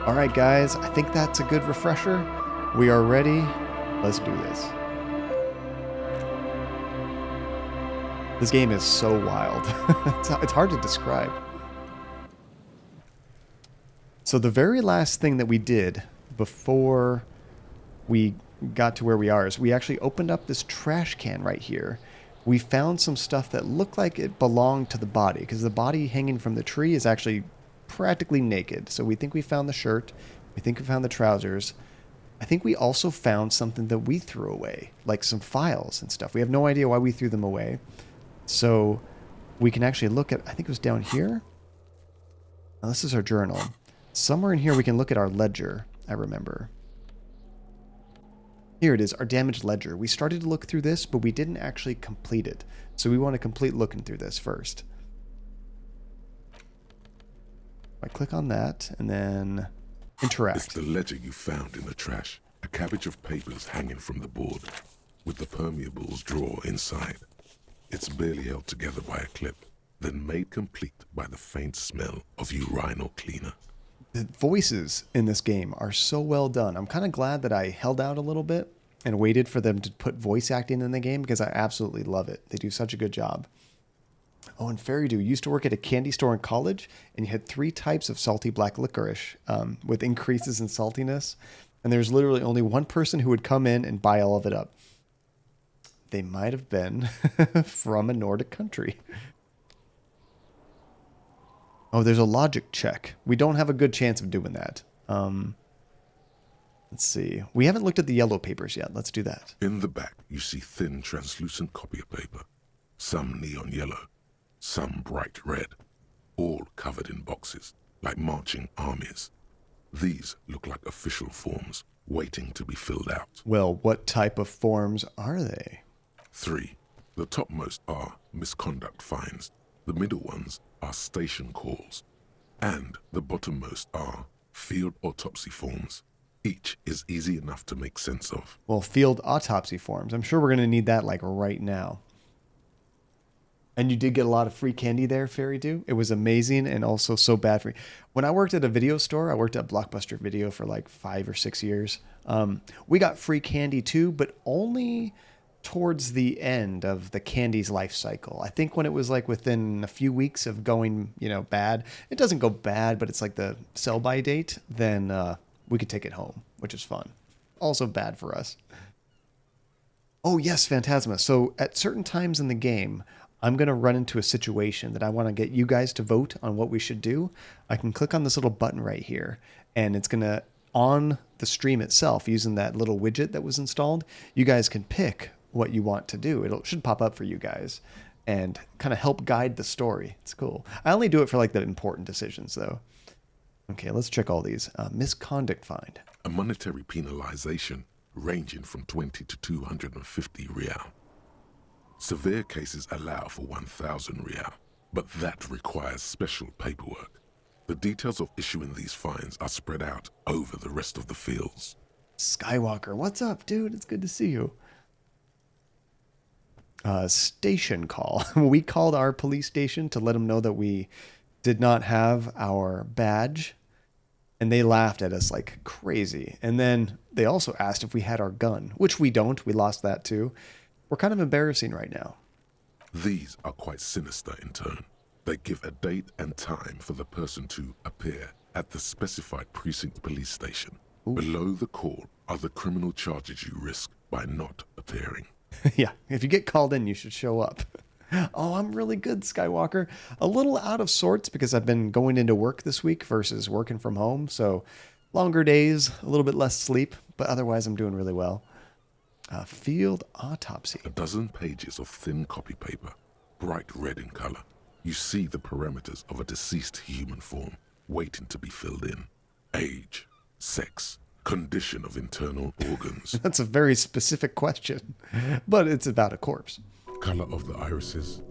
All right, guys, I think that's a good refresher. We are ready. Let's do this. This game is so wild. It's hard to describe. So the very last thing that we did before we got to where we are is we actually opened up this trash can right here. We found some stuff that looked like it belonged to the body because the body hanging from the tree is actually practically naked. So we think we found the shirt. We think we found the trousers. I think we also found something that we threw away, like some files and stuff. We have no idea why we threw them away. So we can actually look at, I think it was down here. Now, this is our journal. Somewhere in here we can look at our ledger, I remember. Here it is, our damaged ledger. We started to look through this, but we didn't actually complete it. So we want to complete looking through this first. I click on that, and then interact. It's the ledger you found in the trash. A cabbage of papers hanging from the board, with the permeables drawer inside. It's barely held together by a clip, then made complete by the faint smell of urinal cleaner. The voices in this game are so well done. I'm kind of glad that I held out a little bit and waited for them to put voice acting in the game because I absolutely love it. They do such a good job. Oh, and Fairy Dew used to work at a candy store in college, and you had 3 types of salty black licorice with increases in saltiness. And there's literally only one person who would come in and buy all of it up. They might have been from a Nordic country. Oh, there's a logic check. We don't have a good chance of doing that. Let's see. We haven't looked at the yellow papers yet. Let's do that. In the back, you see thin, translucent copy of paper. Some neon yellow, some bright red, all covered in boxes, like marching armies. These look like official forms, waiting to be filled out. Well, what type of forms are they? 3. The topmost are misconduct fines. The middle ones are station calls. And the bottommost are field autopsy forms. Each is easy enough to make sense of. Well, field autopsy forms. I'm sure we're going to need that like right now. And you did get a lot of free candy there, Fairy Dew. It was amazing and also so bad for me. When I worked at a video store, I worked at Blockbuster Video for like 5 or 6 years. We got free candy too, but only towards the end of the candy's life cycle. I think when it was like within a few weeks of going, bad, it doesn't go bad, but it's like the sell-by date, then we could take it home, which is fun. Also bad for us. Oh yes, Phantasma. So at certain times in the game, I'm going to run into a situation that I want to get you guys to vote on what we should do. I can click on this little button right here, and it's going to, on the stream itself, using that little widget that was installed, you guys can pick what you want to do. It should pop up for you guys and kind of help guide the story. It's cool. I only do it for like the important decisions though. Okay, let's check all these. Misconduct fine. A monetary penalization ranging from 20 to 250 real. Severe cases allow for 1,000 real, but that requires special paperwork. The details of issuing these fines are spread out over the rest of the fields. Skywalker, what's up, dude? It's good to see you. Station call. We called our police station to let them know that we did not have our badge, and they laughed at us like crazy. And then they also asked if we had our gun, which we don't. We lost that too. We're kind of embarrassing right now. These are quite sinister in turn. They give a date and time for the person to appear at the specified precinct police station. Ooh. Below the call are the criminal charges you risk by not appearing. Yeah, if you get called in, you should show up. Oh, I'm really good, Skywalker. A little out of sorts because I've been going into work this week versus working from home. So longer days, a little bit less sleep, but otherwise I'm doing really well. Field autopsy. 12 pages of thin copy paper, bright red in color. You see the parameters of a deceased human form waiting to be filled in. Age, sex, condition of internal organs. That's a very specific question, but it's about a corpse. Color of the irises,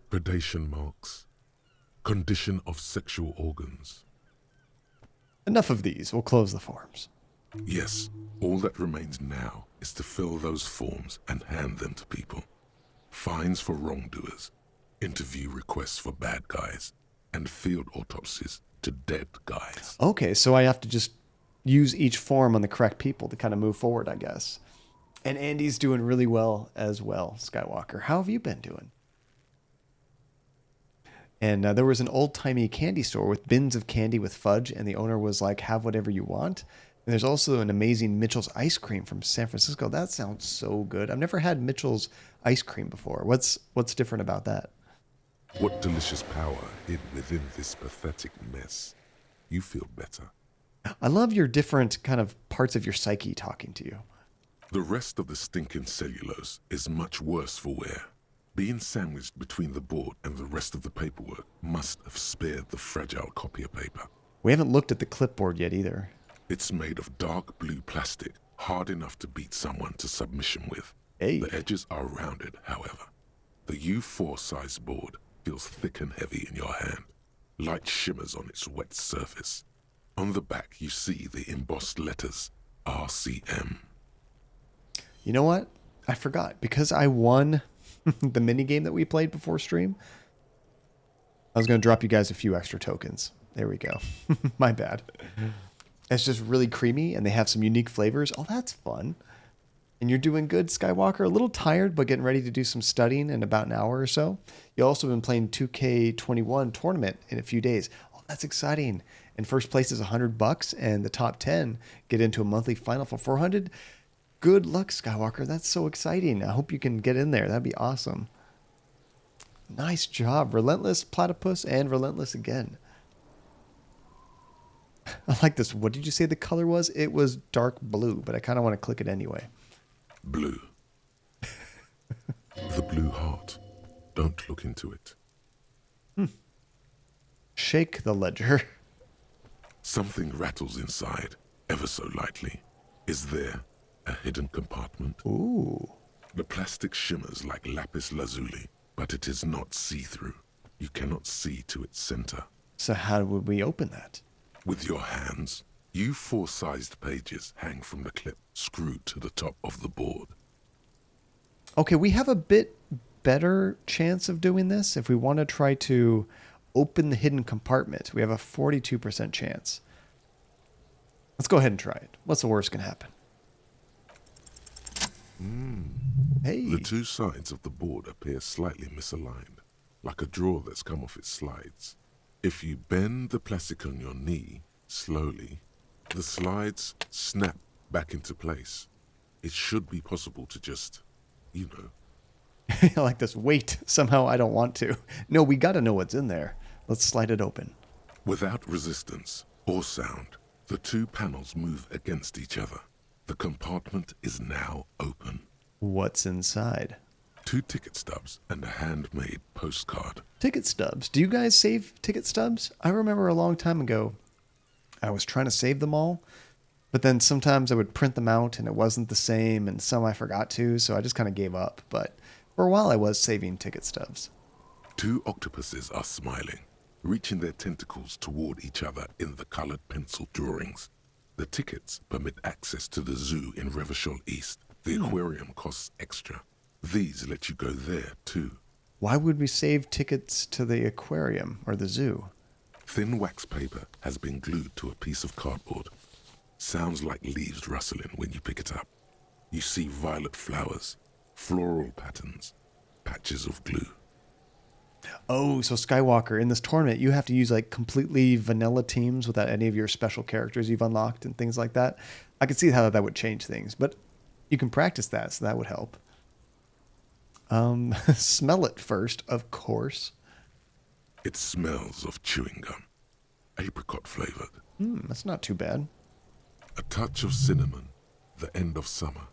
predation marks, condition of sexual organs. Enough of these. We'll close the forms. Yes, all that remains now is to fill those forms and hand them to people. Fines for wrongdoers, interview requests for bad guys, and field autopsies to dead guys. Okay, so I have to just use each form on the correct people to kind of move forward, I guess. And Andy's doing really well as well, Skywalker. How have you been doing? And there was an old-timey candy store with bins of candy with fudge, and the owner was like, have whatever you want. And there's also an amazing Mitchell's ice cream from San Francisco. That sounds so good. I've never had Mitchell's ice cream before. What's different about that? What delicious power hid within this pathetic mess. You feel better. I love your different kind of parts of your psyche talking to you. The rest of the stinking cellulose is much worse for wear. Being sandwiched between the board and the rest of the paperwork must have spared the fragile copier paper. We haven't looked at the clipboard yet either. It's made of dark blue plastic, hard enough to beat someone to submission with. Hey. The edges are rounded, however. The U4 size board feels thick and heavy in your hand. Light shimmers on its wet surface. On the back, you see the embossed letters, RCM. You know what? I forgot. Because I won the mini game that we played before stream, I was going to drop you guys a few extra tokens. There we go. My bad. It's just really creamy, and they have some unique flavors. Oh, that's fun. And you're doing good, Skywalker. A little tired, but getting ready to do some studying in about an hour or so. You've also been playing 2K21 tournament in a few days. Oh, that's exciting. And first place is $100, and the top 10 get into a monthly final for 400. Good luck, Skywalker. That's so exciting. I hope you can get in there. That'd be awesome. Nice job. Relentless Platypus and Relentless again. I like this. What did you say the color was? It was dark blue, but I kind of want to click it anyway. Blue. The blue heart. Don't look into it. Shake the ledger. Something rattles inside, ever so lightly. Is there a hidden compartment? Ooh. The plastic shimmers like lapis lazuli, but it is not see-through. You cannot see to its center. So how would we open that? With your hands, U4-sized pages hang from the clip screwed to the top of the board. Okay, we have a bit better chance of doing this if we want to try to open the hidden compartment. We have a 42% chance. Let's go ahead and try it. What's the worst can happen? Hey. The two sides of the board appear slightly misaligned, like a drawer that's come off its slides. If you bend the plastic on your knee slowly, the slides snap back into place. It should be possible to just, I like this. Wait, somehow I don't want to. No, we got to know what's in there. Let's slide it open. Without resistance or sound, the two panels move against each other. The compartment is now open. What's inside? 2 ticket stubs and a handmade postcard. Ticket stubs. Do you guys save ticket stubs? I remember a long time ago, I was trying to save them all, but then sometimes I would print them out and it wasn't the same, and some I forgot to, so I just kind of gave up. But for a while I was saving ticket stubs. 2 octopuses are smiling, reaching their tentacles toward each other in the colored pencil drawings. The tickets permit access to the zoo in Revachol East. The aquarium costs extra. These let you go there, too. Why would we save tickets to the aquarium or the zoo? Thin wax paper has been glued to a piece of cardboard. Sounds like leaves rustling when you pick it up. You see violet flowers, floral patterns, patches of glue. Oh, so Skywalker, in this tournament, you have to use like completely vanilla teams without any of your special characters you've unlocked and things like that. I could see how that would change things, but you can practice that, so that would help. Smell it first, of course. It smells of chewing gum, apricot flavored. That's not too bad. A touch of cinnamon, the end of summer.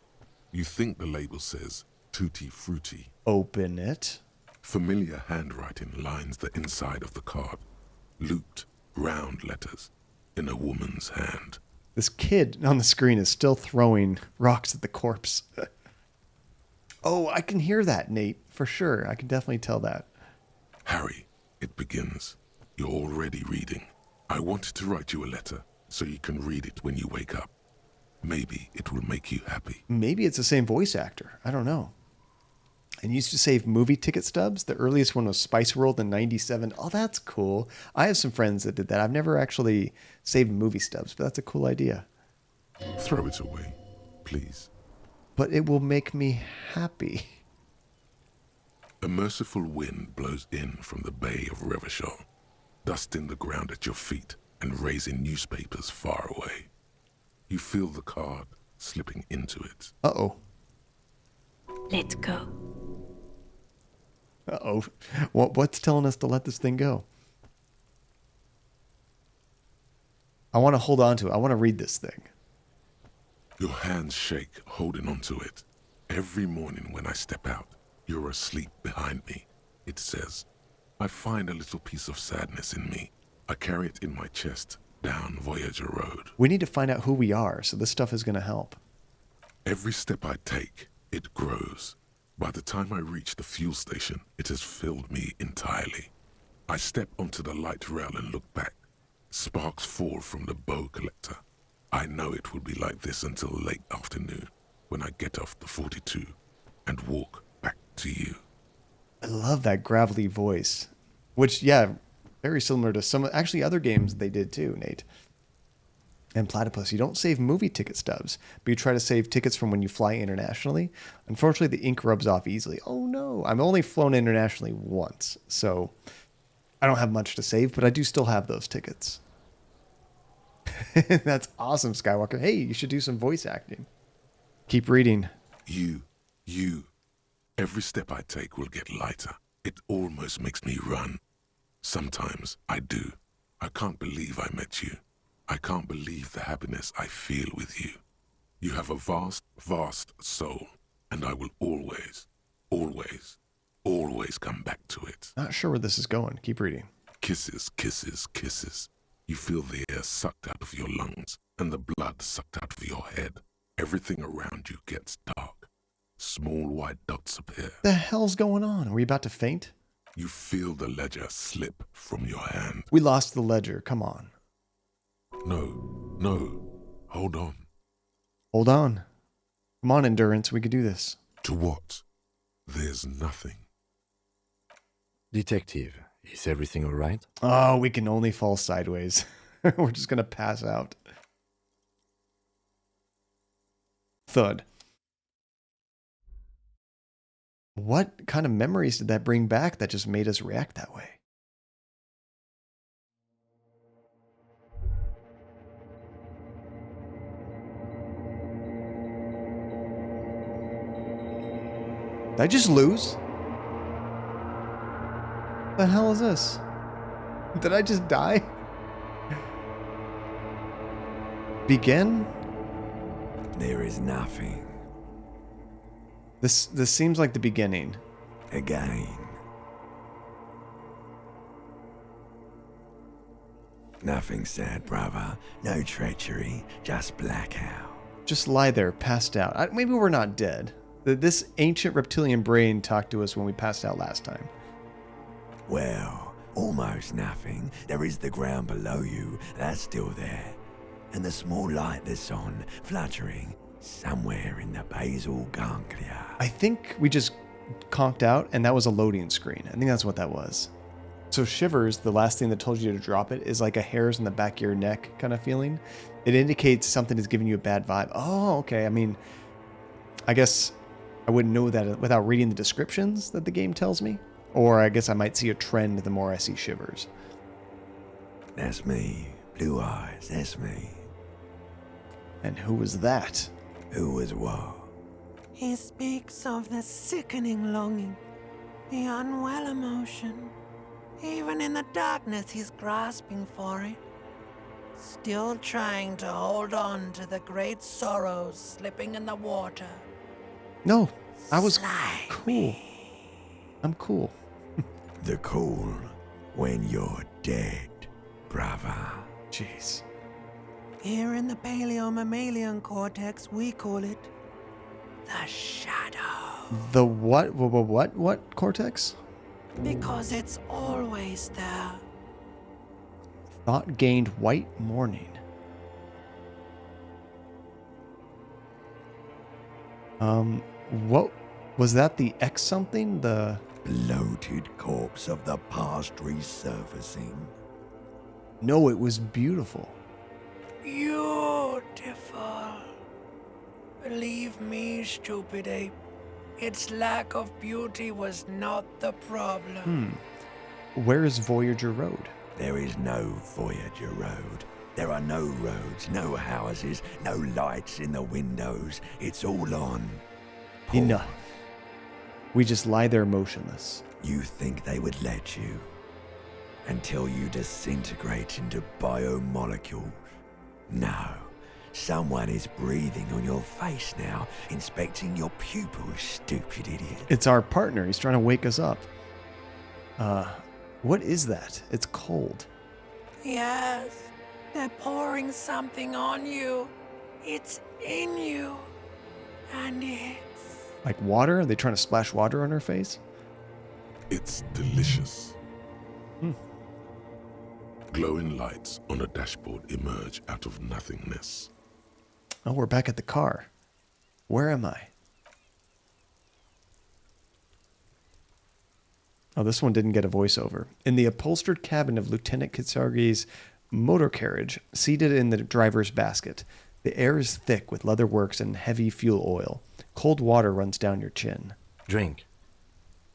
You think the label says tutti frutti. Open it. Familiar handwriting lines the inside of the card. Looped, round letters in a woman's hand. This kid on the screen is still throwing rocks at the corpse. Oh, I can hear that, Nate, for sure. I can definitely tell that. Harry, it begins. You're already reading. I wanted to write you a letter so you can read it when you wake up. Maybe it will make you happy. Maybe it's the same voice actor. I don't know. And used to save movie ticket stubs. The earliest one was Spice World in '97. Oh, that's cool. I have some friends that did that. I've never actually saved movie stubs, but that's a cool idea. Throw it away, please. But it will make me happy. A merciful wind blows in from the Bay of Revachol, dusting the ground at your feet and raising newspapers far away. You feel the card slipping into it. Uh-oh. Let go. Uh-oh. What's telling us to let this thing go? I want to hold on to it. I want to read this thing. Your hands shake, holding onto it. Every morning when I step out, you're asleep behind me. It says, I find a little piece of sadness in me. I carry it in my chest down Voyager Road. We need to find out who we are, so this stuff is going to help. Every step I take, it grows. By the time I reach the fuel station, it has filled me entirely. I step onto the light rail and look back. Sparks fall from the bow collector. I know it will be like this until late afternoon, when I get off the 42 and walk back to you. I love that gravelly voice, which, yeah, very similar to some actually other games they did too, Nate. And Platypus, you don't save movie ticket stubs, but you try to save tickets from when you fly internationally. Unfortunately, the ink rubs off easily. Oh no, I'm only flown internationally once, so I don't have much to save, but I do still have those tickets. That's awesome, Skywalker. Hey, you should do some voice acting. Keep reading. You. Every step I take will get lighter. It almost makes me run. Sometimes I do. I can't believe I met you. I can't believe the happiness I feel with you. You have a vast, vast soul, and I will always, always, always come back to it. Not sure where this is going. Keep reading. Kisses, kisses, kisses. You feel the air sucked out of your lungs and the blood sucked out of your head. Everything around you gets dark. Small white dots appear. The hell's going on? Are we about to faint? You feel the ledger slip from your hand. We lost the ledger. Come on. No. Hold on. Hold on. Come on, Endurance. We could do this. To what? There's nothing. Detective, is everything all right? Oh, we can only fall sideways. We're just going to pass out. Thud. What kind of memories did that bring back that just made us react that way? Did I just lose? What the hell is this? Did I just die? Begin? There is nothing. This seems like the beginning. Again. Nothing sad, brother. No treachery. Just blackout. Just lie there, passed out. Maybe we're not dead. This ancient reptilian brain talked to us when we passed out last time. Well, almost nothing. There is the ground below you. That's still there. And the small light that's on, fluttering, somewhere in the basal ganglia. I think we just conked out, and that was a loading screen. I think that's what that was. So shivers, the last thing that told you to drop it, is like a hairs in the back of your neck kind of feeling. It indicates something is giving you a bad vibe. Oh, okay. I mean, I guess I wouldn't know that without reading the descriptions that the game tells me. Or I guess I might see a trend the more I see shivers. That's me. Blue eyes, that's me. And who was that? Who was what? He speaks of the sickening longing, the unwell emotion. Even in the darkness, he's grasping for it. Still trying to hold on to the great sorrows slipping in the water. No, I was Slimy. cool. I'm cool. The cool when you're dead, brother. Jeez. Here in the paleo-mammalian cortex, we call it the shadow. The what? What cortex? Because it's always there. Thought gained white morning. What was that? The X something? The Bloated corpse of the past resurfacing. no, it was beautiful. Beautiful. me, stupid ape. Its lack of beauty was not the problem. Where is Voyager Road? There is no Voyager Road. There are no roads, no houses, no lights in the windows. It's all on. Enough. We just lie there motionless. You think they would let you? Until you disintegrate into biomolecules. No. Someone is breathing on your face now, inspecting your pupils, stupid idiot. It's our partner. He's trying to wake us up. What is that? It's cold. Yes, they're pouring something on you. It's in you. And it's... Like water? Are they trying to splash water on her face? It's delicious. Glowing lights on a dashboard emerge out of nothingness. Oh, we're back at the car. Where am I? Oh, this one didn't get a voiceover. In the upholstered cabin of Lieutenant Kitsagi's motor carriage, seated in the driver's basket, the air is thick with leather works and heavy fuel oil. Cold water runs down your chin. Drink.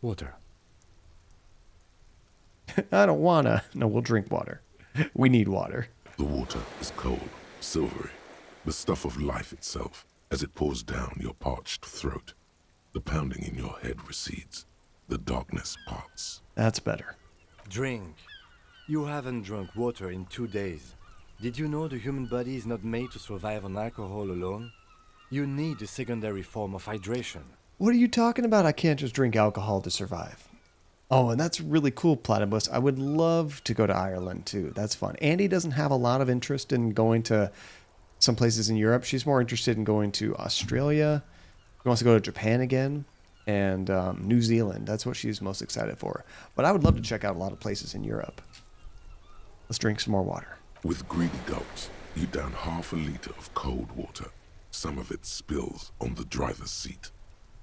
Water. I don't wanna. No, we'll drink water. We need water. The water is cold, silvery, the stuff of life itself, as it pours down your parched throat. The pounding in your head recedes. The darkness parts. That's better. Drink. You haven't drunk water in 2 days. Did you know the human body is not made to survive on alcohol alone? You need a secondary form of hydration. What are you talking about? I can't just drink alcohol to survive. Oh, and that's really cool, Platypus. I would love to go to Ireland, too. That's fun. Andy doesn't have a lot of interest in going to some places in Europe. She's more interested in going to Australia. She wants to go to Japan again. And New Zealand. That's what she's most excited for. But I would love to check out a lot of places in Europe. Let's drink some more water. With greedy gulps, you down half a liter of cold water. Some of it spills on the driver's seat.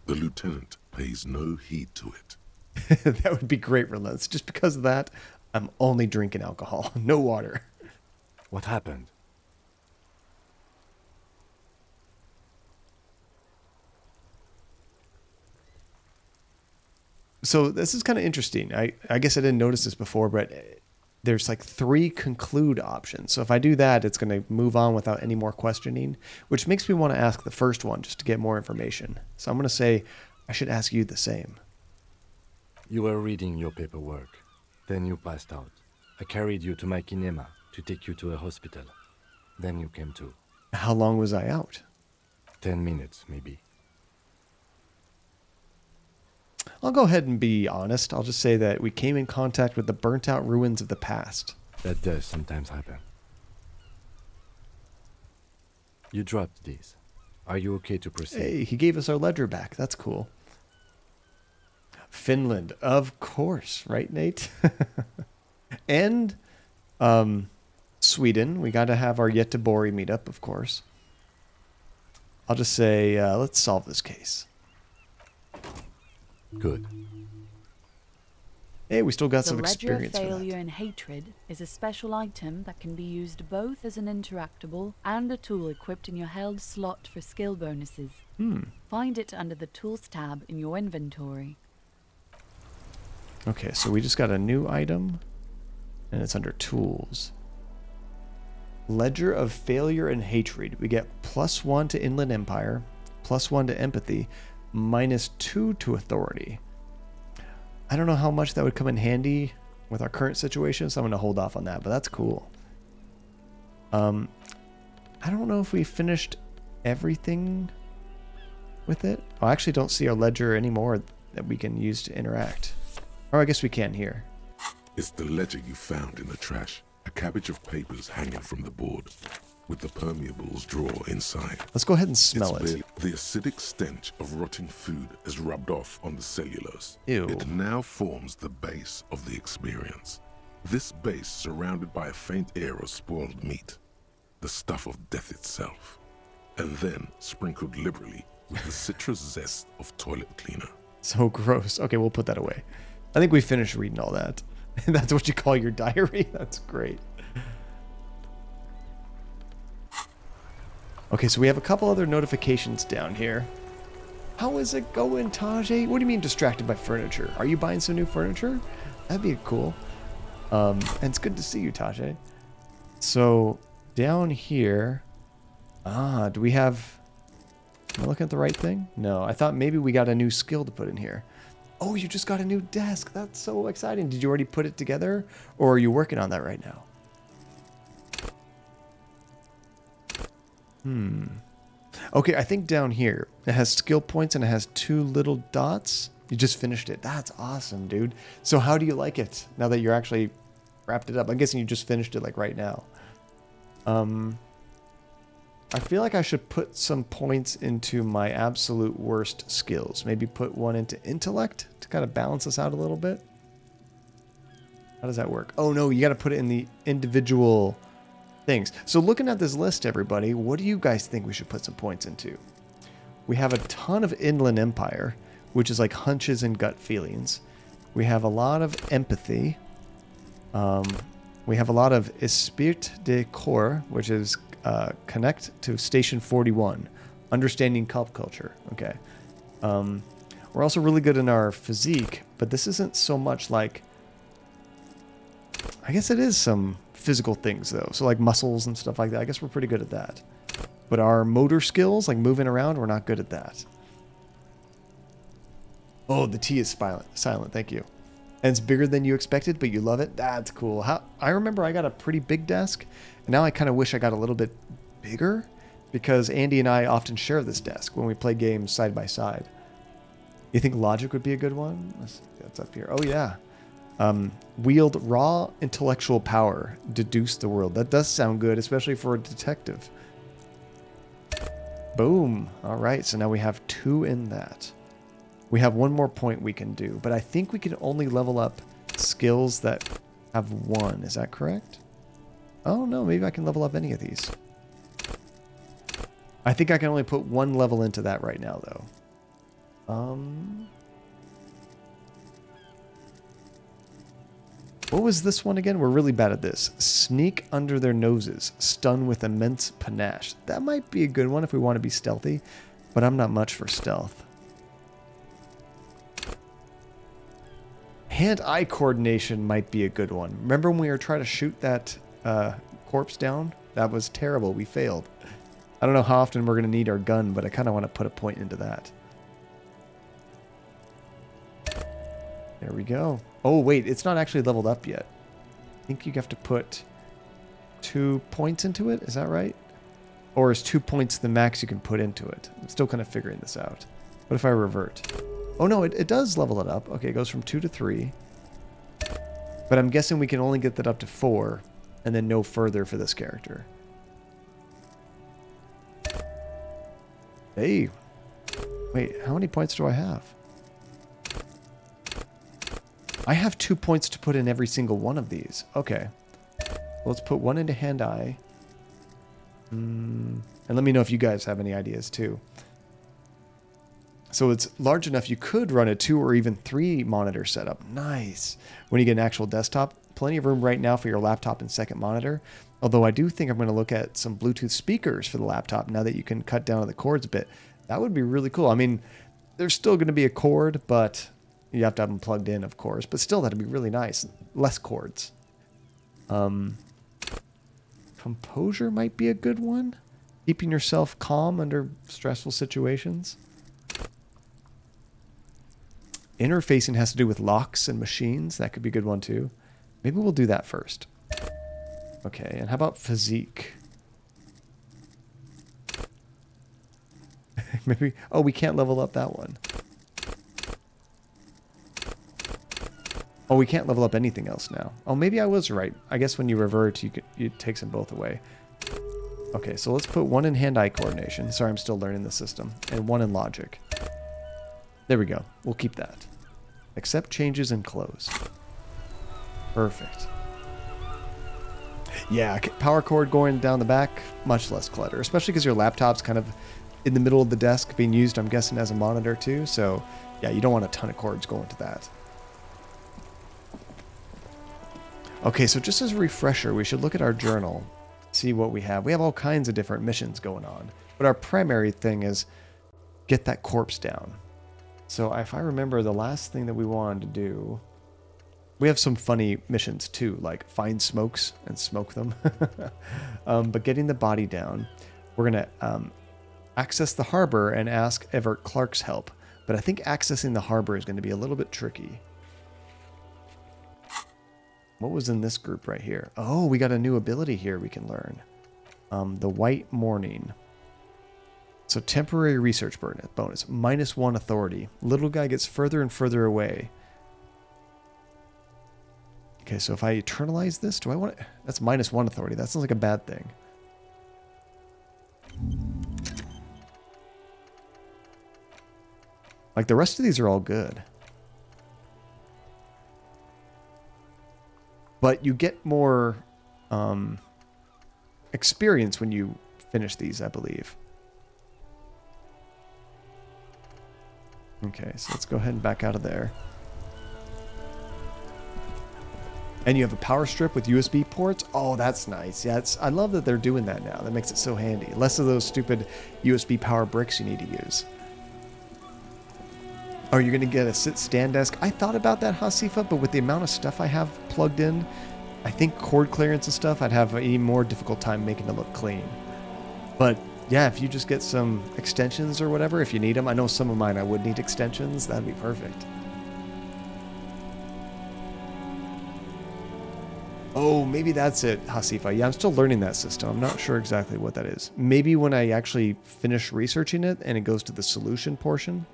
The lieutenant pays no heed to it. That would be great, Relents. Just because of that, I'm only drinking alcohol. No water. What happened? So this is kind of interesting. I guess I didn't notice this before, but there's like 3 conclude options. So if I do that, it's going to move on without any more questioning, which makes me want to ask the first one just to get more information. So I'm going to say I should ask you the same. You were reading your paperwork. Then you passed out. I carried you to my kinema to take you to a hospital. Then you came to. How long was I out? 10 minutes, maybe. I'll go ahead and be honest. I'll just say that we came in contact with the burnt out ruins of the past. That does sometimes happen. You dropped these. Are you okay to proceed? Hey, he gave us our ledger back. That's cool. Finland, of course, right, Nate? And Sweden. We got to have our Göteborg meetup, of course. I'll just say, let's solve this case. Good. Hey, we still got some The Ledger of experience for Failure that. and Hatred is a special item that can be used both as an interactable and a tool equipped in your held slot for skill bonuses. Find it under the Tools tab in your inventory. Okay, so we just got a new item, and it's under Tools. Ledger of Failure and Hatred. We get +1 to Inland Empire, +1 to Empathy, -2 to Authority. I don't know how much that would come in handy with our current situation, so I'm going to hold off on that, but that's cool. I don't know if we finished everything with it. I actually don't see our ledger anymore that we can use to interact. Or I guess we can here. It's the ledger you found in the trash. A cabbage of papers hanging from the board, with the permeables drawer inside. Let's go ahead and smell It's it. The acidic stench of rotting food is rubbed off on the cellulose. Ew. It now forms the base of the experience. This base surrounded by a faint air of spoiled meat, the stuff of death itself, and then sprinkled liberally with the citrus zest of toilet cleaner. So gross. Okay, we'll put that away. I think we finished reading all that. That's what you call your diary? That's great. Okay, so we have a couple other notifications down here. How is it going, Tajay? What do you mean distracted by furniture? Are you buying some new furniture? That'd be cool. And it's good to see you, Tajay. So down here, do we have... Am I looking at the right thing? No, I thought maybe we got a new skill to put in here. Oh, you just got a new desk. That's so exciting. Did you already put it together, or are you working on that right now? Okay, I think down here, it has skill points and it has 2 little dots. You just finished it. That's awesome, dude. So how do you like it now that you're actually wrapped it up? I'm guessing you just finished it like right now. I feel like I should put some points into my absolute worst skills. Maybe put one into intellect to kind of balance us out a little bit. How does that work? Oh no, you got to put it in the individual things. So looking at this list, everybody, what do you guys think we should put some points into? We have a ton of Inland Empire, which is like hunches and gut feelings. We have a lot of empathy. We have a lot of Esprit de Corps, which is connect to Station 41, understanding pop culture. Okay. We're also really good in our physique, but this isn't so much like... I guess it is some physical things, though. So like muscles and stuff like that. I guess we're pretty good at that. But our motor skills, like moving around, we're not good at that. Oh, the T is silent. Thank you. And it's bigger than you expected, but you love it. That's cool. I remember I got a pretty big desk, and now I kind of wish I got a little bit bigger, because Andy and I often share this desk when we play games side by side. You think logic would be a good one? That's up here. Oh yeah. Wield raw intellectual power, deduce the world. That does sound good, especially for a detective. Boom. All right, so now we have 2 in that. We have 1 more point we can do, but I think we can only level up skills that have 1. Is that correct? Oh no, maybe I can level up any of these. I think I can only put 1 level into that right now, though. What was this one again? We're really bad at this. Sneak under their noses. Stun with immense panache. That might be a good one if we want to be stealthy, but I'm not much for stealth. Hand-eye coordination might be a good one. Remember when we were trying to shoot that corpse down? That was terrible. We failed. I don't know how often we're going to need our gun, but I kind of want to put a point into that. There we go. Oh, wait. It's not actually leveled up yet. I think you have to put 2 points into it. Is that right? Or is 2 points the max you can put into it? I'm still kind of figuring this out. What if I revert? Oh, no. It does level it up. Okay, it goes from 2 to 3. But I'm guessing we can only get that up to 4 and then no further for this character. Hey. Wait, how many points do I have? I have 2 points to put in every single one of these. Okay. Well, let's put 1 into hand-eye. And let me know if you guys have any ideas, too. So it's large enough you could run a 2 or even 3 monitor setup. Nice. When you get an actual desktop, plenty of room right now for your laptop and second monitor. Although I do think I'm going to look at some Bluetooth speakers for the laptop now that you can cut down on the cords a bit. That would be really cool. I mean, there's still going to be a cord, but you have to have them plugged in, of course. But still, that'd be really nice. Less cords. Composure might be a good one. Keeping yourself calm under stressful situations. Interfacing has to do with locks and machines. That could be a good one, too. Maybe we'll do that first. Okay, and how about physique? Maybe... Oh, we can't level up that one. Oh, we can't level up anything else now. Oh, maybe I was right. I guess when you revert, it takes them both away. Okay, so let's put 1 in hand-eye coordination. Sorry, I'm still learning the system. And 1 in logic. There we go. We'll keep that. Accept changes and close. Perfect. Yeah, power cord going down the back, much less clutter. Especially because your laptop's kind of in the middle of the desk being used, I'm guessing, as a monitor too. So, yeah, you don't want a ton of cords going to that. Okay, so just as a refresher, we should look at our journal, see what we have. We have all kinds of different missions going on. But our primary thing is get that corpse down. So if I remember, the last thing that we wanted to do, we have some funny missions too, like find smokes and smoke them. But getting the body down, we're going to access the harbor and ask Everard Clark's help. But I think accessing the harbor is going to be a little bit tricky. What was in this group right here? Oh, we got a new ability here we can learn. The White Morning. So temporary research bonus. -1 authority. Little guy gets further and further away. Okay, so if I eternalize this, do I want it? That's -1 authority. That sounds like a bad thing. Like the rest of these are all good. But you get more experience when you finish these, I believe. Okay, so let's go ahead and back out of there. And you have a power strip with USB ports? Oh, that's nice. Yeah, I love that they're doing that now. That makes it so handy. Less of those stupid USB power bricks you need to use. Oh, you're going to get a sit-stand desk. I thought about that, Hasifa, but with the amount of stuff I have plugged in, I think cord clearance and stuff, I'd have an even more difficult time making it look clean. But yeah, if you just get some extensions or whatever, if you need them. I know some of mine I would need extensions. That'd be perfect. Oh, maybe that's it, Hasifa. Yeah, I'm still learning that system. I'm not sure exactly what that is. Maybe when I actually finish researching it and it goes to the solution portion,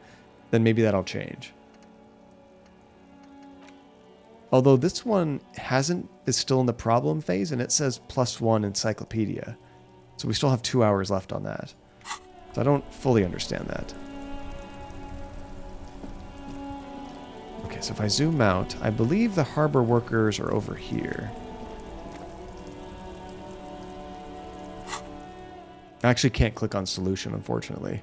then maybe that'll change. Although this one is still in the problem phase, and it says +1 encyclopedia. So we still have 2 hours left on that. So I don't fully understand that. Okay, so if I zoom out, I believe the harbor workers are over here. I actually can't click on solution, unfortunately.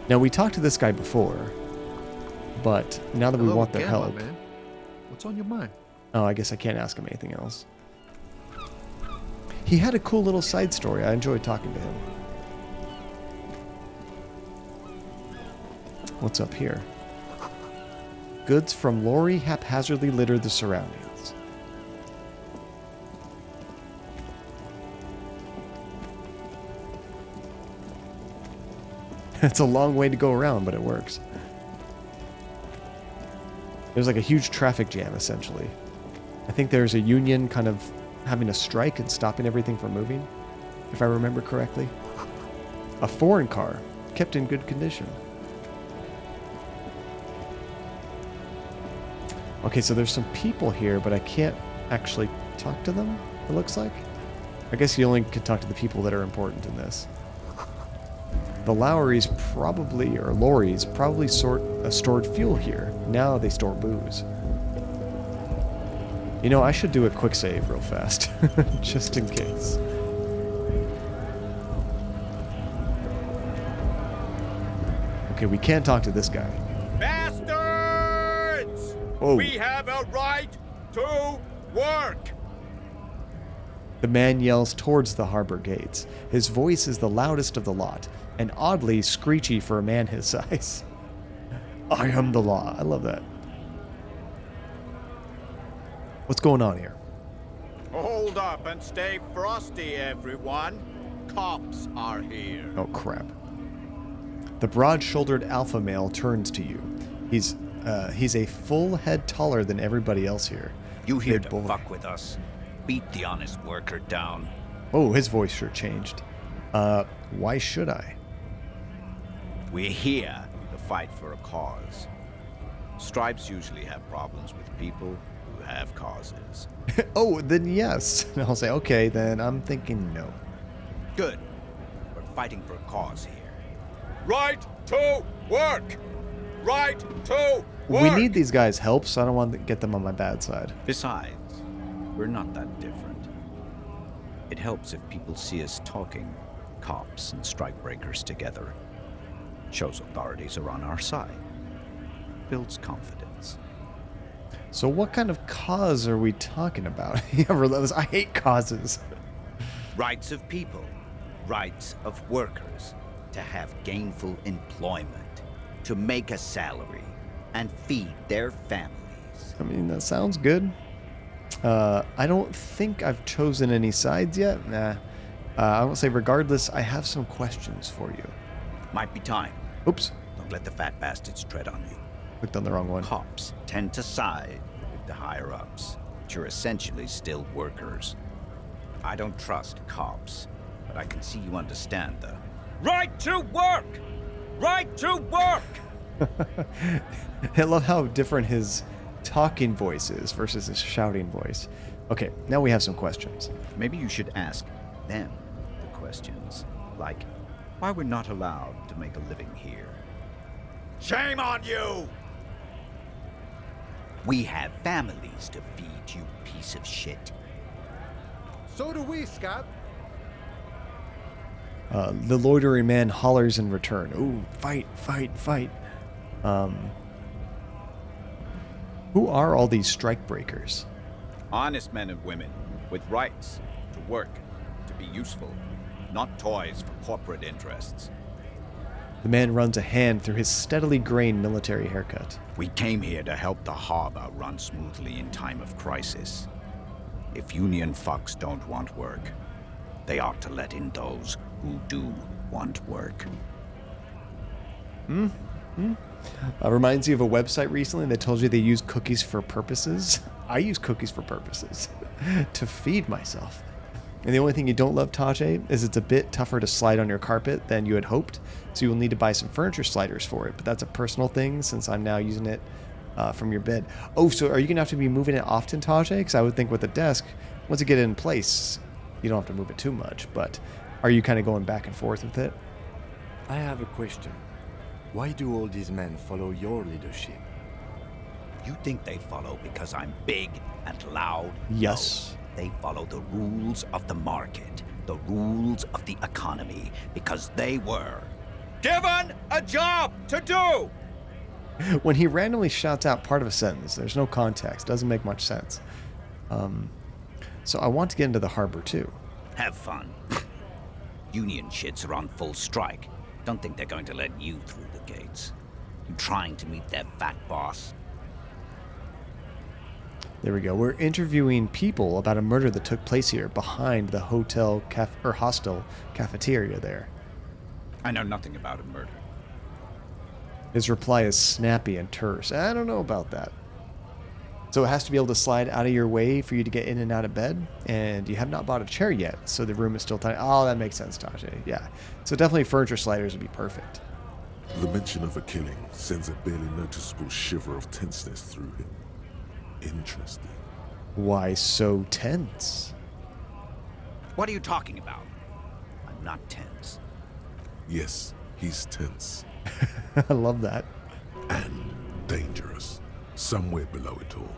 Now, we talked to this guy before, but now that we want their Gamma, help... Man. What's on your mind? Oh, I guess I can't ask him anything else. He had a cool little side story. I enjoyed talking to him. What's up here? Goods from lorry haphazardly litter the surroundings. It's a long way to go around, but it works. There's like a huge traffic jam, essentially. I think there's a union kind of having a strike and stopping everything from moving, if I remember correctly. A foreign car, kept in good condition. Okay, so there's some people here, but I can't actually talk to them, it looks like. I guess you only can talk to the people that are important in this. The lorries probably stored fuel here. Now they store booze. You know, I should do a quick save real fast, just in case. Okay, we can't talk to this guy. Bastards! Oh. We have a right to work! The man yells towards the harbor gates. His voice is the loudest of the lot, and oddly screechy for a man his size. I am the law. I love that. What's going on here? Hold up and stay frosty, everyone. Cops are here. Oh, crap. The broad-shouldered alpha male turns to you. He's a full head taller than everybody else here. You here Big to boy. fuck with us? Beat the honest worker down. Oh, his voice sure changed. Why should I? We're here to fight for a cause. Stripes usually have problems with people who have causes. Oh, then yes. And I'll say, okay, then I'm thinking no. Good. We're fighting for a cause here. Right to work! Right to work! We need these guys' help, so I don't want to get them on my bad side. Besides, we're not that different. It helps if people see us talking, cops and strikebreakers together. Shows authorities are on our side. Builds confidence. So what kind of cause are we talking about? Yeah, relentless. I hate causes. Rights of people. rights of workers to have gainful employment, to make a salary, and feed their families. I mean, that sounds good. I don't think I've chosen any sides yet. Nah. I will say, regardless, I have some questions for you. Might be time. Oops. Don't let the fat bastards tread on you. Clicked on the wrong one. Cops tend to side with the higher-ups, but you're essentially still workers. I don't trust cops, but I can see you understand the right to work! Right to work! I love how different his talking voice is versus his shouting voice. Okay, now we have some questions. Maybe you should ask them the questions, like why we're not allowed to make a living here. Shame on you! We have families to feed, you piece of shit. So do we, Scott. The loitering man hollers in return. Ooh, fight, fight, fight. Who are all these strikebreakers? Honest men and women with rights to work, to be useful, not toys for corporate interests. The man runs a hand through his steadily graying military haircut. We came here to help the harbor run smoothly in time of crisis. If union fucks don't want work, they ought to let in those who do want work. Reminds you of a website recently that told you they use cookies for purposes. I use cookies for purposes. To feed myself. And the only thing you don't love, Tajay, is it's a bit tougher to slide on your carpet than you had hoped, so you will need to buy some furniture sliders for it. But that's a personal thing since I'm now using it from your bed. Oh, so are you going to have to be moving it often, Tajay? Because I would think with the desk, once you get it in place, you don't have to move it too much. But are you kind of going back and forth with it? I have a question. Why do all these men follow your leadership? You think they follow because I'm big and loud? Yes. No, they follow the rules of the market, the rules of the economy, because they were given a job to do! When he randomly shouts out part of a sentence, there's no context. Doesn't make much sense. So I want to get into the harbor too. Have fun. Union shits are on full strike. Don't think they're going to let you through the gates. You trying to meet their fat boss? There we go. We're interviewing people about a murder that took place here behind the hostel cafeteria there. I know nothing about a murder. His reply is snappy and terse. I don't know about that. So it has to be able to slide out of your way for you to get in and out of bed, and you have not bought a chair yet, so the room is still tiny. Oh, that makes sense, Tajay. Yeah. So definitely furniture sliders would be perfect. The mention of a killing sends a barely noticeable shiver of tenseness through him. Interesting. Why so tense? What are you talking about? I'm not tense. Yes, he's tense. I love that. And dangerous. Somewhere below it all.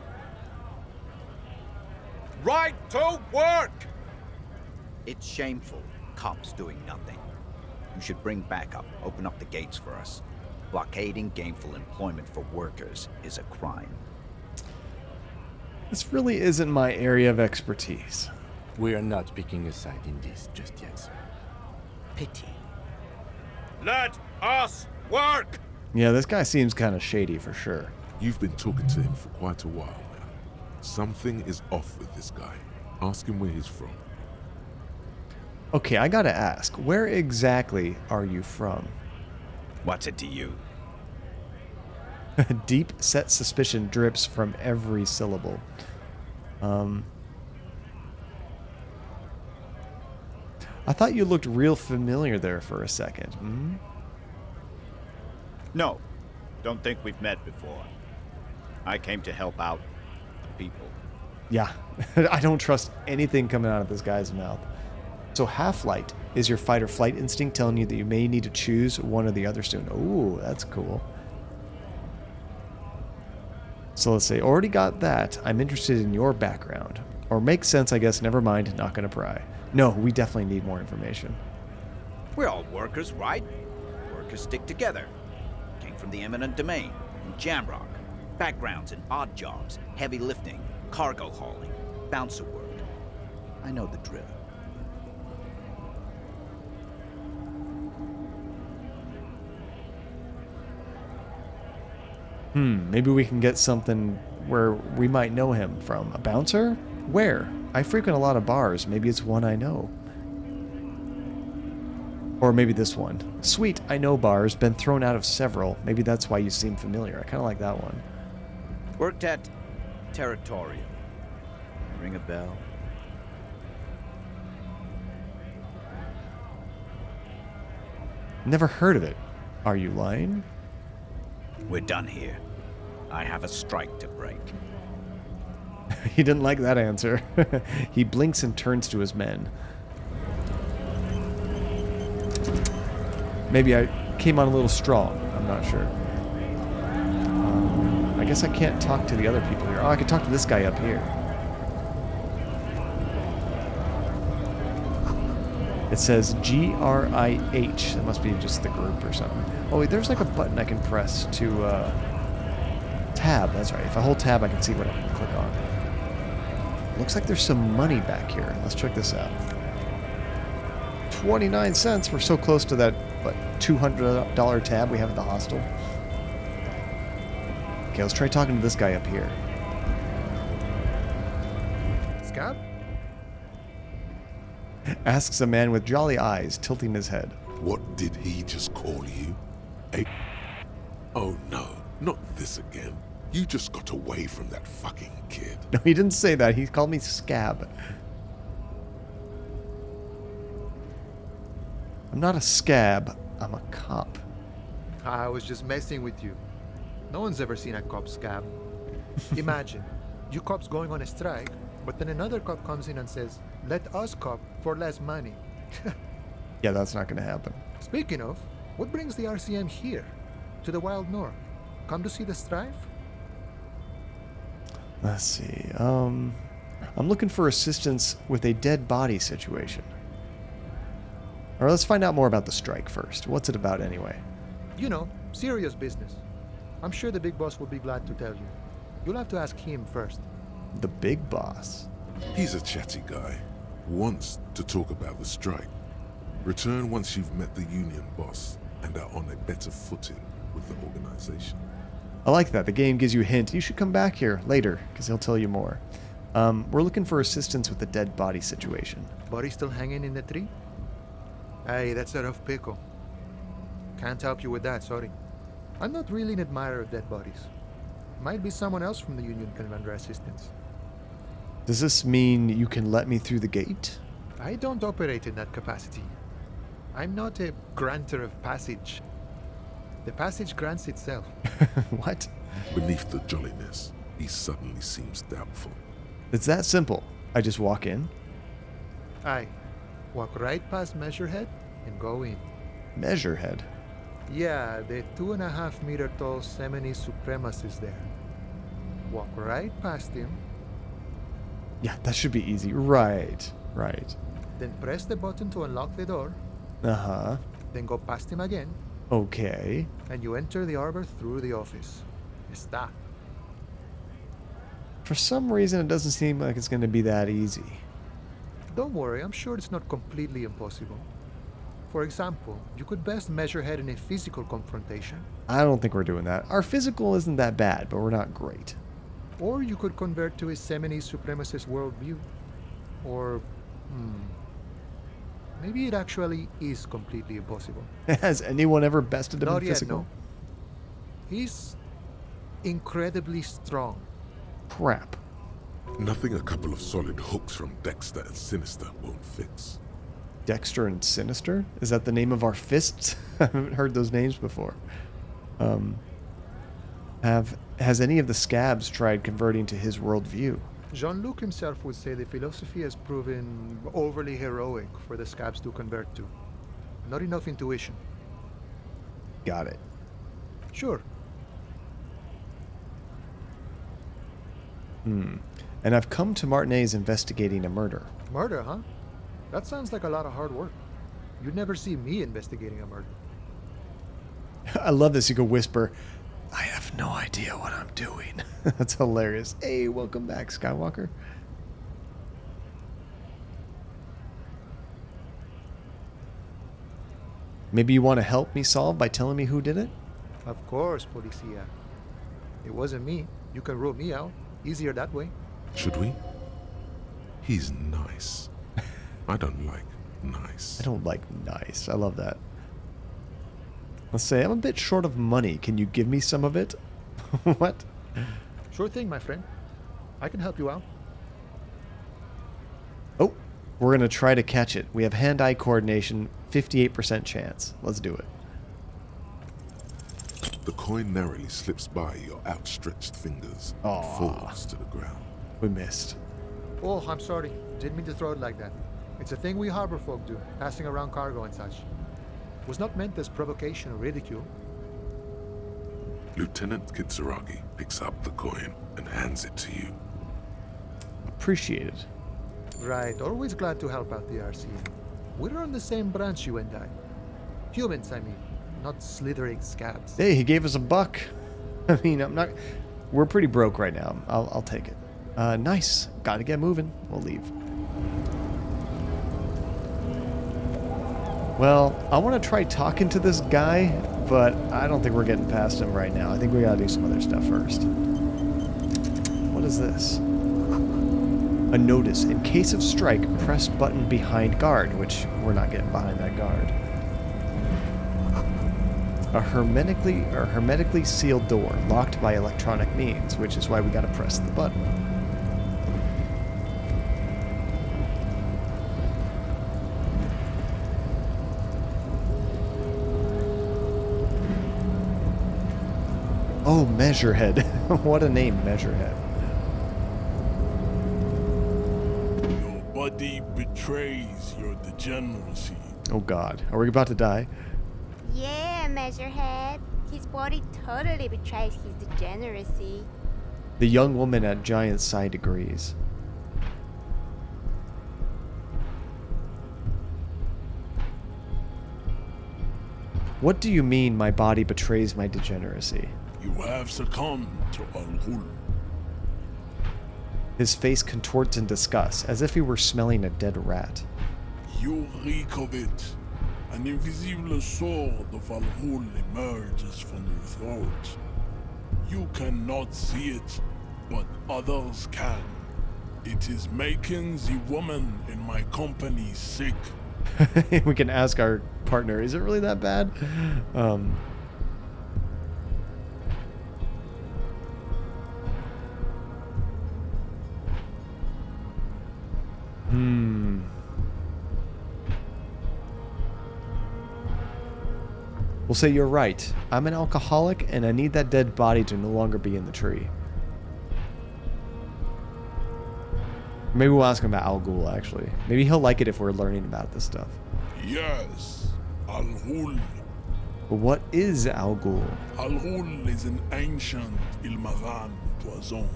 Right to work! It's shameful. Cops doing nothing. You should bring backup. Open up the gates for us. Blockading gainful employment for workers is a crime. This really isn't my area of expertise. We are not picking a side in this just yet, sir. Pity. Let us work! Yeah, this guy seems kind of shady for sure. You've been talking to him for quite a while now. Something is off with this guy. Ask him where he's from. Okay, I gotta ask, where exactly are you from? What's it to you? Deep set suspicion drips from every syllable. I thought you looked real familiar there for a second. Hmm? No. Don't think we've met before. I came to help out the people. Yeah, I don't trust anything coming out of this guy's mouth. So half-light is your fight or flight instinct telling you that you may need to choose one or the other soon. Ooh, that's cool. So let's say, already got that. I'm interested in your background. Or makes sense, I guess. Never mind, not gonna pry. No, we definitely need more information. We're all workers, right? Workers stick together. Came from the eminent domain, in Jamrock. Backgrounds in odd jobs, heavy lifting, cargo hauling, bouncer work. I know the drill. Maybe we can get something where we might know him from. A bouncer? Where? I frequent a lot of bars. Maybe it's one I know. Or maybe this one. Sweet, I know bars. Been thrown out of several. Maybe that's why you seem familiar. I kind of like that one. Worked at Territorium. Ring a bell? Never heard of it. Are you lying? We're done here. I have a strike to break. He didn't like that answer. He blinks and turns to his men. Maybe I came on a little strong. I'm not sure. I guess I can't talk to the other people here. Oh, I could talk to this guy up here. It says GRIH. That must be just the group or something. Oh, wait, there's like a button I can press to tab. That's right. If I hold tab, I can see what I can click on. Looks like there's some money back here. Let's check this out. 29 cents. We're so close to that, what, $200 tab we have at the hostel. Okay, let's try talking to this guy up here. Scab? Asks a man with jolly eyes, tilting his head. What did he just call you? Oh no, not this again. You just got away from that fucking kid. No, he didn't say that. He called me Scab. I'm not a scab. I'm a cop. I was just messing with you. No one's ever seen a cop scab. Imagine, you cops going on a strike, but then another cop comes in and says, let us cop for less money. Yeah, that's not going to happen. Speaking of, what brings the RCM here? To the Wild North? Come to see the strife? Let's see. I'm looking for assistance with a dead body situation. Or let's find out more about the strike first. What's it about anyway? You know, serious business. I'm sure the big boss will be glad to tell you. You'll have to ask him first. The big boss? He's a chatty guy. Wants to talk about the strike. Return once you've met the union boss and are on a better footing with the organization. I like that. The game gives you a hint. You should come back here later, because he'll tell you more. We're looking for assistance with the dead body situation. Body still hanging in the tree? Hey, that's a rough pickle. Can't help you with that, sorry. I'm not really an admirer of dead bodies. Might be someone else from the union can render assistance. Does this mean you can let me through the gate? I don't operate in that capacity. I'm not a granter of passage. The passage grants itself. What? Beneath the jolliness, he suddenly seems doubtful. It's that simple. I just walk in. Aye. Walk right past Measurehead and go in. Measurehead? Yeah, the 2.5 meter tall Semini supremacist there. Walk right past him. Yeah, that should be easy. Right. Then press the button to unlock the door. Uh-huh. Then go past him again. Okay. And you enter the arbor through the office. Está. For some reason, it doesn't seem like it's going to be that easy. Don't worry, I'm sure it's not completely impossible. For example, you could best Measurehead in a physical confrontation. I don't think we're doing that. Our physical isn't that bad, but we're not great. Or you could convert to a Semini supremacist worldview. Or, maybe it actually is completely impossible. Has anyone ever bested him Not in yet, physical? no. He's incredibly strong. Crap. Nothing a couple of solid hooks from Dexter and Sinister won't fix. Dexter and Sinister? Is that the name of our fists? I haven't heard those names before. Has any of the scabs tried converting to his worldview? Jean-Luc himself would say the philosophy has proven overly heroic for the scabs to convert to. Not enough intuition. Got it. Sure. And I've come to Martinez investigating a murder. Murder, huh? That sounds like a lot of hard work. You'd never see me investigating a murder. I love this. You can whisper, I have no idea what I'm doing. That's hilarious. Hey, welcome back, Skywalker. Maybe you want to help me solve by telling me who did it? Of course, Policia. It wasn't me. You can rule me out. Easier that way. Should we? He's nice. I don't like nice. I don't like nice. I love that. Let's say I'm a bit short of money. Can you give me some of it? What? Sure thing, my friend. I can help you out. Oh, we're going to try to catch it. We have hand-eye coordination, 58% chance. Let's do it. The coin narrowly slips by your outstretched fingers and falls to the ground. We missed. Oh, I'm sorry. Didn't mean to throw it like that. It's a thing we harbor folk do, passing around cargo and such. Was not meant as provocation or ridicule. Lieutenant Kitsuragi picks up the coin and hands it to you. Appreciate it. Right, always glad to help out the RC. We're on the same branch, you and I. Humans, I mean, not slithering scabs. Hey, he gave us $1. I mean, I'm not... We're pretty broke right now. I'll take it. Nice. Gotta get moving. We'll leave. Well, I want to try talking to this guy, but I don't think we're getting past him right now. I think we gotta do some other stuff first. What is this? A notice. In case of strike, press button behind guard, which we're not getting behind that guard. A hermetically sealed door, locked by electronic means, which is why we gotta press the button. Oh, Measurehead. What a name, Measurehead. Your body betrays your degeneracy. Oh god, are we about to die? Yeah, Measurehead. His body totally betrays his degeneracy. The young woman at Giant side agrees. What do you mean my body betrays my degeneracy? You have succumbed to Al-Ghul. His face contorts in disgust, as if he were smelling a dead rat. You reek of it. An invisible sword of Al-Ghul emerges from your throat. You cannot see it, but others can. It is making the woman in my company sick. We can ask our partner, is it really that bad? We'll say you're right. I'm an alcoholic and I need that dead body to no longer be in the tree. Maybe we'll ask him about Al Ghul, actually. Maybe he'll like it if we're learning about this stuff. Yes, Al-Ghul. But what is Al Ghul? Al-Ghul is an ancient Ilmaran poison,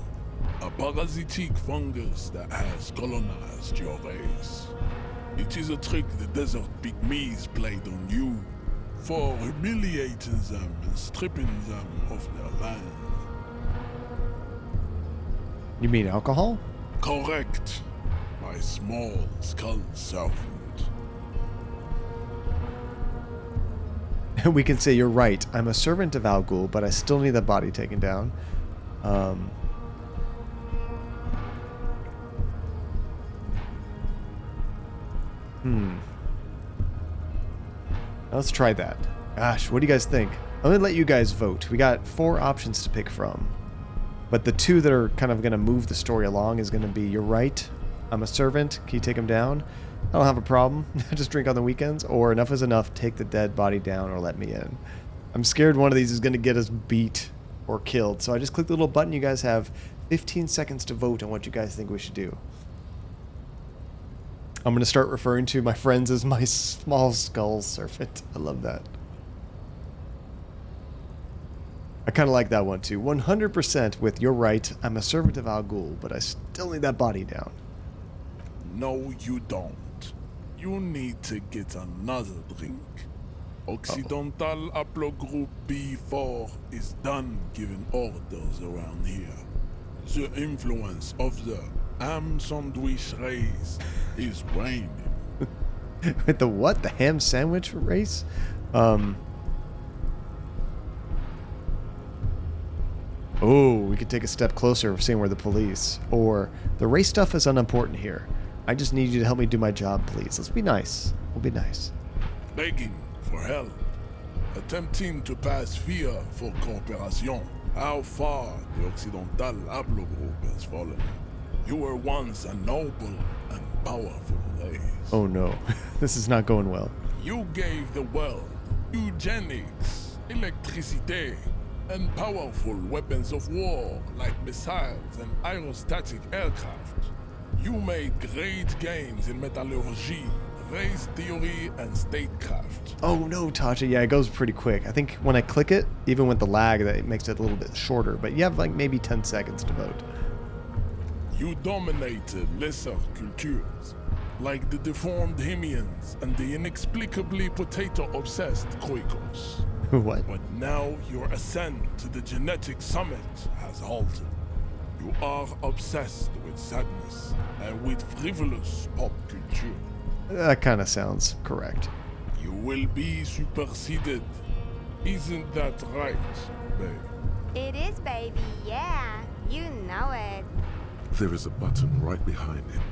a parasitic fungus that has colonized your race. It is a trick the desert pygmies played on you for humiliating them and stripping them of their land. You mean alcohol? Correct. My small skull servant. We can say you're right. I'm a servant of Al Ghul, but I still need the body taken down. Let's try that. Gosh, what do you guys think? I'm gonna let you guys vote. We got 4 options to pick from. But the 2 that are kind of gonna move the story along is gonna be, you're right, I'm a servant, can you take him down? I don't have a problem, just drink on the weekends, or enough is enough, take the dead body down or let me in. I'm scared one of these is gonna get us beat or killed, so I just click the little button. You guys have 15 seconds to vote on what you guys think we should do. I'm gonna start referring to my friends as my small skull servant. I love that. I kind of like that one too. 100% with you're right, I'm a servant of Al Ghul, but I still need that body down. No, you don't. You need to get another drink. Occidental Haplogroup B4 is done giving orders around here. The influence of the ham sandwich race is waning. With the what? The ham sandwich race? Oh, we could take a step closer of seeing where the police. Or, the race stuff is unimportant here. I just need you to help me do my job, please. Let's be nice. We'll be nice. Begging for help. Attempting to pass via for cooperation. How far the Occidental Haplogroup has fallen. You were once a noble and powerful race. Oh no, this is not going well. You gave the world eugenics, electricity, and powerful weapons of war like missiles and aerostatic aircraft. You made great gains in metallurgy, race theory, and statecraft. Oh no, Tasha, yeah, it goes pretty quick. I think when I click it, even with the lag, that it makes it a little bit shorter, but you have like maybe 10 seconds to vote. You dominated lesser cultures, like the deformed Hemians and the inexplicably potato-obsessed Khoikos. What? But now your ascent to the genetic summit has halted. You are obsessed with sadness and with frivolous pop culture. That kind of sounds correct. You will be superseded. Isn't that right, babe? It is, baby, yeah. You know it. There is a button right behind him,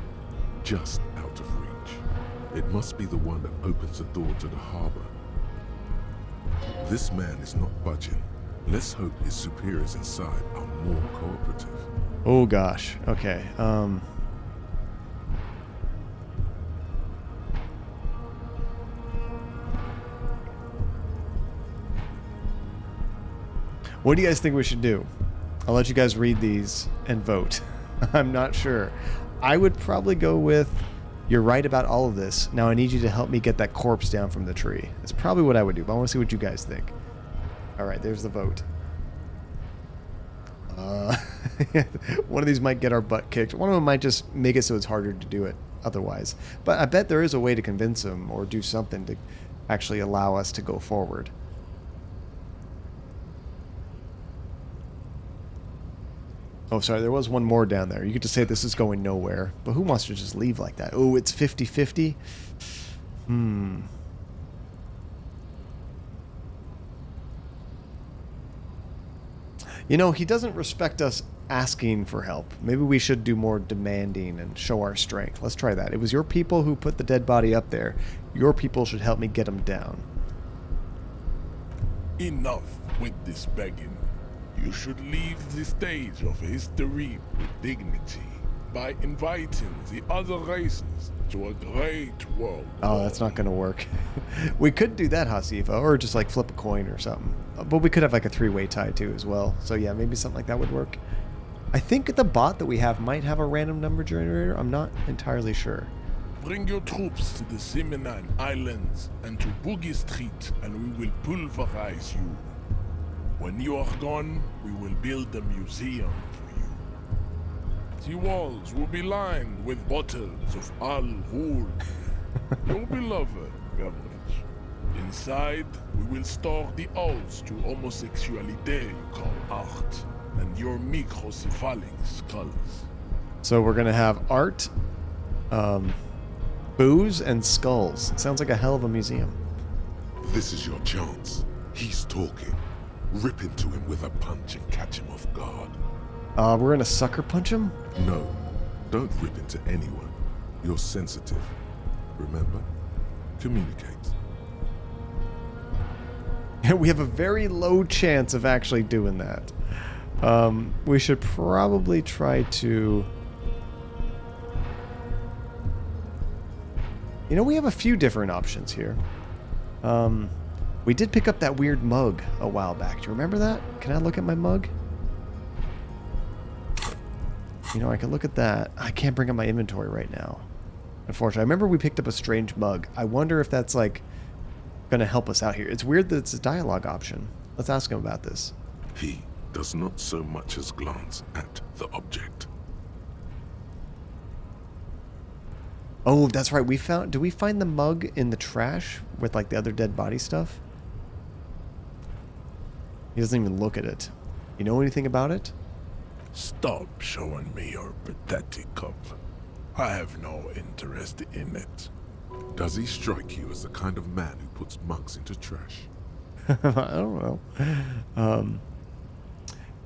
just out of reach. It must be the one that opens the door to the harbor. This man is not budging. Let's hope his superiors inside are more cooperative. Oh gosh, okay, what do you guys think we should do? I'll let you guys read these and vote. I'm not sure. I would probably go with, you're right about all of this. Now I need you to help me get that corpse down from the tree. That's probably what I would do, but I want to see what you guys think. Alright, there's the vote. One of these might get our butt kicked. One of them might just make it so it's harder to do it otherwise. But I bet there is a way to convince them or do something to actually allow us to go forward. Oh, sorry, there was one more down there. You could just say this is going nowhere. But who wants to just leave like that? Oh, it's 50-50? You know, he doesn't respect us asking for help. Maybe we should do more demanding and show our strength. Let's try that. It was your people who put the dead body up there. Your people should help me get him down. Enough with this begging. You should leave the stage of history with dignity by inviting the other races to a great world. Oh, that's not going to work. We could do that, Hasifa, or just like flip a coin or something. But we could have like a three-way tie too as well. So yeah, maybe something like that would work. I think the bot that we have might have a random number generator. I'm not entirely sure. Bring your troops to the Seminine Islands and to Boogie Street, and we will pulverize you. When you are gone, we will build a museum for you. The walls will be lined with bottles of Al Ghul, your beloved beverage. Inside, we will store the odes to homosexuality you call art, and your microcephalic skulls. So we're going to have art, booze, and skulls. Sounds like a hell of a museum. This is your chance. He's talking. Rip into him with a punch and catch him off guard. We're gonna sucker punch him? No, don't rip into anyone. You're sensitive. Remember? Communicate. We have a very low chance of actually doing that. We should probably try to... You know, we have a few different options here. We did pick up that weird mug a while back. Do you remember that? Can I look at my mug? You know, I can look at that. I can't bring up my inventory right now. Unfortunately, I remember we picked up a strange mug. I wonder if that's, like, going to help us out here. It's weird that it's a dialogue option. Let's ask him about this. He does not so much as glance at the object. Oh, that's right. Do we find the mug in the trash with, like, the other dead body stuff? He doesn't even look at it. You know anything about it? Stop showing me your pathetic cup. I have no interest in it. Does he strike you as the kind of man who puts mugs into trash? I don't know.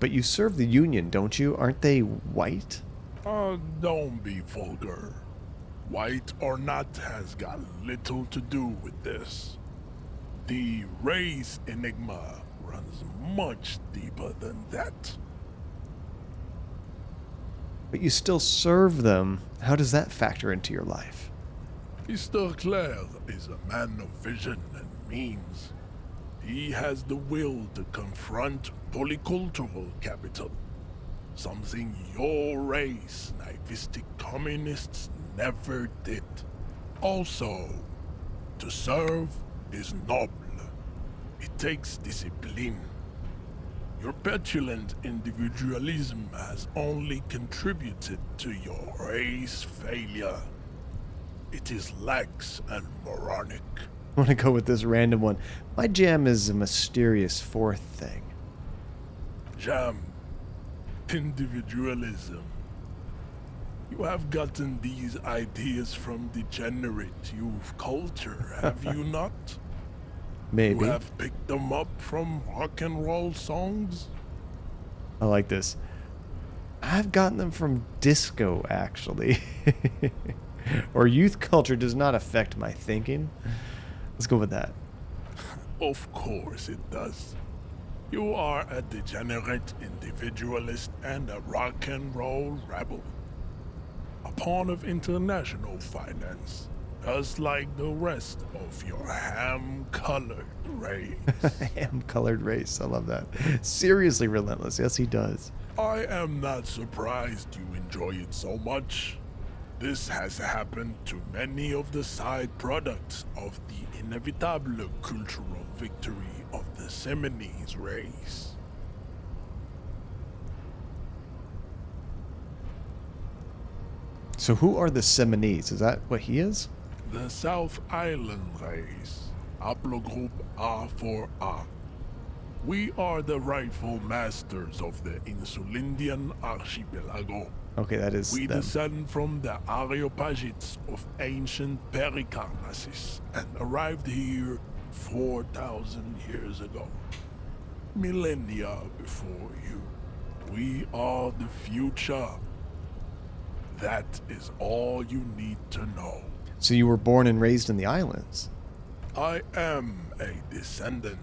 but you serve the Union, don't you? Aren't they white? Don't be vulgar. White or not has got little to do with this. The race enigma runs much deeper than that. But you still serve them. How does that factor into your life? Mr. Clare is a man of vision and means. He has the will to confront polycultural capital, something your race, naivistic communists, never did. Also, to serve is noble. It takes discipline. Your petulant individualism has only contributed to your race failure. It is lax and moronic. I want to go with this random one. My jam is a mysterious fourth thing. Jam. Individualism. You have gotten these ideas from degenerate youth culture, have you not? Maybe. You have picked them up from rock and roll songs? I like this. I've gotten them from disco, actually. Or youth culture does not affect my thinking. Let's go with that. Of course it does. You are a degenerate individualist and a rock and roll rebel. A pawn of international finance, just like the rest of your ham-colored race. Ham-colored race, I love that. Seriously relentless, yes he does. I am not surprised you enjoy it so much. This has happened to many of the side products of the inevitable cultural victory of the Seminoles race. So who are the Seminoles? Is that what he is? The South Island race, haplogroup A4A. We are the rightful masters of the Insulindian archipelago. Okay, that is We them. descend from the Areopagites of ancient Pericarnassus and arrived here 4,000 years ago. Millennia before you. We are the future. That is all you need to know. So you were born and raised in the islands? I am a descendant.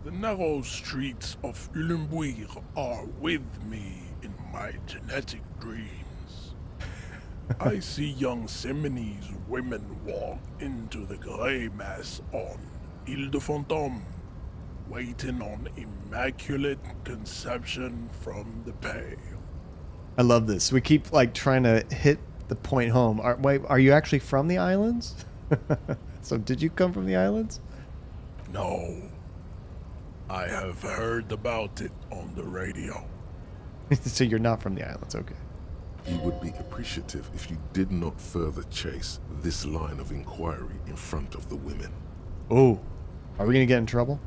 The narrow streets of Ulimbuir are with me in my genetic dreams. I see young Seminoles women walk into the grey mass on Ile de Fantôme, waiting on immaculate conception from the pale. I love this. We keep like trying to hit the point home. Wait, are you actually from the islands? So did you come from the islands? No. I have heard about it on the radio. So you're not from the islands, okay. He would be appreciative if you did not further chase this line of inquiry in front of the women. Oh, are we gonna get in trouble?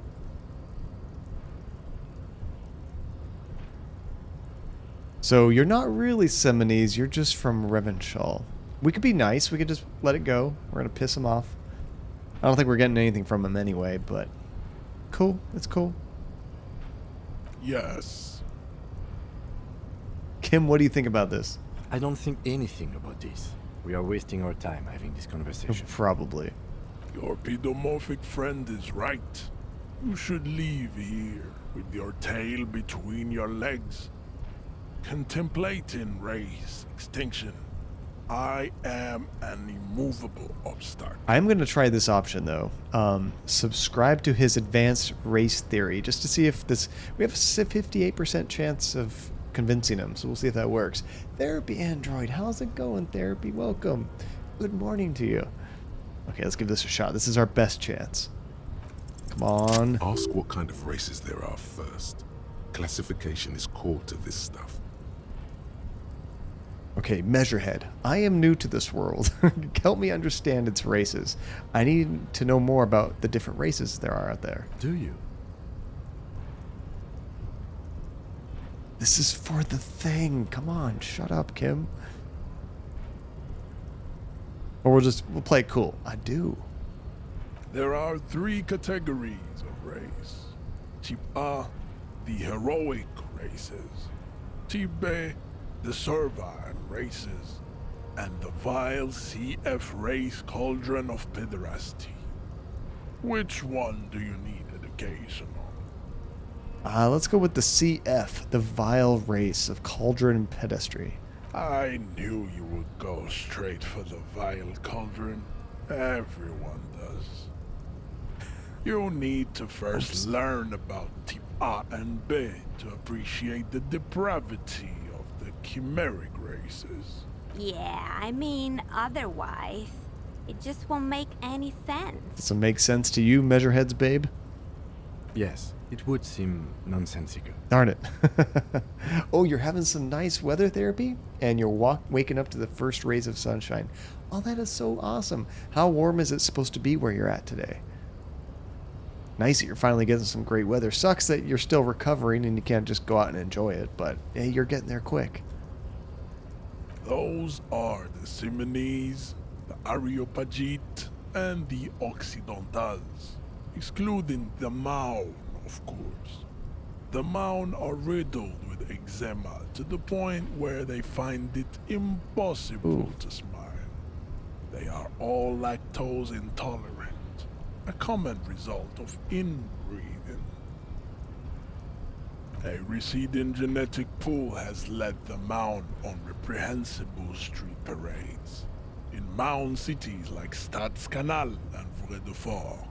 So you're not really Seminoles, you're just from Revenshaw. We could be nice, we could just let it go. We're gonna piss him off. I don't think we're getting anything from him anyway, but cool, it's cool. Yes. Kim, what do you think about this? I don't think anything about this. We are wasting our time having this conversation. Probably. Your pedomorphic friend is right. You should leave here with your tail between your legs, contemplating race extinction. I am an immovable obstacle. I'm going to try this option, though. Subscribe to his advanced race theory, just to see if this... We have a 58% chance of convincing him, so we'll see if that works. Therapy Android, how's it going, Therapy? Welcome. Good morning to you. Okay, let's give this a shot. This is our best chance. Come on. Ask what kind of races there are first. Classification is core to this stuff. Okay, Measurehead. I am new to this world. Help me understand its races. I need to know more about the different races there are out there. Do you? This is for the thing. Come on, shut up, Kim. Or we'll play it cool. I do. There are 3 categories of race. Type A, the heroic races. Type A, the servile races, and the vile CF race cauldron of pederasty. Which one do you need education on? Let's go with the CF, the vile race of cauldron and pedestry. I knew you would go straight for the vile cauldron. Everyone does. You need to first learn about type A and B to appreciate the depravity of the chimeric races. Yeah, I mean, otherwise, it just won't make any sense. Does it make sense to you, Measureheads babe? Yes, it would seem nonsensical. Darn it. Oh, you're having some nice weather therapy? And you're waking up to the first rays of sunshine. Oh, that is so awesome. How warm is it supposed to be where you're at today? Nice that you're finally getting some great weather. Sucks that you're still recovering and you can't just go out and enjoy it, but hey, you're getting there quick. Those are the Simones, the Areopagites, and the Occidentals, excluding the Maun, of course. The Maun are riddled with eczema to the point where they find it impossible to smile. They are all lactose intolerant, a common result of inbreeding. A receding genetic pool has led the Maun on reprehensible street parades in Maun cities like Stadskanal and Vredefort,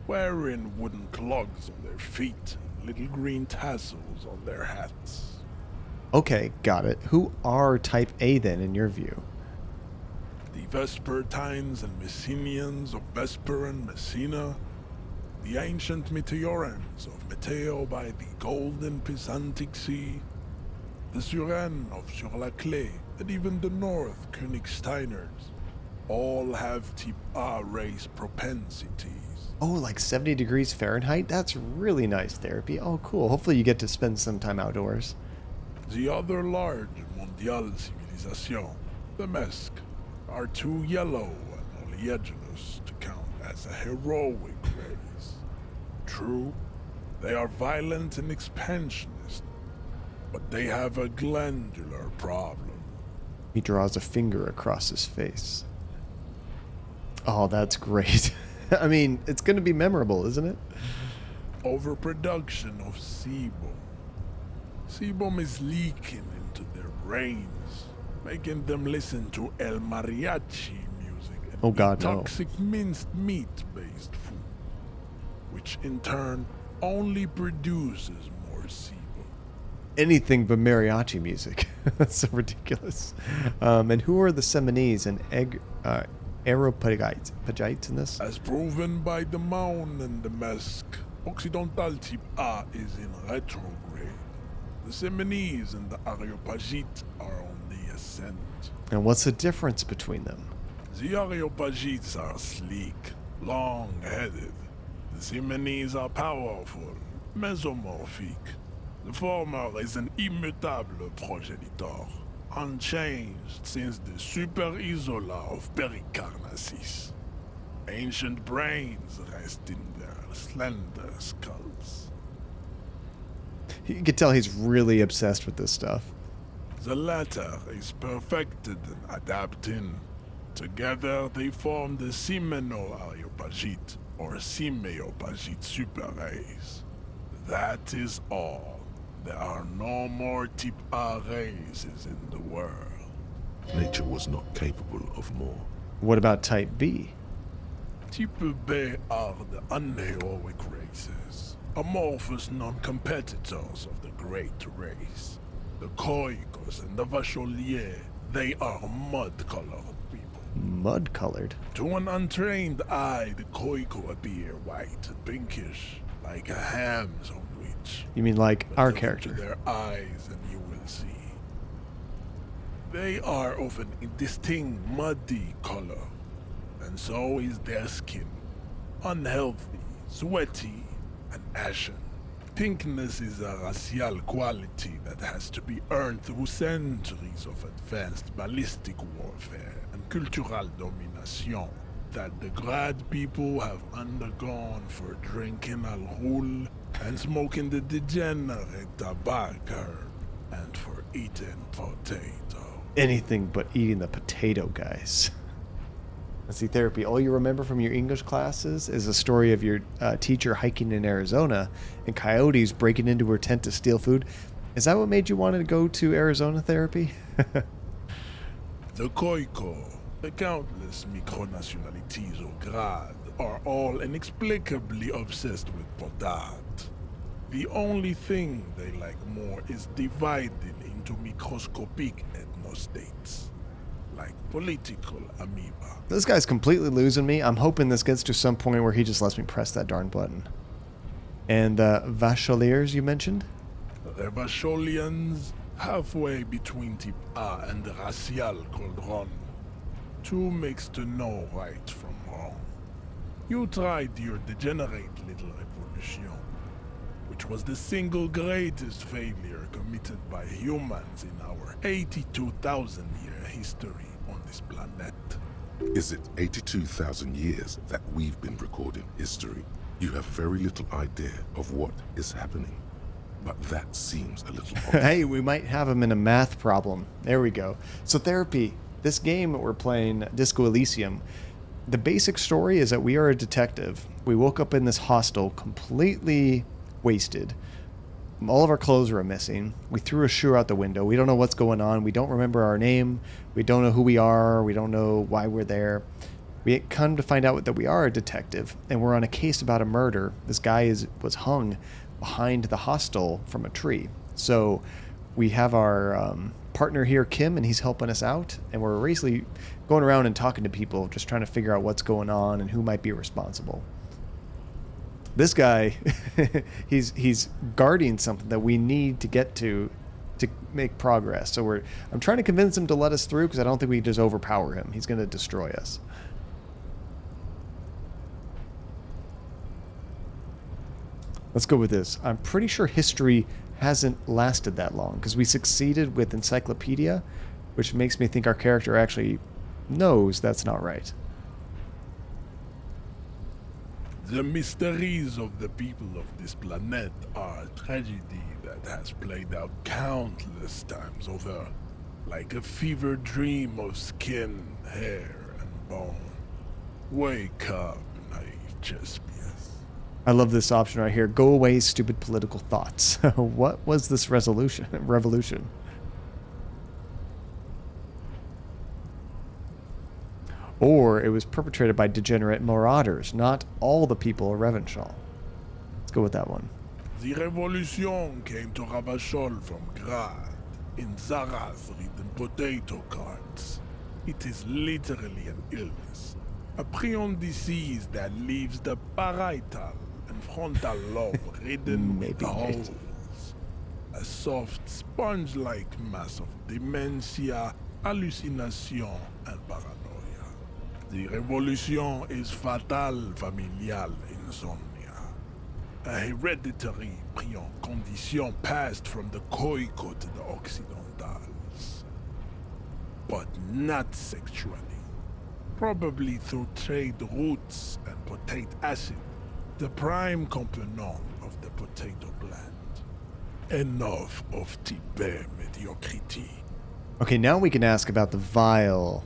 wearing wooden clogs on their feet and little green tassels on their hats. Okay, got it. Who are Type A then, in your view? The Vespertines and Messenians of Vesper and Messina, the ancient Meteorans of Meteo by the golden Pisantic Sea, the Suren of Sur-la-Clé, and even the North Königsteiners, all have Type A race propensities. Oh, like 70 degrees Fahrenheit? That's really nice therapy. Oh, cool. Hopefully you get to spend some time outdoors. The other large mondial civilization, the Mesk, are too yellow and oleaginous to count as a heroic race. True, they are violent and expansionist, but they have a glandular problem. He draws a finger across his face. Oh, that's great. I mean, it's going to be memorable, isn't it? Overproduction of sebum. Sebum is leaking into their brains, making them listen to El Mariachi music and Oh God, no. toxic minced meat-based food, which in turn only produces more sebum. Anything but mariachi music. That's so ridiculous. And who are the Semonese and Aeropagites in this? As proven by the Maun and the Mesk, Occidental Type A is in retrograde. The Semonese and the Areopagites are on the ascent. And what's the difference between them? The Areopagites are sleek, long-headed. The Semonese are powerful, mesomorphic. The former is an immutable progenitor, unchanged since the Super Isola of Pericarnassus. Ancient brains rest in their slender skulls. You can tell he's really obsessed with this stuff. The latter is perfected and adapting. Together they form the Simeno-Areopagite or Simeopagite super race. That is all. There are no more Type A races in the world. Nature was not capable of more. What about Type B? Type B are the unheroic races, amorphous non-competitors of the great race. The Khoikos and the Vacholiers, they are mud-colored people. Mud-colored? To an untrained eye, the Khoiko appear white and pinkish, like a ham sandwich. You mean like But our look character? into their eyes and you will see. They are of an indistinct muddy color, and so is their skin. Unhealthy, sweaty, and ashen. Pinkness is a racial quality that has to be earned through centuries of advanced ballistic warfare and cultural domination that the Grad people have undergone for drinking al-Ghul and smoking the degenerate tobacco, and for eating potato. Anything but eating the potato, guys. Let's see, therapy. All you remember from your English classes is a story of your teacher hiking in Arizona and coyotes breaking into her tent to steal food. Is that what made you want to go to Arizona therapy? The Khoikhoi, the countless micronationalities au grade, are all inexplicably obsessed with potat. The only thing they like more is dividing into microscopic ethnostates, like political amoeba. This guy's completely losing me. I'm hoping this gets to some point where he just lets me press that darn button. And Vacholiers you mentioned? The Vacholians, halfway between Type A and the Racial Cauldron. Two makes to know right from wrong. You tried your degenerate little revolution, which was the single greatest failure committed by humans in our 82,000-year history on this planet. Is it 82,000 years that we've been recording history? You have very little idea of what is happening. But that seems a little off. Hey, we might have him in a math problem. There we go. So therapy. This game that we're playing, Disco Elysium, the basic story is that we are a detective. We woke up in this hostel completely wasted. All of our clothes were missing. We threw a shoe out the window. We don't know what's going on. We don't remember our name. We don't know who we are. We don't know why we're there. We come to find out that we are a detective, and we're on a case about a murder. This guy was hung behind the hostel from a tree. So we have our partner here, Kim, and he's helping us out. And we're basically going around and talking to people, just trying to figure out what's going on and who might be responsible. This guy, he's guarding something that we need to get to make progress. So I'm trying to convince him to let us through because I don't think we can just overpower him. He's going to destroy us. Let's go with this. I'm pretty sure history hasn't lasted that long because we succeeded with encyclopedia, which makes me think our character actually knows that's not right. The mysteries of the people of this planet are a tragedy that has played out countless times over, like a fever dream of skin, hair, and bone. Wake up, naive Chespius. I love this option right here. Go away, stupid political thoughts. What was this revolution? Or it was perpetrated by degenerate marauders. Not all the people of Revenshaw. Let's go with that one. The revolution came to Ravachol from Grad, in Zara's written potato carts. It is literally an illness. A prion disease that leaves the parietal and frontal lobe ridden with holes. A soft, sponge-like mass of dementia, hallucination, and paranoia. The revolution is fatal familial insomnia. A hereditary prion condition passed from the Khoikhoi to the Occidentals. But not sexually. Probably through trade routes and potate acid, the prime component of the potato plant. Enough of Tibet mediocrity. Okay, now we can ask about the vile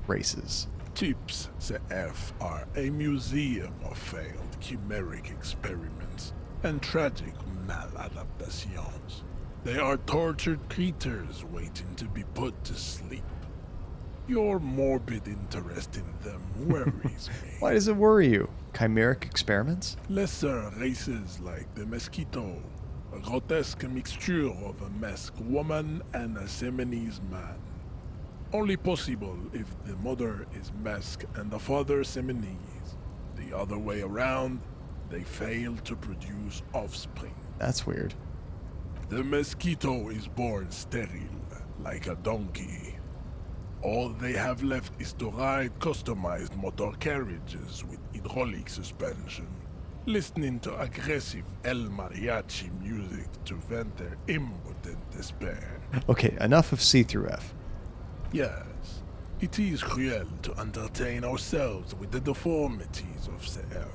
races. Tips CF are a museum of failed chimeric experiments and tragic maladaptations. They are tortured creatures waiting to be put to sleep. Your morbid interest in them worries me. Why does it worry you? Chimeric experiments? Lesser races like the mosquito, a grotesque mixture of a masked woman and a Semenese man. Only possible if the mother is masked and the father Semenese. The other way around, they fail to produce offspring. That's weird. The mosquito is born sterile, like a donkey. All they have left is to ride customized motor carriages with hydraulic suspension, listening to aggressive El Mariachi music to vent their impotent despair. Okay, enough of C through F. Yes, it is cruel to entertain ourselves with the deformities of CF.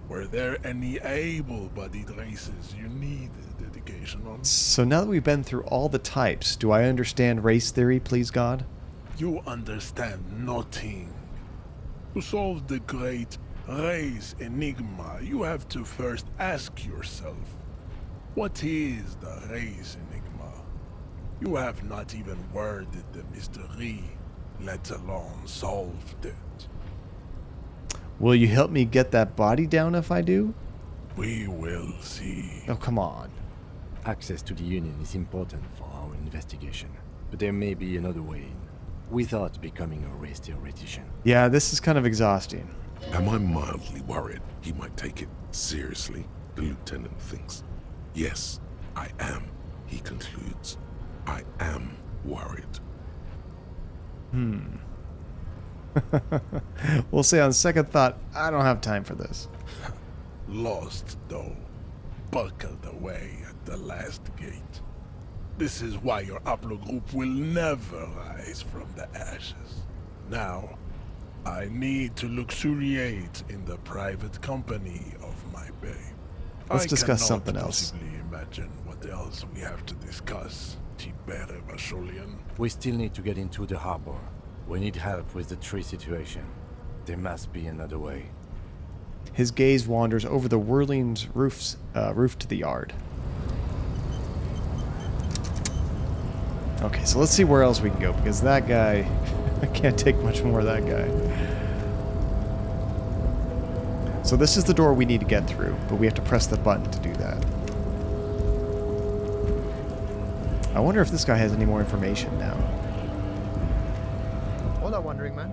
Were there any able-bodied races you needed education on? So now that we've been through all the types, do I understand race theory, please God? You understand nothing. To solve the great race enigma, you have to first ask yourself, what is the race enigma? You have not even worded the mystery, let alone solved it. Will you help me get that body down if I do? We will see. Oh, come on. Access to the Union is important for our investigation, but there may be another way in, without becoming a race theoretician. Yeah, this is kind of exhausting. Am I mildly worried he might take it seriously? The lieutenant thinks. Yes, I am, he concludes. I am worried. We'll say on second thought, I don't have time for this. Lost, though. Buckled away at the last gate. This is why your haplogroup will never rise from the ashes. Now, I need to luxuriate in the private company of my babe. Let's discuss something else. I cannot possibly imagine what else we have to discuss, Tibere Vasholian. We still need to get into the harbor. We need help with the tree situation. There must be another way. His gaze wanders over the whirling roof to the yard. Okay, so let's see where else we can go, because that guy... I can't take much more of that guy. So this is the door we need to get through, but we have to press the button to do that. I wonder if this guy has any more information now. Hola, wandering man.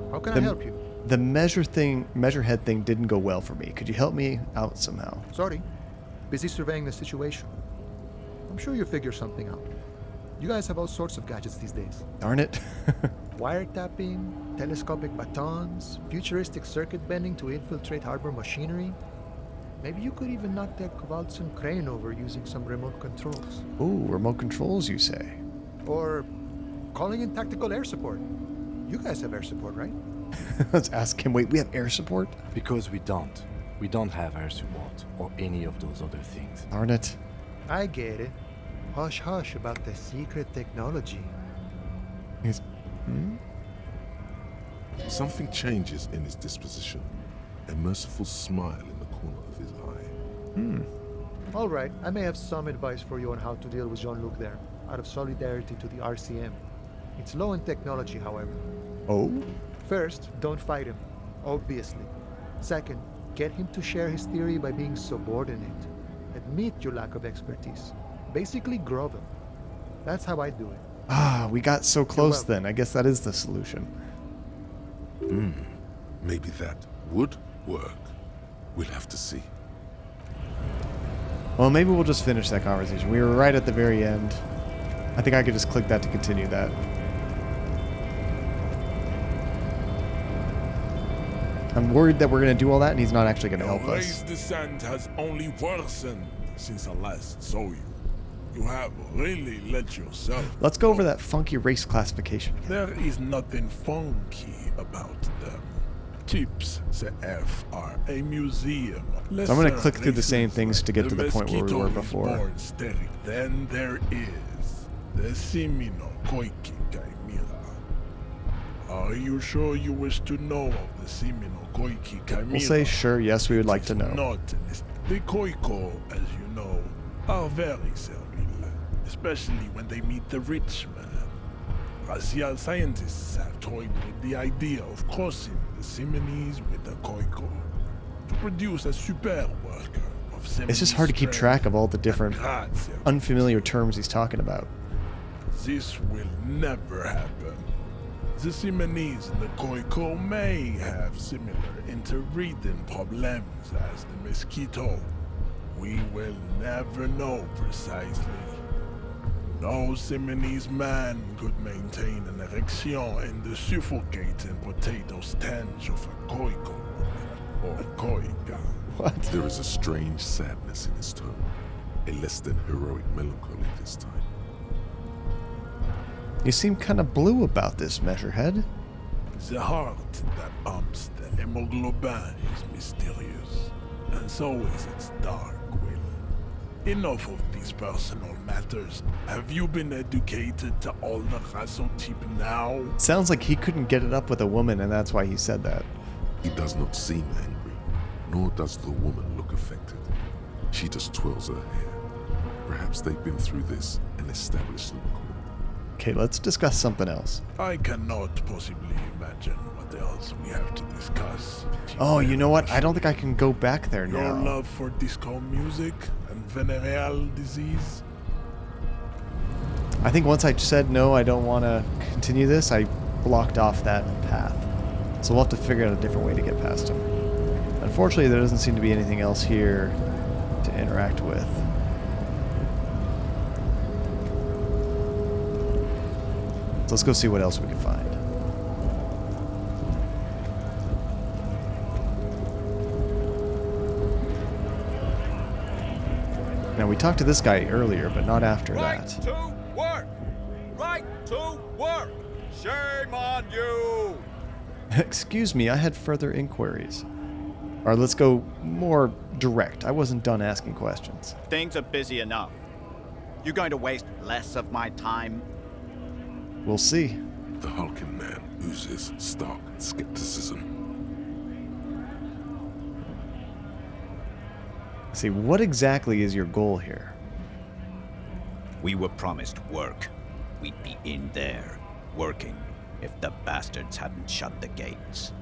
How can I help you? The measurehead thing didn't go well for me. Could you help me out somehow? Sorry. Busy surveying the situation. I'm sure you'll figure something out. You guys have all sorts of gadgets these days. Darn it. Wiretapping, telescopic batons, futuristic circuit bending to infiltrate harbor machinery. Maybe you could even knock that Kowalson crane over using some remote controls. Ooh, remote controls, you say? Or calling in tactical air support. You guys have air support, right? Let's ask him. Wait, we have air support? Because we don't. We don't have air support or any of those other things. Darn it. I get it. Hush hush about the secret technology. Something changes in his disposition. A merciful smile in the corner of his eye. All right, I may have some advice for you on how to deal with Jean-Luc there, out of solidarity to the RCM. It's low in technology, however. Oh? First, don't fight him, obviously. Second, get him to share his theory by being subordinate. Admit your lack of expertise. Basically grovel. That's how I do it. Ah, we got so close then. I guess that is the solution. Maybe that would work. We'll have to see. Well, maybe we'll just finish that conversation. We were right at the very end. I think I could just click that to continue that. I'm worried that we're going to do all that and he's not actually going to help us. Race descent has only worsened since I last saw you. You have really let yourself... Let's go over that funky race classification again. There is nothing funky about them. Tips CF are a museum. So I'm going to click through the same things to get to the point where we were before. Then there is the Semino Koiki Chimera. Are you sure you wish to know of the Semino Koiki Chimera? We'll say sure, yes, we would like to know. The Koiko, as you know, are very servile, especially when they meet the rich man. Racial scientists have toyed with the idea of crossing the Simonese with the Koiko to produce a super worker of Simonese. It's just hard to keep track of all the different unfamiliar terms he's talking about. This will never happen. The Simonese and the Koiko may have similar interbreeding problems as the mosquito. We will never know precisely. No Simonese man could maintain an erection in the suffocating potato stench of a Koiko or a Koika. What? There is a strange sadness in his tone, a less than heroic melancholy this time. You seem kind of blue about this, Measurehead. The heart that pumps the Hemoglobin is mysterious, and so is its dark will. Enough of these personal matters. Have you been educated to all the Rasotype now? Sounds like he couldn't get it up with a woman, and that's why he said that. He does not seem angry, nor does the woman look affected. She just twirls her hair. Perhaps they've been through this and established an accord. Okay, let's discuss something else. I cannot possibly imagine what else we have to discuss. Oh, you know what? I don't think I can go back there Your now. love for disco music and venereal disease? I think once I said no, I don't want to continue this, I blocked off that path. So we'll have to figure out a different way to get past him. Unfortunately, there doesn't seem to be anything else here to interact with. So let's go see what else we can find. Now, we talked to this guy earlier, but not after Right that. to work! Right to work! Shame on you! Excuse me, I had further inquiries. Or let's go more direct. I wasn't done asking questions. Things are busy enough. You going to waste less of my time? We'll see. The hulking man oozes stark skepticism. See, what exactly is your goal here? We were promised work. We'd be in there, working, if the bastards hadn't shut the gates.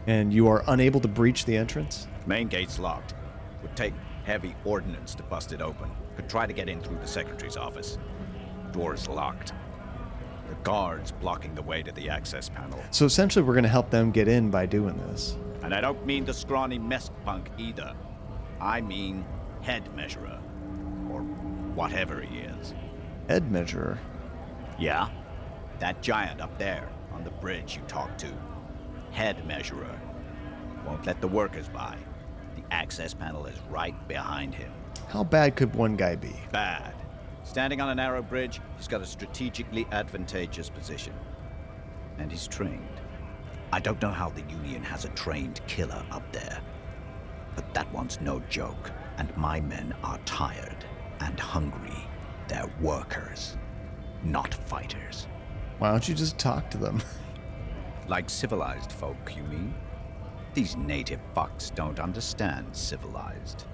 And you are unable to breach the entrance? Main gate's locked. Would take heavy ordnance to bust it open. Could try to get in through the secretary's office. Door's locked. The guards blocking the way to the access panel. So essentially we're going to help them get in by doing this. And I don't mean the scrawny mess punk either. I mean head measurer. Or whatever he is. Head measurer? Yeah. That giant up there on the bridge you talked to. Head measurer. Won't let the workers by. The access panel is right behind him. How bad could one guy be? Bad. Standing on a narrow bridge, he's got a strategically advantageous position. And he's trained. I don't know how the Union has a trained killer up there. But that one's no joke. And my men are tired and hungry. They're workers, not fighters. Why don't you just talk to them? Like civilized folk, you mean? These native fucks don't understand civilized.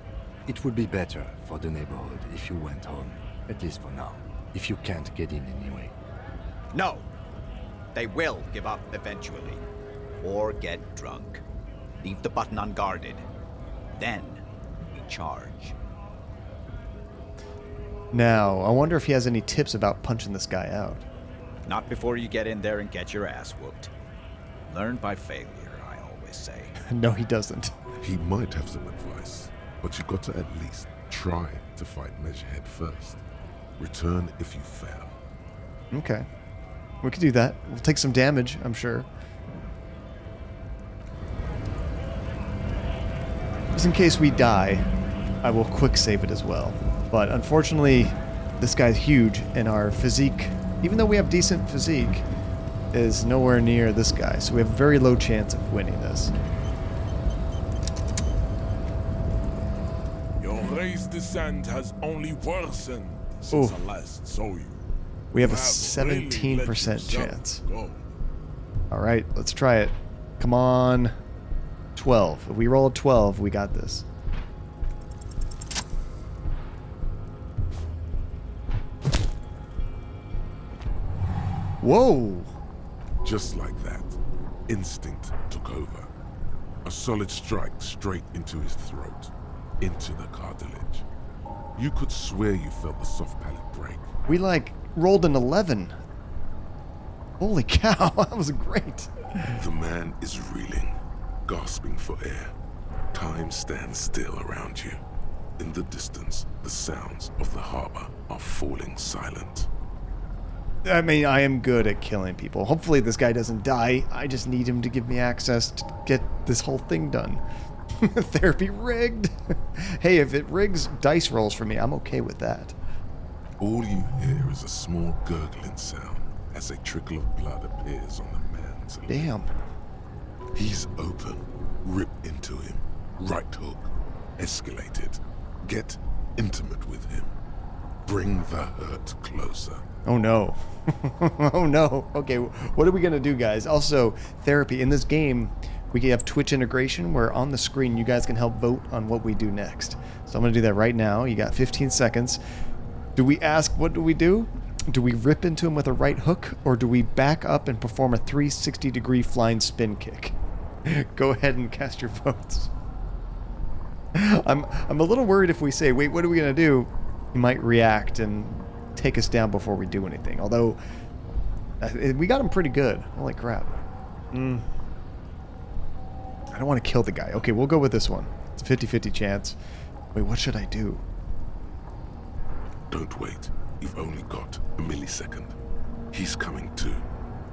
It would be better for the neighborhood if you went home, at least for now, if you can't get in anyway. No! They will give up eventually. Or get drunk. Leave the button unguarded. Then we charge. Now, I wonder if he has any tips about punching this guy out. Not before you get in there and get your ass whooped. Learn by failure, I always say. No, he doesn't. He might have some advice, but you got to at least try to fight Measurehead first. Return if you fail. Okay. We could do that. We'll take some damage, I'm sure. Just in case we die, I will quick save it as well. But unfortunately, this guy's huge, and our physique, even though we have decent physique, is nowhere near this guy. So we have a very low chance of winning this. Your race descent has only worsened since I last saw you. We have a really 17% let chance. yourself go. Alright, let's try it. Come on. 12. If we roll a 12, we got this. Whoa! Just like that, instinct took over. A solid strike straight into his throat, into the cartilage. You could swear you felt the soft palate break. We like rolled an 11. Holy cow, that was great. The man is reeling, gasping for air. Time stands still around you. In the distance, the sounds of the harbor are falling silent. I mean, I am good at killing people. Hopefully this guy doesn't die. I just need him to give me access to get this whole thing done. Therapy rigged. Hey, if it rigs dice rolls for me, I'm okay with that. All you hear is a small gurgling sound as a trickle of blood appears on the man's lip. Damn. He's open, Rip into him. Right hook. Escalate it. Get intimate with him. Bring the hurt closer. Oh no. Oh no. Okay, what are we gonna do, guys? Also, therapy. In this game, we have Twitch integration where on the screen you guys can help vote on what we do next. So I'm gonna do that right now. You got 15 seconds. Do we ask, what do we do? Do we rip into him with a right hook, or do we back up and perform a 360-degree flying spin kick? Go ahead and cast your votes. I'm a little worried if we say, wait, what are we gonna do? He might react and take us down before we do anything. Although, we got him pretty good. Holy crap. I don't want to kill the guy. Okay, we'll go with this one. It's a 50-50 chance. Wait, what should I do? Don't wait. You've only got a millisecond. He's coming to.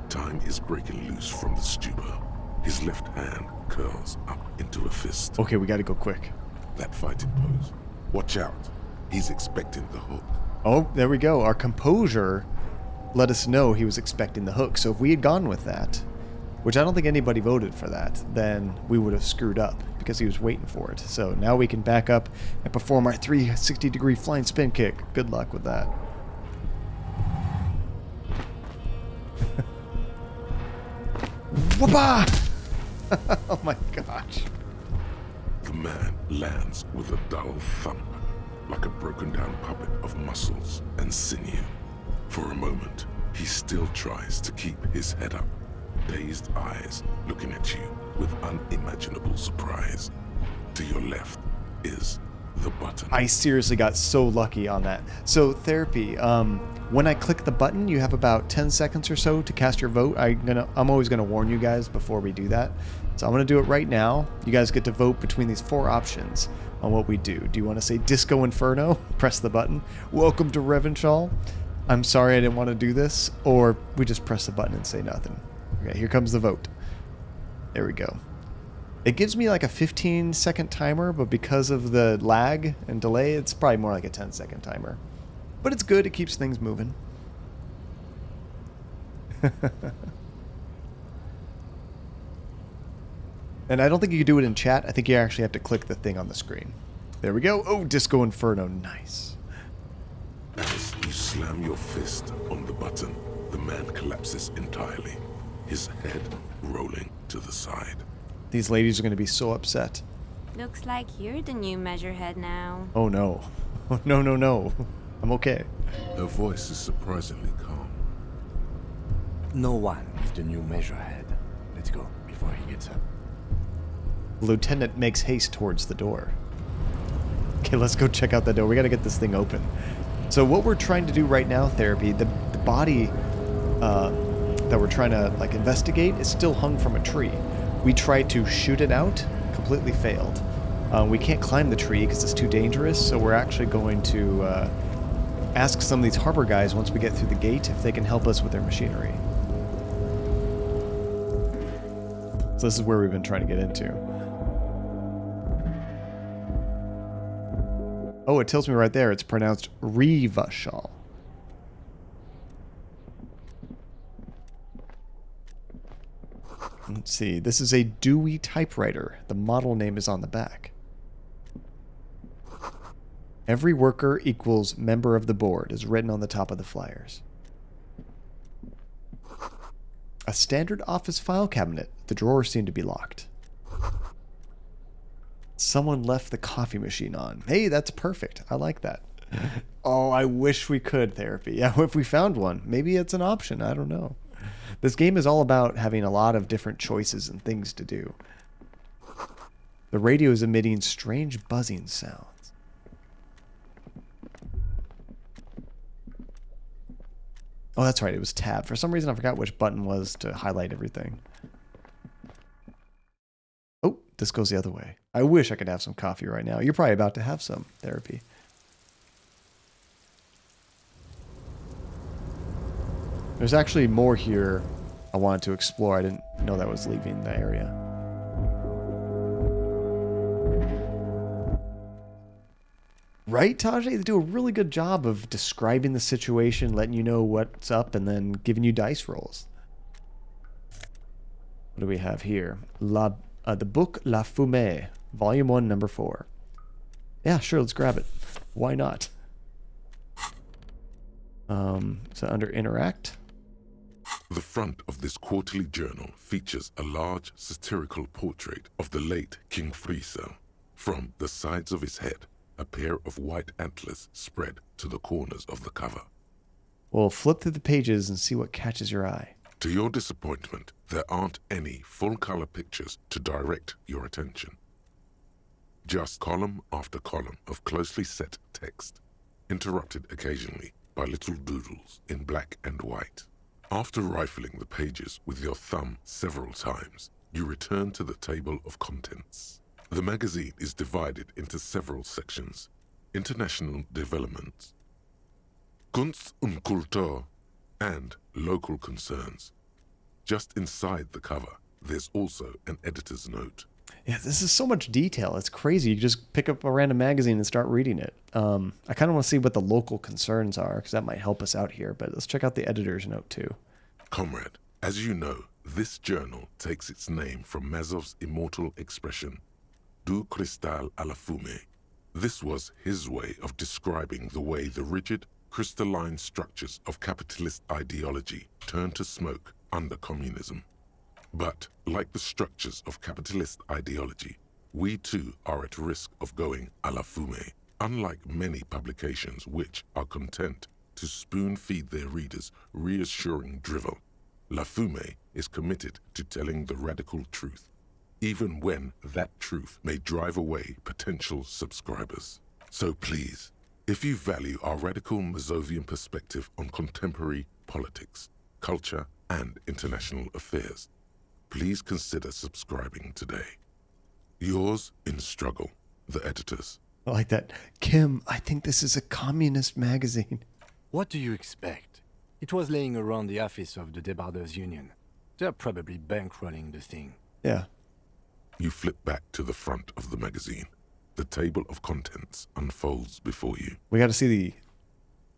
Time is breaking loose from the stupor. His left hand curls up into a fist. Okay, we gotta go quick. That fighting pose. Watch out. He's expecting the hook. Oh, there we go. Our composure let us know he was expecting the hook. So if we had gone with that, which I don't think anybody voted for that, then we would have screwed up because he was waiting for it. So now we can back up and perform our 360-degree flying spin kick. Good luck with that. Whoopah! Oh my gosh. The man lands with a dull thump, like a broken down puppet of muscles and sinew. For a moment, he still tries to keep his head up, dazed eyes looking at you with unimaginable surprise. To your left is the button. I seriously got so lucky on that. So therapy, when I click the button, you have about 10 seconds or so to cast your vote. I'm always gonna warn you guys before we do that. So I'm gonna do it right now. You guys get to vote between these 4 options on what we do. Do you want to say Disco Inferno? Press the button. Welcome to Revenshaw. I'm sorry I didn't want to do this. Or we just press the button and say nothing. Okay, here comes the vote. There we go. It gives me like a 15-second timer, but because of the lag and delay, it's probably more like a 10-second timer. But it's good. It keeps things moving. And I don't think you can do it in chat. I think you actually have to click the thing on the screen. There we go. Oh, Disco Inferno. Nice. As you slam your fist on the button, the man collapses entirely, his head rolling to the side. These ladies are going to be so upset. Looks like you're the new measurehead now. Oh no. Oh, no, no, no. I'm okay. Her voice is surprisingly calm. No one is the new measurehead. Let's go before he gets up. The lieutenant makes haste towards the door. Okay, let's go check out the door. We got to get this thing open. So what we're trying to do right now, therapy, the body that we're trying to like investigate is still hung from a tree. We tried to shoot it out, completely failed. We can't climb the tree because it's too dangerous, so we're actually going to ask some of these harbor guys once we get through the gate if they can help us with their machinery. So this is where we've been trying to get into. Oh, it tells me right there it's pronounced Revashal. Let's see. This is a Dewey typewriter. The model name is on the back. Every worker equals member of the board is written on the top of the flyers. A standard office file cabinet. The drawers seem to be locked. Someone left the coffee machine on. Hey, that's perfect. I like that. Oh, I wish we could, therapy. Yeah, if we found one. Maybe it's an option. I don't know. This game is all about having a lot of different choices and things to do. The radio is emitting strange buzzing sounds. Oh, that's right. It was tab. For some reason, I forgot which button was to highlight everything. Oh, this goes the other way. I wish I could have some coffee right now. You're probably about to have some, therapy. There's actually more here I wanted to explore. I didn't know that was leaving the area. Right, Tajay? They do a really good job of describing the situation, letting you know what's up, and then giving you dice rolls. What do we have here? The book La Fumée, Volume 1, Number 4. Yeah, sure, let's grab it. Why not? So under Interact. The front of this quarterly journal features a large satirical portrait of the late King Friesel. From the sides of his head, a pair of white antlers spread to the corners of the cover. We'll flip through the pages and see what catches your eye. To your disappointment, there aren't any full-color pictures to direct your attention. Just column after column of closely set text, interrupted occasionally by little doodles in black and white. After rifling the pages with your thumb several times, you return to the table of contents. The magazine is divided into several sections: international developments, Kunst und Kultur, and local concerns. Just inside the cover, there's also an editor's note. Yeah, this is so much detail. It's crazy. You just pick up a random magazine and start reading it. I kind of want to see what the local concerns are, because that might help us out here. But let's check out the editor's note, too. Comrade, as you know, this journal takes its name from Mazov's immortal expression, Du cristal à la fumée. This was his way of describing the way the rigid, crystalline structures of capitalist ideology turn to smoke under communism. But, like the structures of capitalist ideology, we too are at risk of going à la fumée. Unlike many publications which are content to spoon-feed their readers reassuring drivel, La Fumée is committed to telling the radical truth, even when that truth may drive away potential subscribers. So please, if you value our radical Mazovian perspective on contemporary politics, culture, and international affairs, please consider subscribing today. Yours in struggle, the editors. I like that. Kim, I think this is a communist magazine. What do you expect? It was laying around the office of the Debarders Union. They're probably bankrolling the thing. Yeah. You flip back to the front of the magazine. The table of contents unfolds before you. We got to see the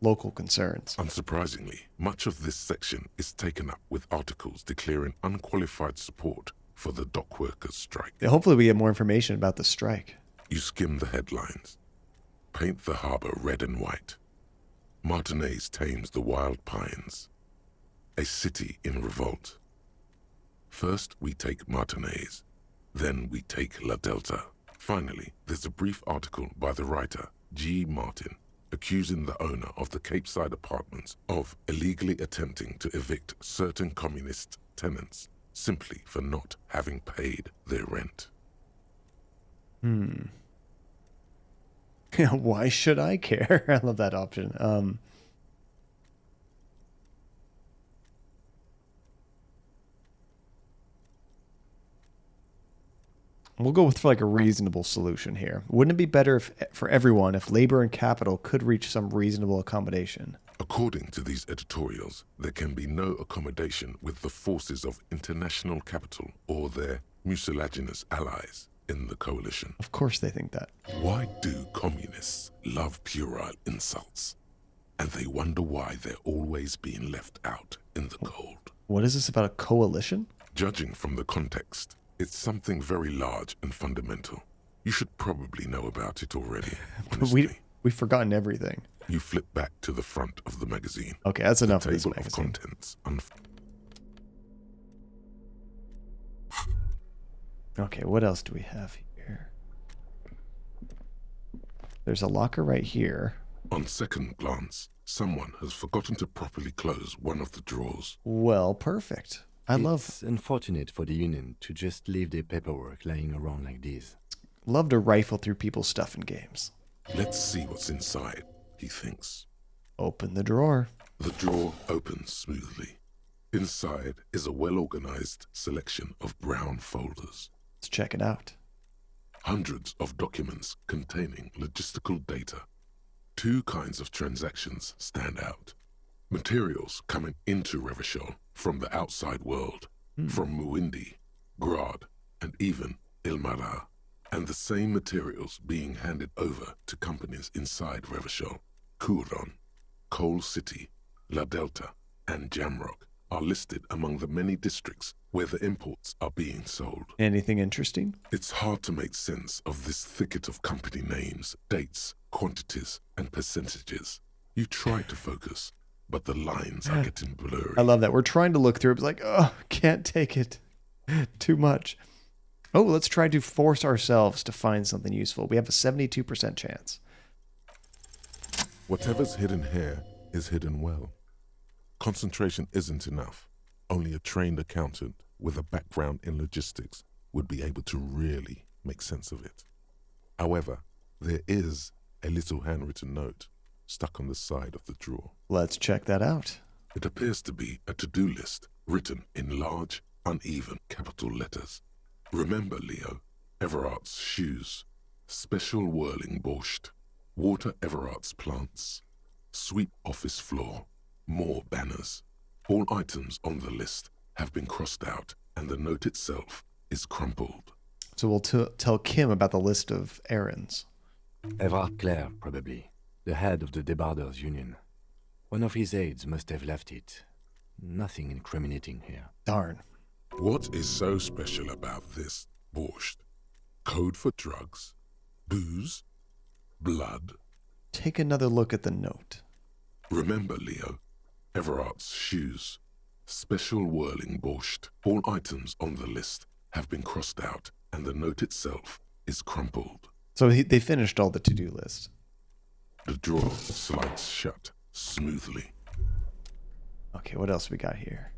local concerns. Unsurprisingly, much of this section is taken up with articles declaring unqualified support for the dock workers' strike. Yeah, hopefully we get more information about the strike. You skim the headlines. Paint the harbor red and white. Martinez tames the wild pines. A city in revolt. First we take Martinez, then we take La Delta. Finally, there's a brief article by the writer, G. Martin, accusing the owner of the Capeside apartments of illegally attempting to evict certain communist tenants simply for not having paid their rent. Yeah, why should I care? I love that option. We'll go with like a reasonable solution here. Wouldn't it be better if, for everyone if labor and capital could reach some reasonable accommodation? According to these editorials, there can be no accommodation with the forces of international capital or their mucilaginous allies in the coalition. Of course they think that. Why do communists love puerile insults? And they wonder why they're always being left out in the cold. What is this about a coalition? Judging from the context, it's something very large and fundamental. You should probably know about it already. We've forgotten everything. You flip back to the front of the magazine. Okay, that's enough of this Table magazine. of contents. Okay, what else do we have here? There's a locker right here. On second glance, someone has forgotten to properly close one of the drawers. Well, perfect. It's unfortunate for the Union to just leave their paperwork lying around like this. Love to rifle through people's stuff in games. Let's see what's inside, he thinks. Open the drawer. The drawer opens smoothly. Inside is a well-organized selection of brown folders. Let's check it out. Hundreds of documents containing logistical data. Two kinds of transactions stand out. Materials coming into Revachol from the outside world, from Muindi, Grad, and even Ilmara. And the same materials being handed over to companies inside Revachol, Kuron, Coal City, La Delta, and Jamrock, are listed among the many districts where the imports are being sold. Anything interesting? It's hard to make sense of this thicket of company names, dates, quantities, and percentages. You try to focus, but the lines are getting blurry. I love that. We're trying to look through it. It's like, oh, can't take it. Too much. Oh, let's try to force ourselves to find something useful. We have a 72% chance. Whatever's hidden here is hidden well. Concentration isn't enough. Only a trained accountant with a background in logistics would be able to really make sense of it. However, there is a little handwritten note stuck on the side of the drawer. Let's check that out. It appears to be a to-do list written in large, uneven capital letters. Remember, Leo, Everard's shoes, special whirling borscht, water Everard's plants, sweep office floor, more banners. All items on the list have been crossed out and the note itself is crumpled. So we'll tell Kim about the list of errands. Everard Clare, probably. The head of the Debarders Union. One of his aides must have left it. Nothing incriminating here. Darn. What is so special about this borscht? Code for drugs? Booze? Blood? Take another look at the note. Remember, Leo, Everard's shoes, special whirling borscht. All items on the list have been crossed out and the note itself is crumpled. So they finished all the to-do list. The drawer slides shut smoothly. Okay, what else we got here?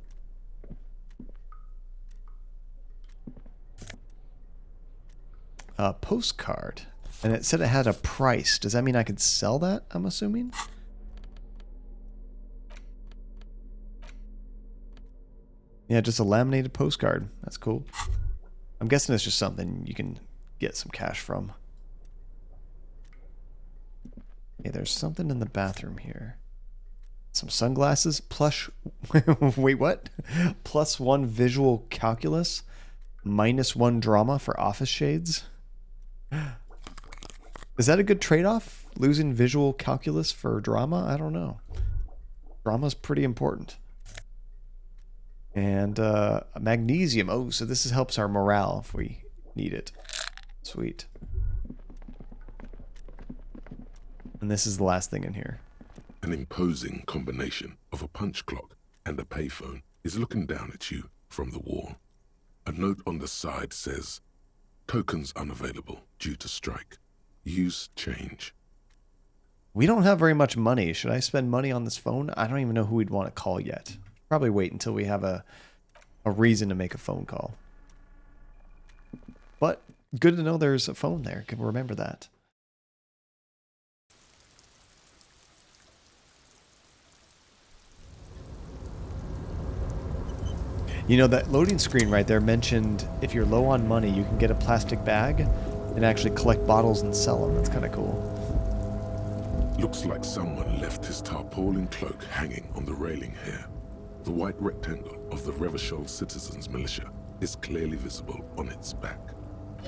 A postcard. And it said it had a price. Does that mean I could sell that, I'm assuming? Yeah, just a laminated postcard. That's cool. I'm guessing it's just something you can get some cash from. Okay, there's something in the bathroom here. Some sunglasses, plush... Wait, what? +1 visual calculus, -1 drama for office shades. Is that a good trade-off? Losing visual calculus for drama? I don't know. Drama's pretty important. And magnesium. Oh, so this helps our morale if we need it. Sweet. And this is the last thing in here. An imposing combination of a punch clock and a payphone is looking down at you from the wall. A note on the side says, tokens unavailable due to strike. Use change. We don't have very much money. Should I spend money on this phone? I don't even know who we'd want to call yet. Probably wait until we have a reason to make a phone call. But good to know there's a phone there. Can remember that. You know, that loading screen right there mentioned if you're low on money, you can get a plastic bag and actually collect bottles and sell them. That's kind of cool. Looks like someone left his tarpaulin cloak hanging on the railing here. The white rectangle of the Revachol Citizens Militia is clearly visible on its back.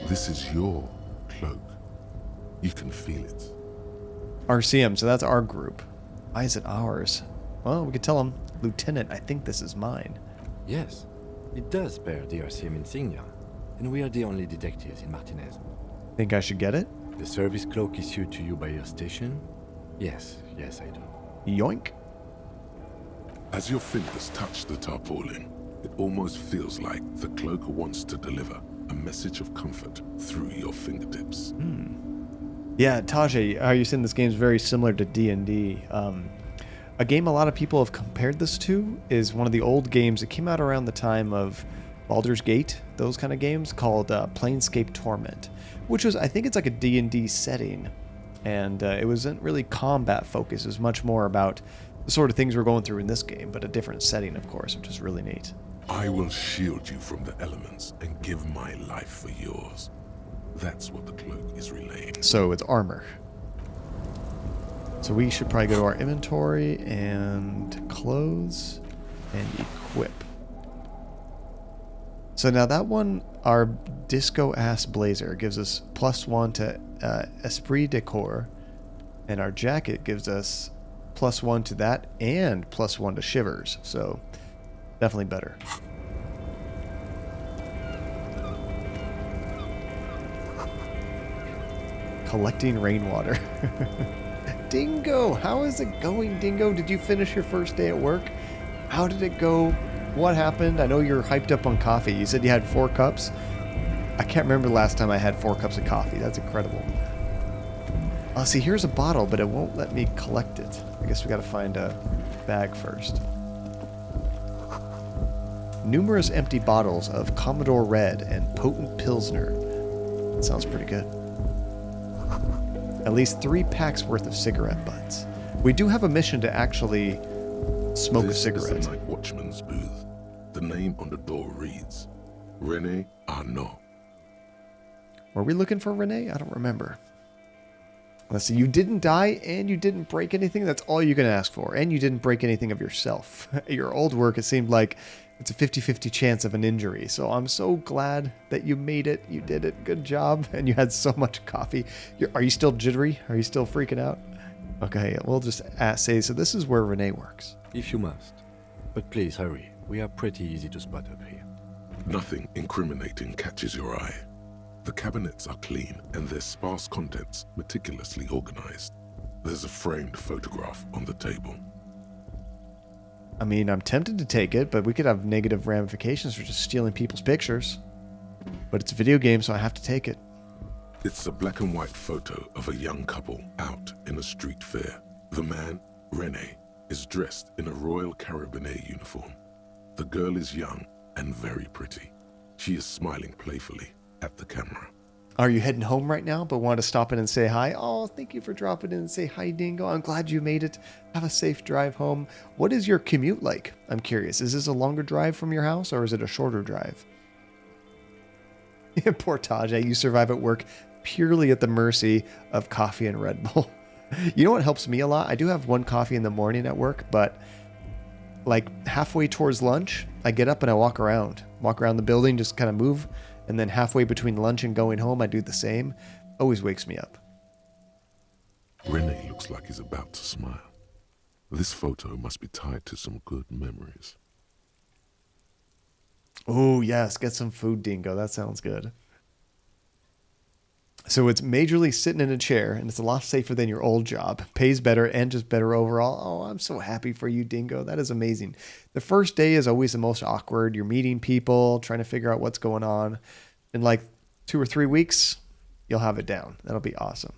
This is your cloak. You can feel it. RCM, so that's our group. Why is it ours? Well, we could tell him, Lieutenant, I think this is mine. Yes, it does bear the RCM insignia, and we are the only detectives in Martinez. Think I should get it? The service cloak issued to you by your station? Yes, I do. Yoink. As your fingers touch the tarpaulin, it almost feels like the cloak wants to deliver a message of comfort through your fingertips. Yeah, Tajay, how you saying this game is very similar to D&D. A game a lot of people have compared this to is one of the old games that came out around the time of Baldur's Gate, those kind of games, called Planescape Torment, which was, I think it's like a D&D setting, and it wasn't really combat focused. It was much more about the sort of things we're going through in this game, but a different setting, of course, which is really neat. I will shield you from the elements and give my life for yours. That's what the cloak is relaying. So it's armor. So we should probably go to our inventory and clothes and equip. So now that one, our disco ass blazer gives us +1 to esprit de corps, and our jacket gives us +1 to that and +1 to shivers. So Definitely better. Collecting rainwater. Dingo, how is it going, Dingo? Did you finish your first day at work? How did it go? What happened? I know you're hyped up on coffee. You said you had 4 cups. I can't remember the last time I had 4 cups of coffee. That's incredible. See, here's a bottle, but it won't let me collect it. I guess we gotta find a bag first. Numerous empty bottles of Commodore Red and Potent Pilsner. That sounds pretty good. At least 3 packs worth of cigarette butts. We do have a mission to actually smoke a cigarette. This is the night watchman's booth. The name on the door reads, René Arnaud. Were we looking for Renee? I don't remember. Let's see. You didn't die and you didn't break anything. That's all you can ask for. And you didn't break anything of yourself. At your old work, it seemed like it's a 50-50 chance of an injury. So I'm so glad that you made it. You did it. Good job. And you had so much coffee. Are you still jittery? Are you still freaking out? Okay, we'll just say, so this is where Renee works. If you must. But please hurry. We are pretty easy to spot up here. Nothing incriminating catches your eye. The cabinets are clean and their sparse contents meticulously organized. There's a framed photograph on the table. I mean, I'm tempted to take it, but we could have negative ramifications for just stealing people's pictures. But it's a video game, so I have to take it. It's a black and white photo of a young couple out in a street fair. The man, René, is dressed in a Royal Carabinier uniform. The girl is young and very pretty. She is smiling playfully at the camera. Are you heading home right now, but want to stop in and say hi? Oh, thank you for dropping in and say hi, Dingo. I'm glad you made it. Have a safe drive home. What is your commute like? I'm curious. Is this a longer drive from your house, or is it a shorter drive? Poor Tajay, you survive at work purely at the mercy of coffee and Red Bull. You know what helps me a lot? I do have 1 coffee in the morning at work, but like halfway towards lunch, I get up and I walk around the building, just kind of move. And then halfway between lunch and going home, I do the same. Always wakes me up. René looks like he's about to smile. This photo must be tied to some good memories. Oh, yes. Get some food, Dingo. That sounds good. So it's majorly sitting in a chair, and it's a lot safer than your old job. Pays better and just better overall. Oh, I'm so happy for you, Dingo. That is amazing. The first day is always the most awkward. You're meeting people, trying to figure out what's going on. In like 2 or 3 weeks, you'll have it down. That'll be awesome.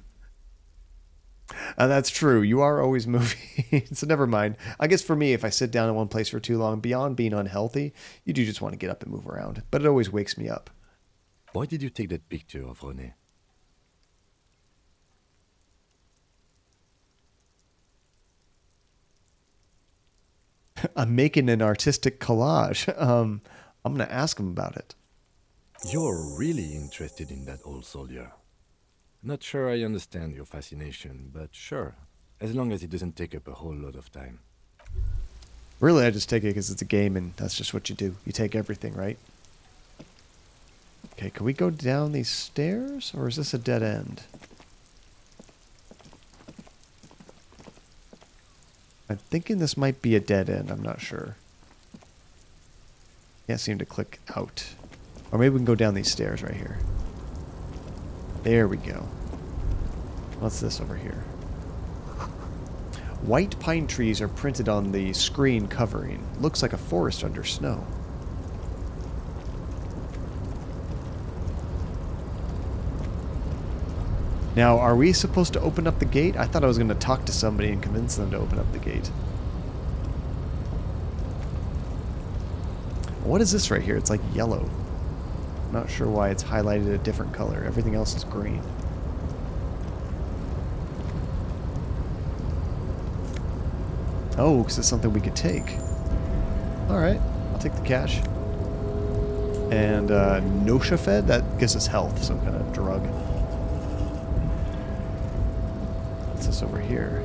And that's true. You are always moving. So never mind. I guess for me, if I sit down in one place for too long, beyond being unhealthy, you do just want to get up and move around. But it always wakes me up. Why did you take that picture of René? I'm making an artistic collage. I'm going to ask him about it. You're really interested in that old soldier. Not sure I understand your fascination, but sure. As long as it doesn't take up a whole lot of time. Really, I just take it because it's a game and that's just what you do. You take everything, right? Okay, can we go down these stairs or is this a dead end? I'm thinking this might be a dead end. I'm not sure. Can't seem to click out. Or maybe we can go down these stairs right here. There we go. What's this over here? White pine trees are printed on the screen covering. Looks like a forest under snow. Now, are we supposed to open up the gate? I thought I was going to talk to somebody and convince them to open up the gate. What is this right here? It's like yellow. I'm not sure why it's highlighted a different color. Everything else is green. Oh, because it's something we could take. Alright, I'll take the cash. And Noshafed, that gives us health, some kind of drug. What's this over here?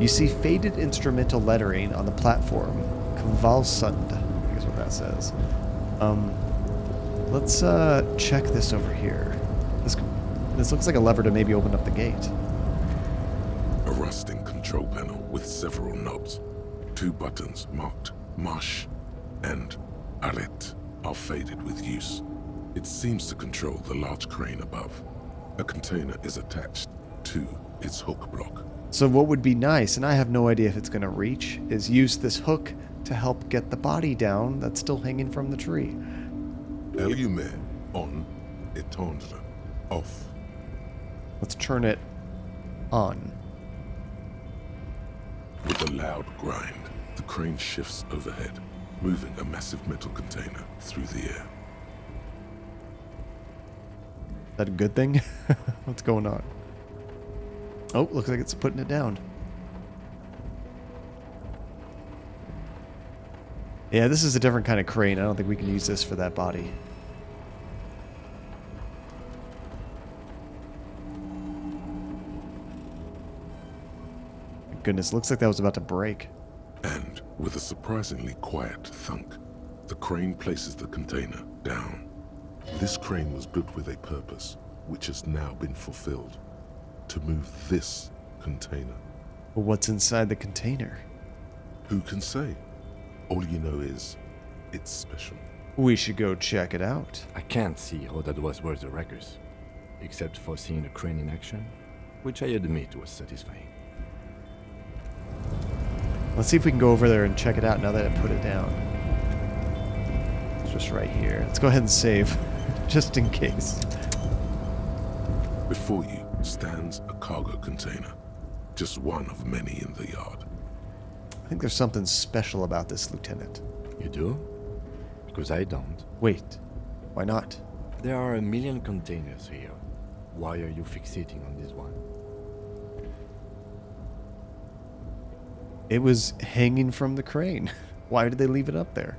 You see faded instrumental lettering on the platform. Kvalsund, I guess what that says. Let's check this over here. This looks like a lever to maybe open up the gate. A rusting control panel with several knobs. 2 buttons marked Marche and arete are faded with use. It seems to control the large crane above. A container is attached to its hook block. So what would be nice, and I have no idea if it's going to reach, is use this hook to help get the body down that's still hanging from the tree. Allumer on, étendre off. Let's turn it on. With a loud grind, the crane shifts overhead, moving a massive metal container through the air. Is that a good thing? What's going on? Oh, looks like it's putting it down. Yeah, this is a different kind of crane. I don't think we can use this for that body. Goodness, looks like that was about to break. And with a surprisingly quiet thunk, the crane places the container down. This crane was built with a purpose, which has now been fulfilled. To move this container. But what's inside the container? Who can say? All you know is, it's special. We should go check it out. I can't see how that was worth the wreckers, except for seeing the crane in action, which I admit was satisfying. Let's see if we can go over there and check it out now that I put it down. It's just right here. Let's go ahead and save, just in case. Before you stands a cargo container, just one of many in the yard. I think there's something special about this, Lieutenant. You do? Because I don't. Wait, why not? There are 1 million containers here. Why are you fixating on this one? It was hanging from the crane. Why did they leave it up there?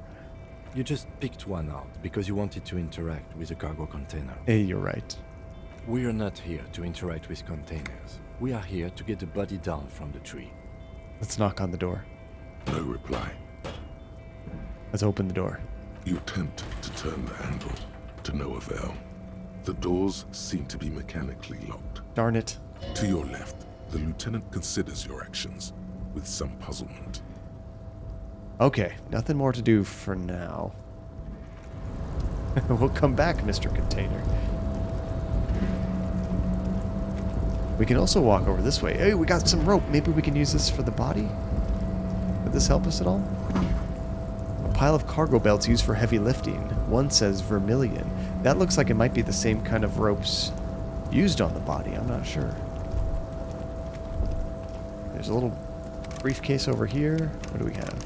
You just picked one out because you wanted to interact with a cargo container. Hey, you're right. We are not here to interact with containers. We are here to get the body down from the tree. Let's knock on the door. No reply. Let's open the door. You attempt to turn the handle, to no avail. The doors seem to be mechanically locked. Darn it. To your left, the lieutenant considers your actions with some puzzlement. Okay, nothing more to do for now. We'll come back, Mr. Container. We can also walk over this way. Hey, we got some rope. Maybe we can use this for the body? Would this help us at all? A pile of cargo belts used for heavy lifting. One says vermilion. That looks like it might be the same kind of ropes used on the body. I'm not sure. There's a little briefcase over here. What do we have?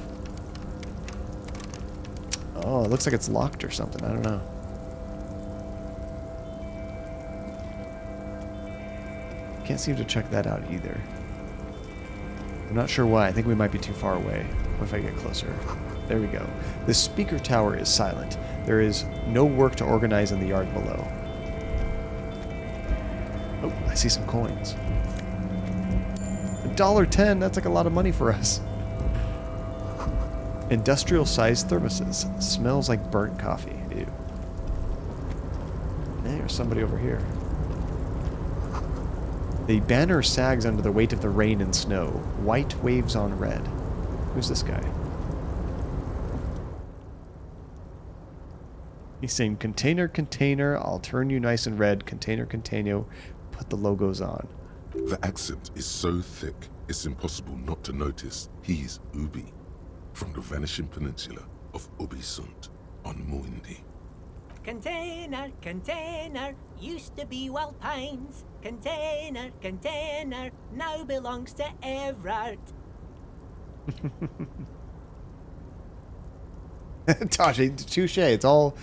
Oh, it looks like it's locked or something. I don't know. Can't seem to check that out either. I'm not sure why. I think we might be too far away. What if I get closer? There we go. The speaker tower is silent. There is no work to organize in the yard below. Oh, I see some coins. $1.10, that's like a lot of money for us. Industrial-sized thermoses. Smells like burnt coffee. Ew. There's somebody over here. The banner sags under the weight of the rain and snow. White waves on red. Who's this guy? He's saying, container, container, I'll turn you nice and red. Container, container, put the logos on. The accent is so thick, it's impossible not to notice he's Ubi, from the vanishing peninsula of Ubisunt on Muindi. Container, container, used to be Wild Pines. Container, container, now belongs to Everard. Tashi, touche. It's all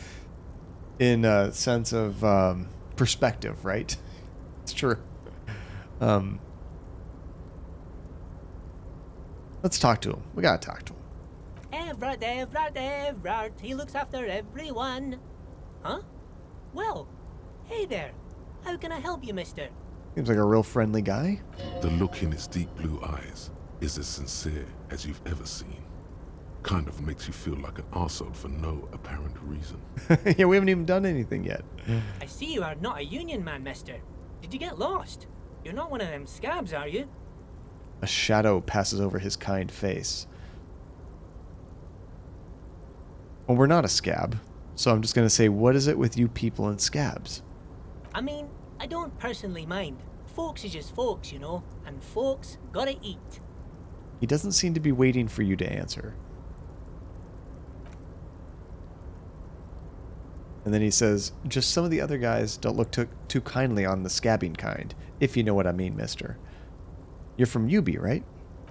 in a sense of perspective, right? It's true. Let's talk to him. We gotta talk to him. Everard, Everard, Everard, he looks after everyone. Huh? Well, hey there. How can I help you, mister? Seems like a real friendly guy. The look in his deep blue eyes is as sincere as you've ever seen. Kind of makes you feel like an arsehole for no apparent reason. Yeah, we haven't even done anything yet. I see you are not a union man, mister. Did you get lost? You're not one of them scabs, are you? A shadow passes over his kind face. Well, we're not a scab, so I'm just going to say, what is it with you people and scabs? I mean, I don't personally mind. Folks is just folks, you know, and folks gotta eat. He doesn't seem to be waiting for you to answer. And then he says, just some of the other guys don't look too kindly on the scabbing kind, if you know what I mean, mister. You're from Ubi, right?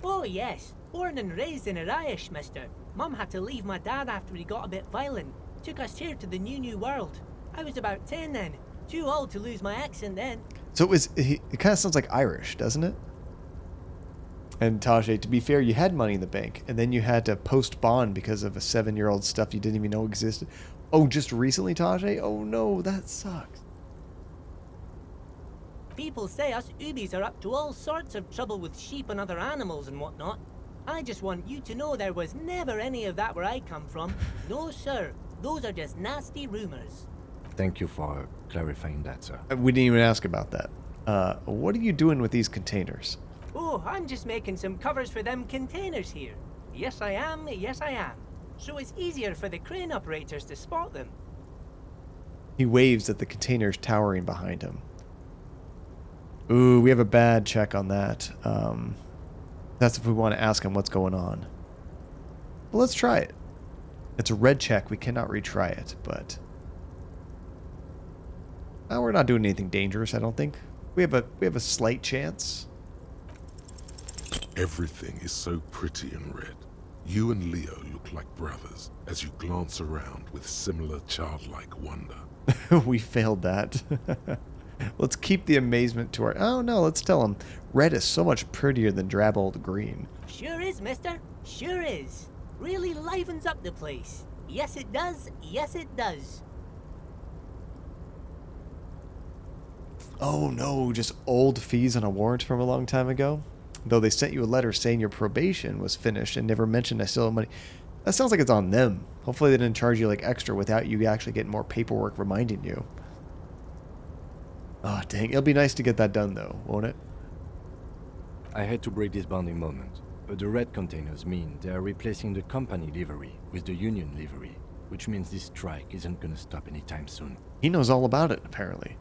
Oh yes, born and raised in Arish, mister. Mum had to leave my dad after he got a bit violent. Took us here to the new world. I was about 10 then. Too old to lose my accent then. So it kind of sounds like Irish, doesn't it? And Tajay, to be fair, you had money in the bank, and then you had to post bond because of a 7-year-old stuff you didn't even know existed. Oh, just recently, Tajay? Oh no, that sucks. People say us Ubis are up to all sorts of trouble with sheep and other animals and whatnot. I just want you to know there was never any of that where I come from. No, sir. Those are just nasty rumors. Thank you for clarifying that, sir. We didn't even ask about that. What are you doing with these containers? Oh, I'm just making some covers for them containers here. Yes, I am. Yes, I am. So it's easier for the crane operators to spot them. He waves at the containers towering behind him. Ooh, we have a bad check on that. That's if we want to ask him what's going on. Well, let's try it. It's a red check. We cannot retry it, but... we're not doing anything dangerous, I don't think. We have a slight chance. Everything is so pretty and red. You and Leo look like brothers as you glance around with similar childlike wonder. We failed that. Let's keep the amazement to our... Oh, no, let's tell him. Red is so much prettier than drab old green. Sure is, mister. Sure is. Really livens up the place. Yes, it does. Yes, it does. Oh, no, just old fees on a warrant from a long time ago? Though they sent you a letter saying your probation was finished and never mentioned I still have money. That sounds like it's on them. Hopefully they didn't charge you like extra without you actually getting more paperwork reminding you. Oh, dang. It'll be nice to get that done, though, won't it? I had to break this bonding moment, but the red containers mean they are replacing the company livery with the union livery, which means this strike isn't gonna stop anytime soon. He knows all about it, apparently.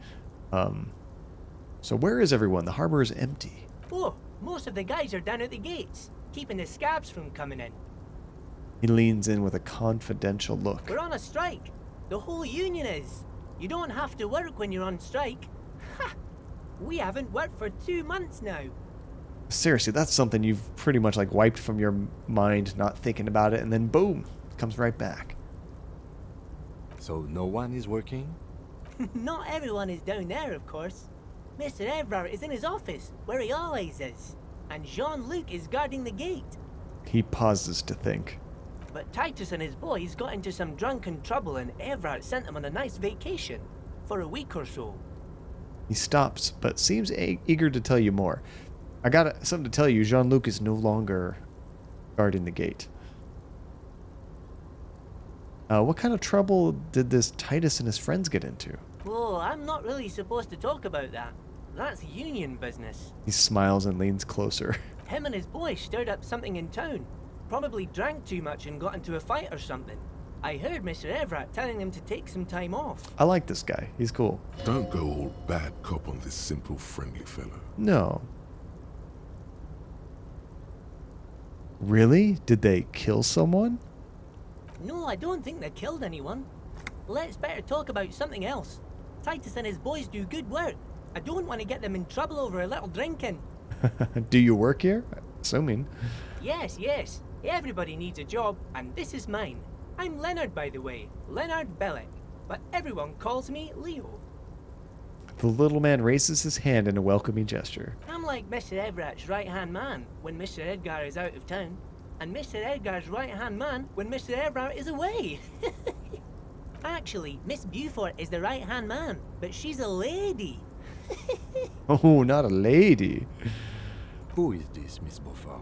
So where is everyone? The harbor is empty. Oh, most of the guys are down at the gates, keeping the scabs from coming in. He leans in with a confidential look. We're on a strike. The whole union is. You don't have to work when you're on strike. Ha! We haven't worked for 2 months now. Seriously, that's something you've pretty much like wiped from your mind, not thinking about it, and then boom, it comes right back. So no one is working? Not everyone is down there, of course. Mr. Everard is in his office, where he always is. And Jean-Luc is guarding the gate. He pauses to think. But Titus and his boys got into some drunken trouble and Everard sent them on a nice vacation. For a week or so. He stops, but seems eager to tell you more. I got something to tell you. Jean-Luc is no longer guarding the gate. What kind of trouble did this Titus and his friends get into? Oh, I'm not really supposed to talk about that. That's union business. He smiles and leans closer. Him and his boys stirred up something in town. Probably drank too much and got into a fight or something. I heard Mr. Everard telling him to take some time off. I like this guy. He's cool. Don't go all bad cop on this simple, friendly fellow. No. Really? Did they kill someone? No, I don't think they killed anyone. Let's better talk about something else. Titus and his boys do good work. I don't want to get them in trouble over a little drinking. Do you work here? Assuming. Yes, yes. Everybody needs a job, and this is mine. I'm Leonard, by the way. Leonard Bellick. But everyone calls me Leo. The little man raises his hand in a welcoming gesture. I'm like Mr. Everett's right-hand man when Mr. Edgar is out of town, and Mr. Edgar's right-hand man when Mr. Everett is away. Actually, Miss Beaufort is the right-hand man, but she's a lady. Oh, not a lady. Who is this, Miss Beaufort?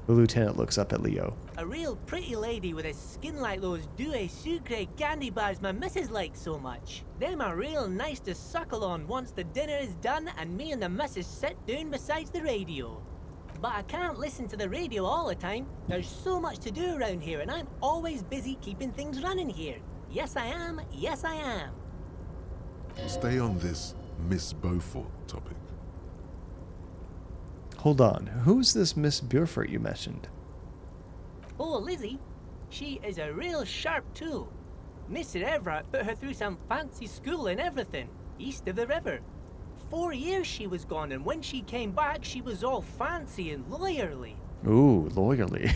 The lieutenant looks up at Leo. A real pretty lady with a skin like those douce sucre candy bars my missus likes so much. Them are real nice to suckle on once the dinner is done and me and the missus sit down beside the radio. But I can't listen to the radio all the time. There's so much to do around here, and I'm always busy keeping things running here. Yes, I am. Yes, I am. Stay on this Miss Beaufort topic. Hold on. Who's this Miss Beaufort you mentioned? Oh, Lizzie. She is a real sharp tool. Mr. Everard put her through some fancy school and everything, east of the river. 4 years she was gone, and when she came back, she was all fancy and lawyerly. Ooh, lawyerly.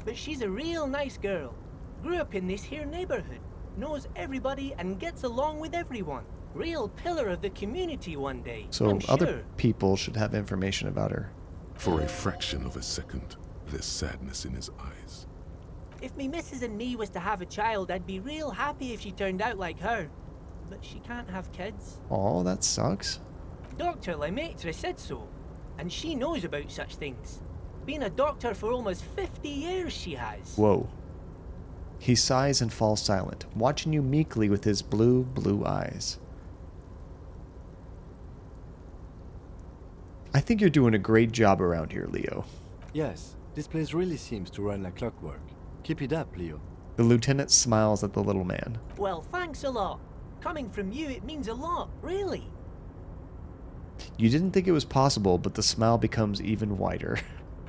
But she's a real nice girl. Grew up in this here neighborhood. Knows everybody and gets along with everyone. Real pillar of the community one day. So I'm other sure. people should have information about her. For a fraction of a second, there's sadness in his eyes. If me missus and me was to have a child, I'd be real happy if she turned out like her. But she can't have kids. Oh, that sucks. Dr. Lemaitre said so, and she knows about such things. Been a doctor for almost 50 years she has. Whoa. He sighs and falls silent, watching you meekly with his blue, blue eyes. I think you're doing a great job around here, Leo. Yes, this place really seems to run like clockwork. Keep it up, Leo. The lieutenant smiles at the little man. Well, thanks a lot. Coming from you, it means a lot, really. You didn't think it was possible, but the smile becomes even wider.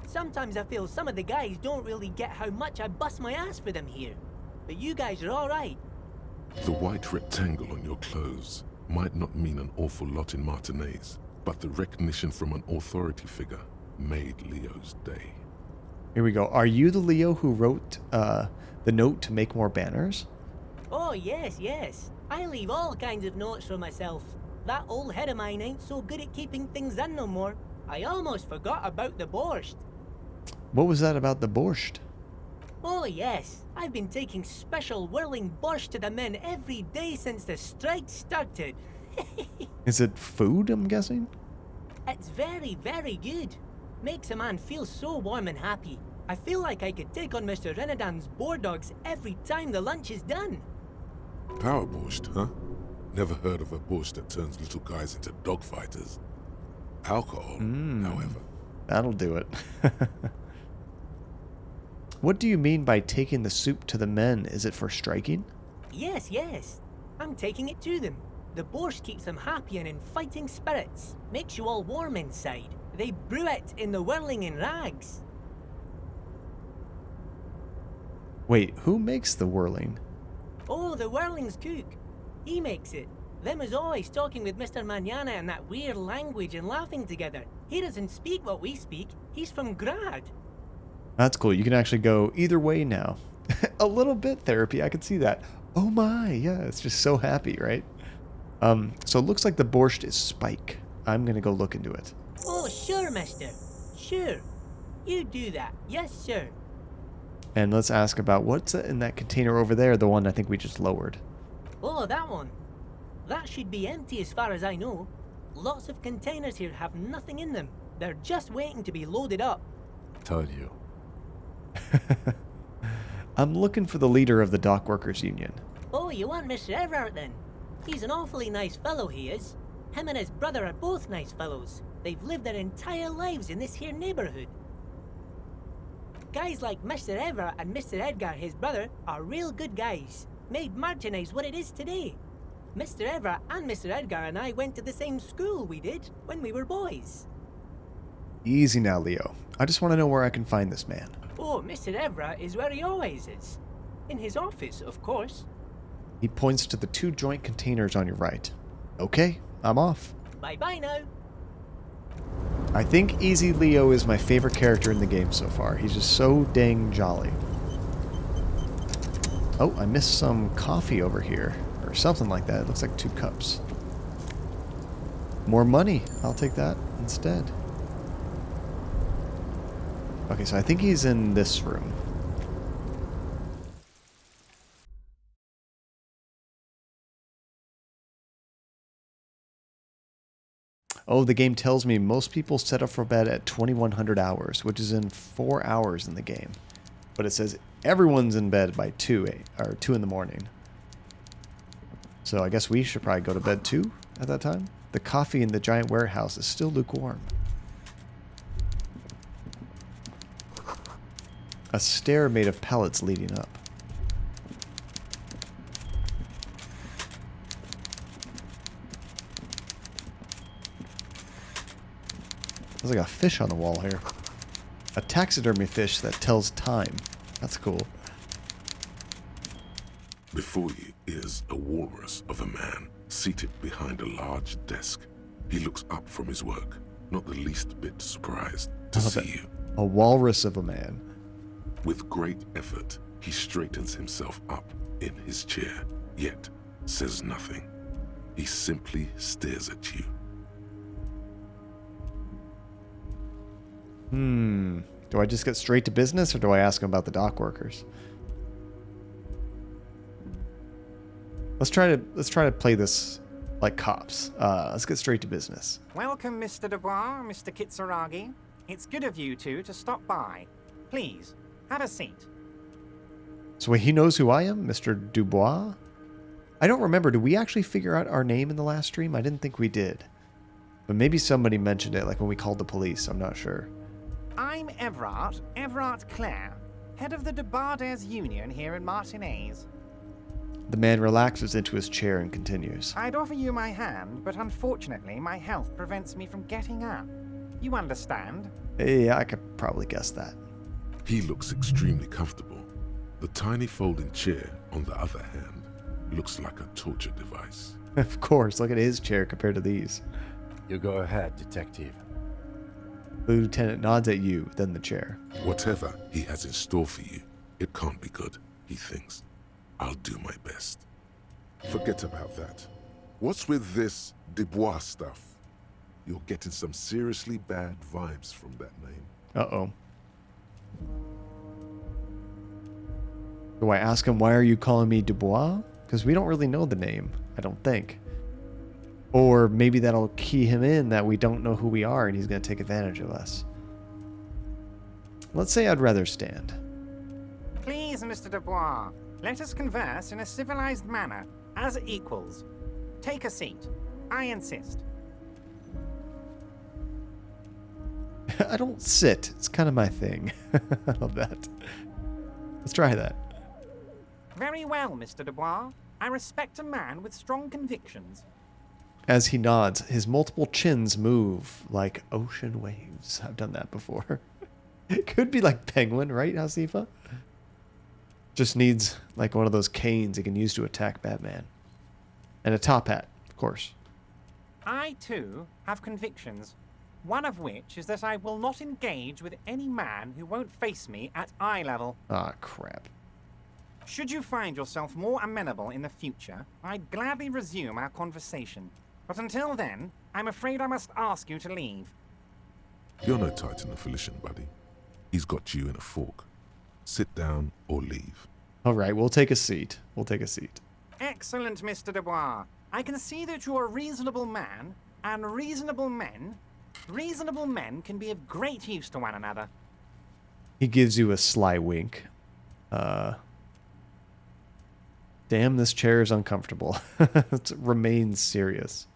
Sometimes I feel some of the guys don't really get how much I bust my ass for them here. But you guys are alright. The white rectangle on your clothes might not mean an awful lot in Martinez, but the recognition from an authority figure made Leo's day. Here we go. Are you the Leo who wrote the note to make more banners? Oh, yes, yes. I leave all kinds of notes for myself. That old head of mine ain't so good at keeping things in no more. I almost forgot about the borscht. What was that about the borscht? Oh, yes. I've been taking special whirling borscht to the men every day since the strike started. Is it food, I'm guessing? It's very, very good. Makes a man feel so warm and happy. I feel like I could take on Mr. Renadan's boar dogs every time the lunch is done. Power borscht, huh? Never heard of a borscht that turns little guys into dogfighters. Alcohol, however. That'll do it. What do you mean by taking the soup to the men? Is it for striking? Yes, yes. I'm taking it to them. The borscht keeps them happy and in fighting spirits. Makes you all warm inside. They brew it in the whirling in rags. Wait, who makes the whirling? Oh, the whirling's cook. He makes it. Them is always talking with Mr. Manana in that weird language and laughing together. He doesn't speak what we speak. He's from Grad. That's cool. You can actually go either way now. A little bit therapy. I could see that. Oh my, yeah, it's just so happy, right? So it looks like the borscht is Spike. I'm gonna go look into it. Oh, sure, mister. Sure. You do that. Yes, sir. And let's ask about what's in that container over there, the one I think we just lowered. Oh, that one. That should be empty as far as I know. Lots of containers here have nothing in them. They're just waiting to be loaded up. Told you. I'm looking for the leader of the Dock Workers Union. Oh, you want Mr. Everard then? He's an awfully nice fellow, he is. Him and his brother are both nice fellows. They've lived their entire lives in this here neighborhood. Guys like Mr. Everard and Mr. Edgar, his brother, are real good guys. Made Martinez what it is today. Mr. Everard and Mr. Edgar and I went to the same school we did when we were boys. Easy now, Leo. I just want to know where I can find this man. Oh, Mr. Everard is where he always is. In his office, of course. He points to the 2 joint containers on your right. Okay, I'm off. Bye-bye now. I think Easy Leo is my favorite character in the game so far. He's just so dang jolly. Oh, I missed some coffee over here. Or something like that. It looks like 2 cups. More money. I'll take that instead. Okay, so I think he's in this room. Oh, the game tells me most people set up for bed at 2100 hours, which is in 4 hours in the game. But it says everyone's in bed by 2 in the morning. So I guess we should probably go to bed too at that time. The coffee in the giant warehouse is still lukewarm. A stair made of pellets leading up. There's like a fish on the wall here. A taxidermy fish that tells time. That's cool. Before you is a walrus of a man seated behind a large desk. He looks up from his work, not the least bit surprised to see you. A walrus of a man. With great effort, he straightens himself up in his chair, yet says nothing. He simply stares at you. Do I just get straight to business, or do I ask him about the dock workers? Let's try to play this like cops. Let's get straight to business. Welcome, Mr. Dubois, Mr. Kitsuragi. It's good of you two to stop by. Please, have a seat. So wait, he knows who I am, Mr. Dubois? I don't remember. Did we actually figure out our name in the last stream? I didn't think we did. But maybe somebody mentioned it, like when we called the police. I'm not sure. I'm Everard Clare, head of the Debarders Union here in Martinez. The man relaxes into his chair and continues. I'd offer you my hand, but unfortunately my health prevents me from getting up. You understand? Yeah, I could probably guess that. He looks extremely comfortable. The tiny folding chair, on the other hand, looks like a torture device. Of course, look at his chair compared to these. You go ahead, detective. The lieutenant nods at you, then the chair. Whatever he has in store for you, it can't be good, he thinks. I'll do my best. Forget about that. What's with this Dubois stuff? You're getting some seriously bad vibes from that name. Uh-oh. Do I ask him, why are you calling me Dubois? Because we don't really know the name, I don't think. Or maybe that'll key him in that we don't know who we are and he's going to take advantage of us. Let's say I'd rather stand. Please, Mr. Dubois, let us converse in a civilized manner, as equals. Take a seat. I insist. I don't sit. It's kind of my thing. I love that. Let's try that. Very well, Mr. Dubois. I respect a man with strong convictions. As he nods, his multiple chins move like ocean waves. I've done that before. It could be like Penguin, right, Hasifa? Just needs like one of those canes he can use to attack Batman. And a top hat, of course. I, too, have convictions. One of which is that I will not engage with any man who won't face me at eye level. Ah, crap. Should you find yourself more amenable in the future, I'd gladly resume our conversation. But until then, I'm afraid I must ask you to leave. You're no Titan of Felician, buddy. He's got you in a fork. Sit down or leave. All right, we'll take a seat. We'll take a seat. Excellent, Mr. Dubois. I can see that you're a reasonable man, and reasonable men can be of great use to one another. He gives you a sly wink. Damn, this chair is uncomfortable. It remains serious.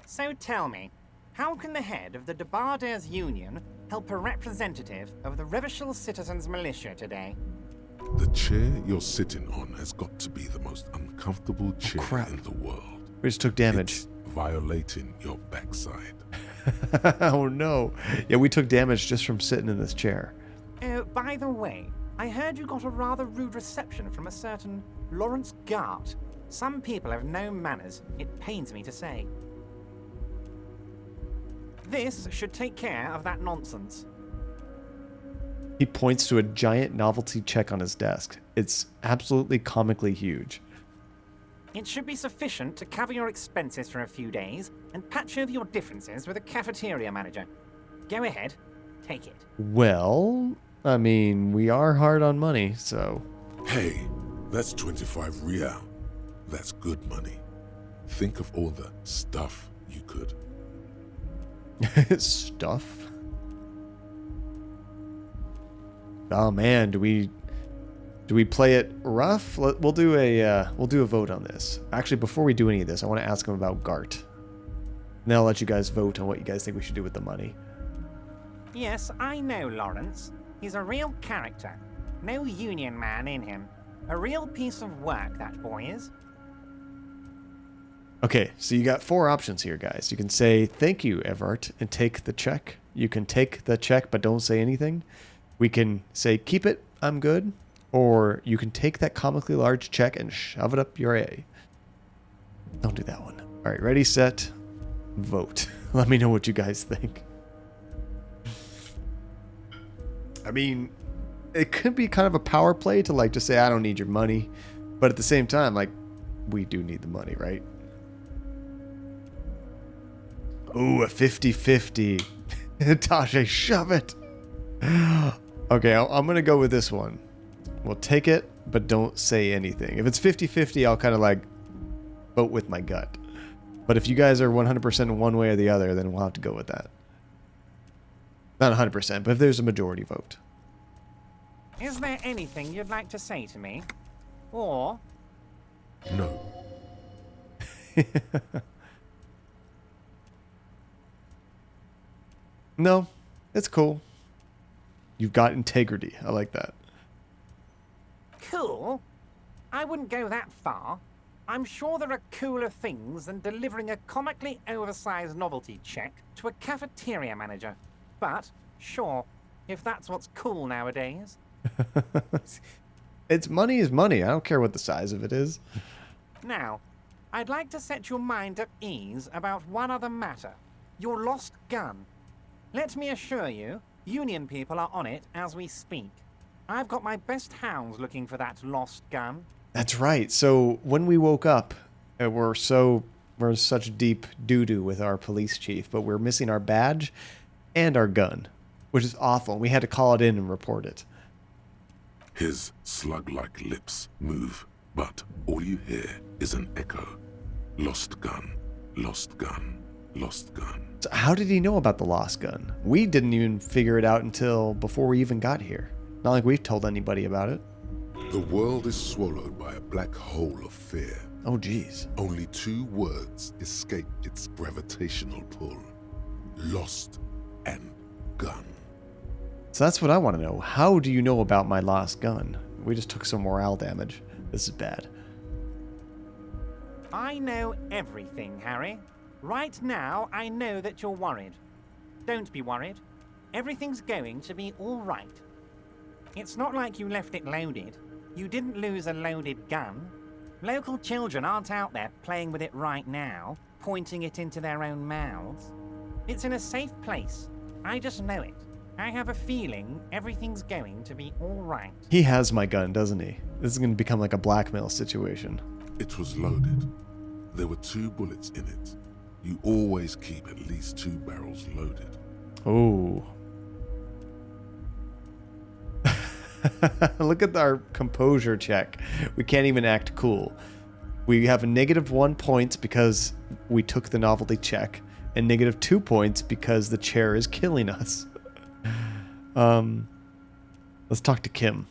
So tell me, how can the head of the Debarders Union help a representative of the Revachol Citizens Militia today? The chair you're sitting on has got to be the most uncomfortable chair in the world. We just took damage. It's violating your backside. Oh no. Yeah, we took damage just from sitting in this chair. Oh, by the way, I heard you got a rather rude reception from a certain Lawrence Gart. Some people have no manners, it pains me to say. This should take care of that nonsense. He points to a giant novelty check on his desk. It's absolutely comically huge. It should be sufficient to cover your expenses for a few days and patch over your differences with a cafeteria manager. Go ahead, take it. Well, I mean, we are hard on money, so... Hey, that's 25 real. That's good money. Think of all the stuff you could. Stuff? Oh man, do we play it rough? We'll do a vote on this. Actually, before we do any of this, I want to ask him about Gart. And then I'll let you guys vote on what you guys think we should do with the money. Yes, I know, Lawrence. He's a real character. No union man in him. A real piece of work, that boy is. Okay, so you got 4 options here, guys. You can say, thank you, Everard, and take the check. You can take the check, but don't say anything. We can say, keep it, I'm good. Or you can take that comically large check and shove it up your A. Don't do that one. All right, ready, set, vote. Let me know what you guys think. I mean, it could be kind of a power play to like just say, I don't need your money. But at the same time, like, we do need the money, right? Ooh, a 50-50. Tasha, shove it. Okay, I'm going to go with this one. We'll take it, but don't say anything. If it's 50-50, I'll kind of like vote with my gut. But if you guys are 100% one way or the other, then we'll have to go with that. Not 100%, but if there's a majority vote. Is there anything you'd like to say to me? Or... No. No, it's cool. You've got integrity. I like that. Cool? I wouldn't go that far. I'm sure there are cooler things than delivering a comically oversized novelty check to a cafeteria manager. But, sure, if that's what's cool nowadays. It's money is money. I don't care what the size of it is. Now, I'd like to set your mind at ease about one other matter. Your lost gun. Let me assure you, Union people are on it as we speak. I've got my best hounds looking for that lost gun. That's right. So when we woke up, we're in such deep doo-doo with our police chief, but we're missing our badge and our gun, which is awful. We had to call it in and report it. His slug-like lips move, but all you hear is an echo. Lost gun, lost gun, lost gun. So how did he know about the lost gun? We didn't even figure it out until before we even got here. Not like we've told anybody about it. The world is swallowed by a black hole of fear. Oh, geez. Only 2 words escape its gravitational pull. Lost and gun. So that's what I want to know. How do you know about my lost gun? We just took some morale damage. This is bad. I know everything, Harry. Right now, I know that you're worried. Don't be worried. Everything's going to be all right. It's not like you left it loaded. You didn't lose a loaded gun. Local children aren't out there playing with it right now, pointing it into their own mouths. It's in a safe place. I just know it. I have a feeling everything's going to be all right. He has my gun, doesn't he? This is going to become like a blackmail situation. It was loaded. There were 2 bullets in it. You always keep at least 2 barrels loaded. Oh. Look at our composure check. We can't even act cool. We have a -1 points because we took the novelty check, and -2 points because the chair is killing us. Let's talk to Kim.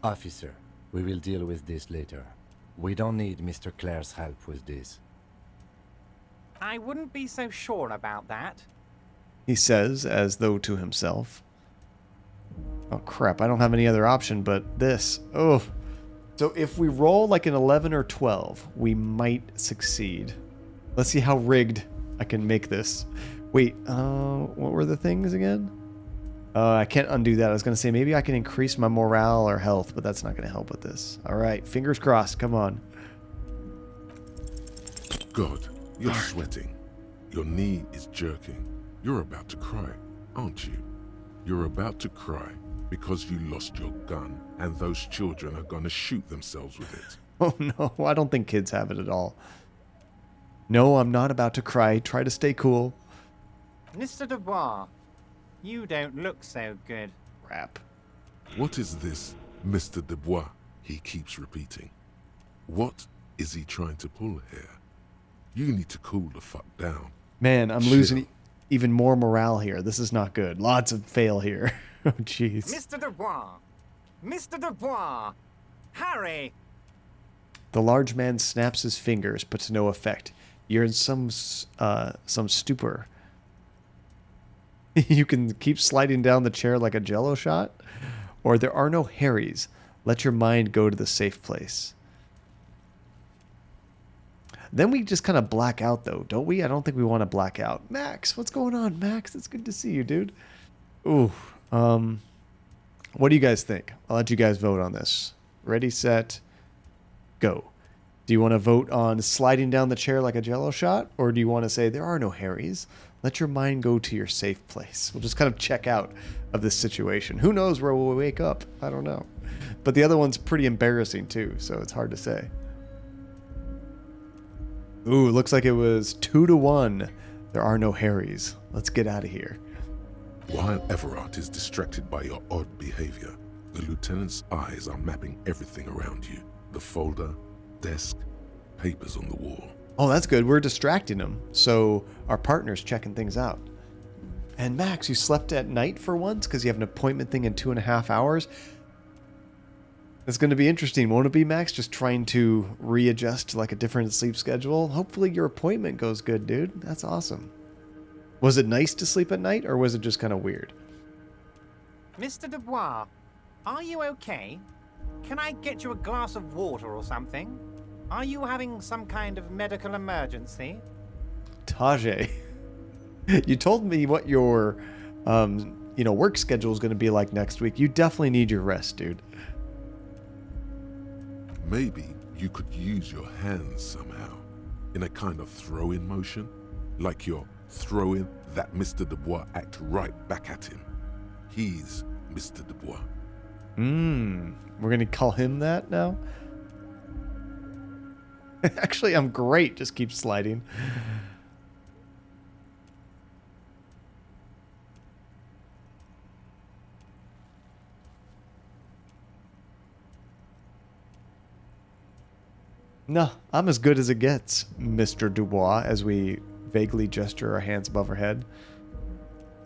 Officer, we will deal with this later. We don't need Mr. Clare's help with this. I wouldn't be so sure about that. He says, as though to himself. Oh crap, I don't have any other option but this. Oh. So if we roll like an 11 or 12, we might succeed. Let's see how rigged I can make this. Wait, what were the things again? I can't undo that. I was going to say maybe I can increase my morale or health, but that's not going to help with this. All right, fingers crossed. Come on. God, you're sweating. Your knee is jerking. You're about to cry, aren't you? You're about to cry because you lost your gun and those children are going to shoot themselves with it. Oh no, I don't think kids have it at all. No, I'm not about to cry. Try to stay cool. Mr. Dubois, you don't look so good. Crap. What is this, Mr. Dubois? He keeps repeating. What is he trying to pull here? You need to cool the fuck down. Man, I'm losing even more morale here. This is not good. Lots of fail here. Oh, jeez. Mr. Dubois! Mr. Dubois! Harry! The large man snaps his fingers, but to no effect. You're in some stupor. You can keep sliding down the chair like a jello shot. Or there are no Harrys. Let your mind go to the safe place. Then we just kind of black out, though, don't we? I don't think we want to black out. Max, what's going on, Max? It's good to see you, dude. Ooh. What do you guys think? I'll let you guys vote on this. Ready, set, go. Do you want to vote on sliding down the chair like a jello shot? Or do you want to say, there are no Harrys? Let your mind go to your safe place. We'll just kind of check out of this situation. Who knows where we'll wake up? I don't know. But the other one's pretty embarrassing, too, so it's hard to say. Ooh, it looks like it was 2-1. There are no Harrys. Let's get out of here. While Everard is distracted by your odd behavior, the lieutenant's eyes are mapping everything around you. The folder, desk, papers on the wall. Oh, that's good. We're distracting him, so our partner's checking things out. And Max, you slept at night for once because you have an appointment thing in 2.5 hours? It's going to be interesting, won't it be, Max? Just trying to readjust to like a different sleep schedule. Hopefully your appointment goes good, dude. That's awesome. Was it nice to sleep at night, or was it just kind of weird? Mr. Dubois, are you okay? Can I get you a glass of water or something? Are you having some kind of medical emergency? Tajay, you told me what your, work schedule is going to be like next week. You definitely need your rest, dude. Maybe you could use your hands somehow, in a kind of throw-in motion, like you're throwing that Mr. Dubois act right back at him. He's Mr. Dubois. We're going to call him that now? Actually, I'm great. Just keep sliding. No, I'm as good as it gets, Mr. Dubois, as we vaguely gesture our hands above our head.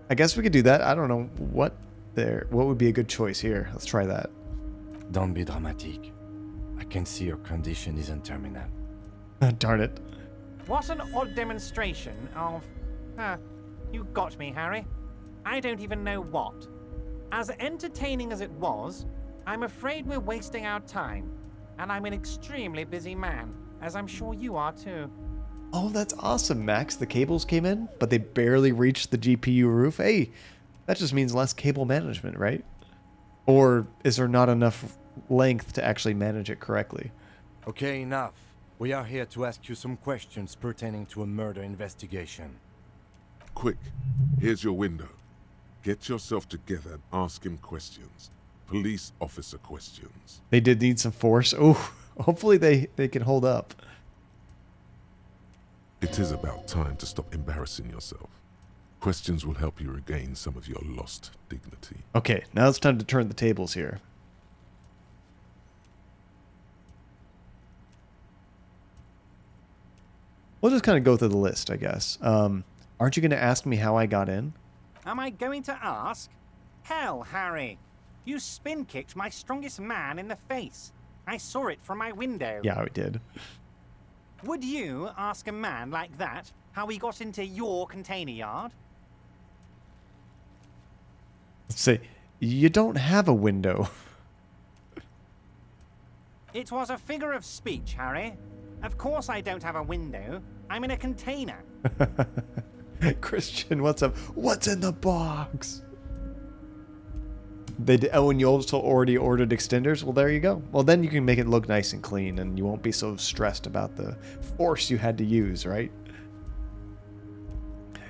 I guess we could do that. I don't know what would be a good choice here. Let's try that. Don't be dramatic. I can see your condition isn't terminal. Darn it. What an odd demonstration of... you got me, Harry. I don't even know what. As entertaining as it was, I'm afraid we're wasting our time. And I'm an extremely busy man, as I'm sure you are too. Oh, that's awesome, Max. The cables came in, but they barely reached the GPU roof. Hey, that just means less cable management, right? Or is there not enough length to actually manage it correctly? Okay, enough. We are here to ask you some questions pertaining to a murder investigation. Quick, here's your window. Get yourself together and ask him questions. Police officer questions. They did need some force. Oh, hopefully they can hold up. It is about time to stop embarrassing yourself. Questions will help you regain some of your lost dignity. Okay, now it's time to turn the tables here. We'll just kind of go through the list, I guess. Aren't you going to ask me how I got in? Am I going to ask? Hell, Harry. You spin-kicked my strongest man in the face. I saw it from my window. Yeah, I did. Would you ask a man like that how he got into your container yard? Let's say, you don't have a window. It was a figure of speech, Harry. Of course I don't have a window. I'm in a container. Christian, what's up? What's in the box? They did, oh, and you also already ordered extenders? Well, there you go. Well, then you can make it look nice and clean, and you won't be so stressed about the force you had to use, right?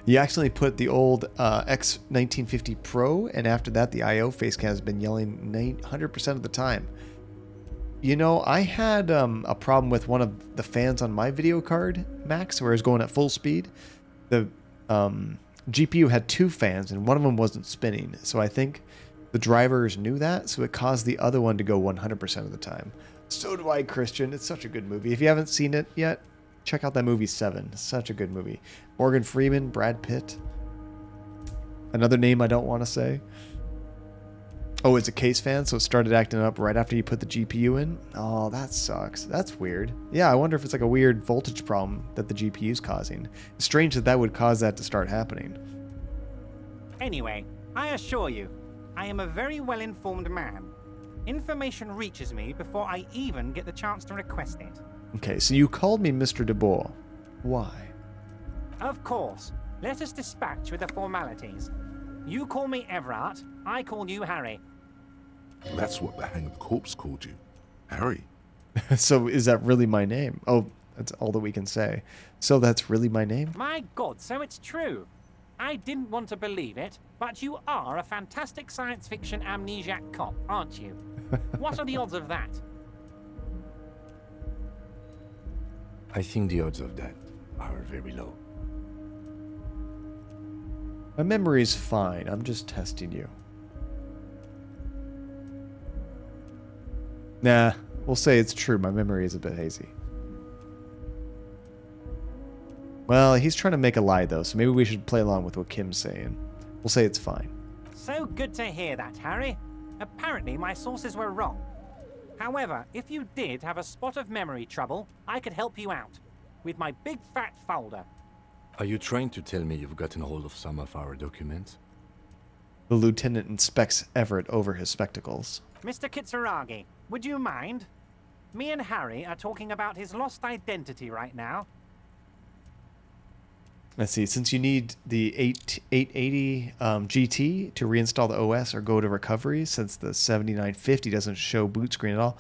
You accidentally put the old X1950 Pro, and after that, the I.O. face cam has been yelling 100% of the time. You know, I had a problem with one of the fans on my video card, Max, where it was going at full speed. The GPU had two fans, and one of them wasn't spinning. So I think the drivers knew that, so it caused the other one to go 100% of the time. So do I, Christian. It's such a good movie. If you haven't seen it yet, check out that movie 7. Such a good movie. Morgan Freeman, Brad Pitt. Another name I don't want to say. Oh, it's a case fan, so it started acting up right after you put the GPU in? Oh, that sucks. That's weird. Yeah, I wonder if it's like a weird voltage problem that the GPU's causing. It's strange that that would cause that to start happening. Anyway, I assure you, I am a very well-informed man. Information reaches me before I even get the chance to request it. Okay, so you called me Mr. Dubois. Why? Of course. Let us dispatch with the formalities. You call me Everard, I call you Harry. That's what the hanged corpse called you. Harry. So is that really my name? Oh, that's all that we can say. So that's really my name? My God, so it's true. I didn't want to believe it, but you are a fantastic science fiction amnesiac cop, aren't you? What are the odds of that? I think the odds of that are very low. My memory's fine. I'm just testing you. Nah, we'll say it's true. My memory is a bit hazy. Well, he's trying to make a lie, though, so maybe we should play along with what Kim's saying. We'll say it's fine. So good to hear that, Harry. Apparently, my sources were wrong. However, if you did have a spot of memory trouble, I could help you out with my big fat folder. Are you trying to tell me you've gotten hold of some of our documents? The lieutenant inspects Everett over his spectacles. Mr. Kitsuragi, would you mind? Me and Harry are talking about his lost identity right now. Let's see, since you need the 880 GT to reinstall the OS or go to recovery, since the 7950 doesn't show boot screen at all,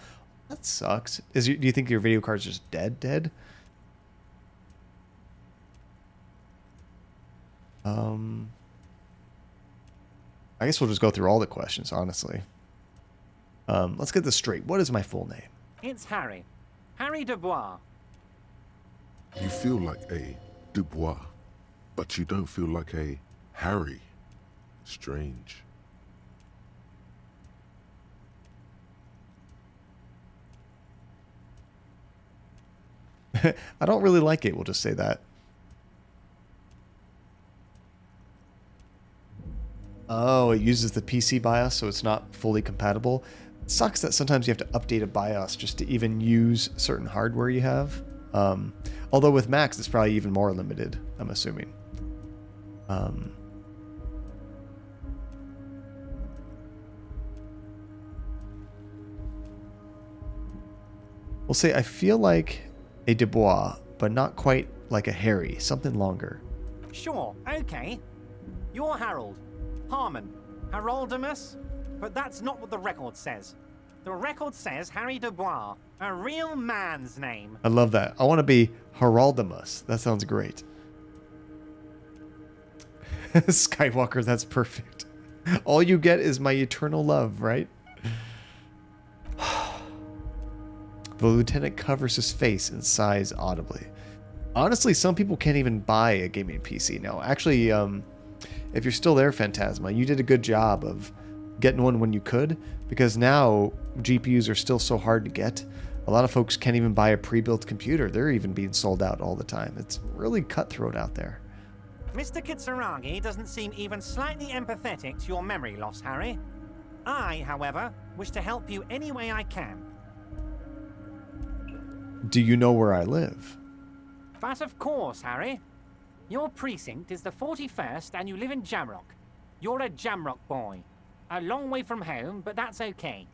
that sucks. Do you think your video card's just dead? I guess we'll just go through all the questions, honestly. Let's get this straight. What is my full name? It's Harry. Harry Dubois. You feel like a Dubois, but you don't feel like a Harry. Strange. I don't really like it. We'll just say that. Oh, it uses the PC BIOS, so it's not fully compatible. It sucks that sometimes you have to update a BIOS just to even use certain hardware you have. Although with Macs, it's probably even more limited, I'm assuming. We'll say I feel like a Dubois, but not quite like a Harry. Something longer. Sure, okay. You're Harold. Harmon. Haroldamus? But that's not what the record says. The record says Harry Dubois, a real man's name. I love that. I want to be Haroldamus. That sounds great. Skywalker, that's perfect. All you get is my eternal love, right? The lieutenant covers his face and sighs audibly. Honestly, some people can't even buy a gaming PC now. Actually, if you're still there, Phantasma, you did a good job of getting one when you could, because now GPUs are still so hard to get. A lot of folks can't even buy a pre-built computer. They're even being sold out all the time. It's really cutthroat out there. Mr. Kitsuragi doesn't seem even slightly empathetic to your memory loss, Harry. I, however, wish to help you any way I can. Do you know where I live? But of course, Harry. Your precinct is the 41st and you live in Jamrock. You're a Jamrock boy. A long way from home, but that's okay.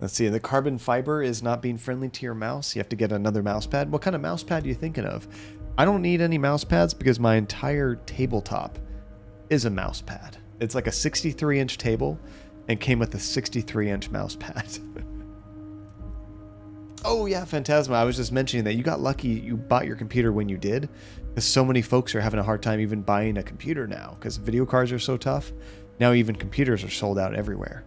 Let's see, the carbon fiber is not being friendly to your mouse. You have to get another mouse pad. What kind of mouse pad are you thinking of? I don't need any mouse pads because my entire tabletop is a mouse pad. It's like a 63-inch table and came with a 63-inch mouse pad. Oh yeah, Phantasma, I was just mentioning that you got lucky you bought your computer when you did, because so many folks are having a hard time even buying a computer now, because video cards are so tough. Now even computers are sold out everywhere.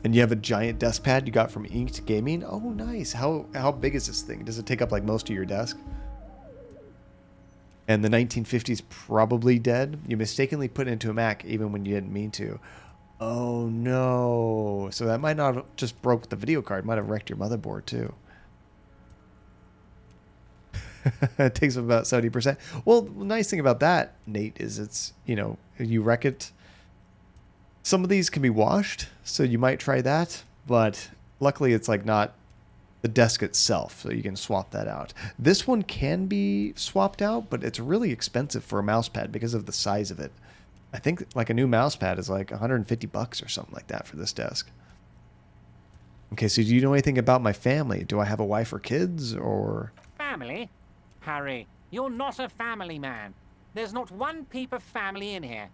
And you have a giant desk pad you got from Inked Gaming? Oh, nice. How big is this thing? Does it take up like most of your desk? And the 1950s probably dead? You mistakenly put it into a Mac even when you didn't mean to. Oh no. So that might not have just broke the video card. It might have wrecked your motherboard too. It takes up about 70%. Well, the nice thing about that, Nate, is it's, you wreck it. Some of these can be washed, so you might try that. But luckily it's like not the desk itself, so you can swap that out. This one can be swapped out, but it's really expensive for a mouse pad because of the size of it. I think like a new mouse pad is like $150 or something like that for this desk. Okay, so do you know anything about my family? Do I have a wife or kids, or... Family? Harry, you're not a family man. There's not one peep of family in here.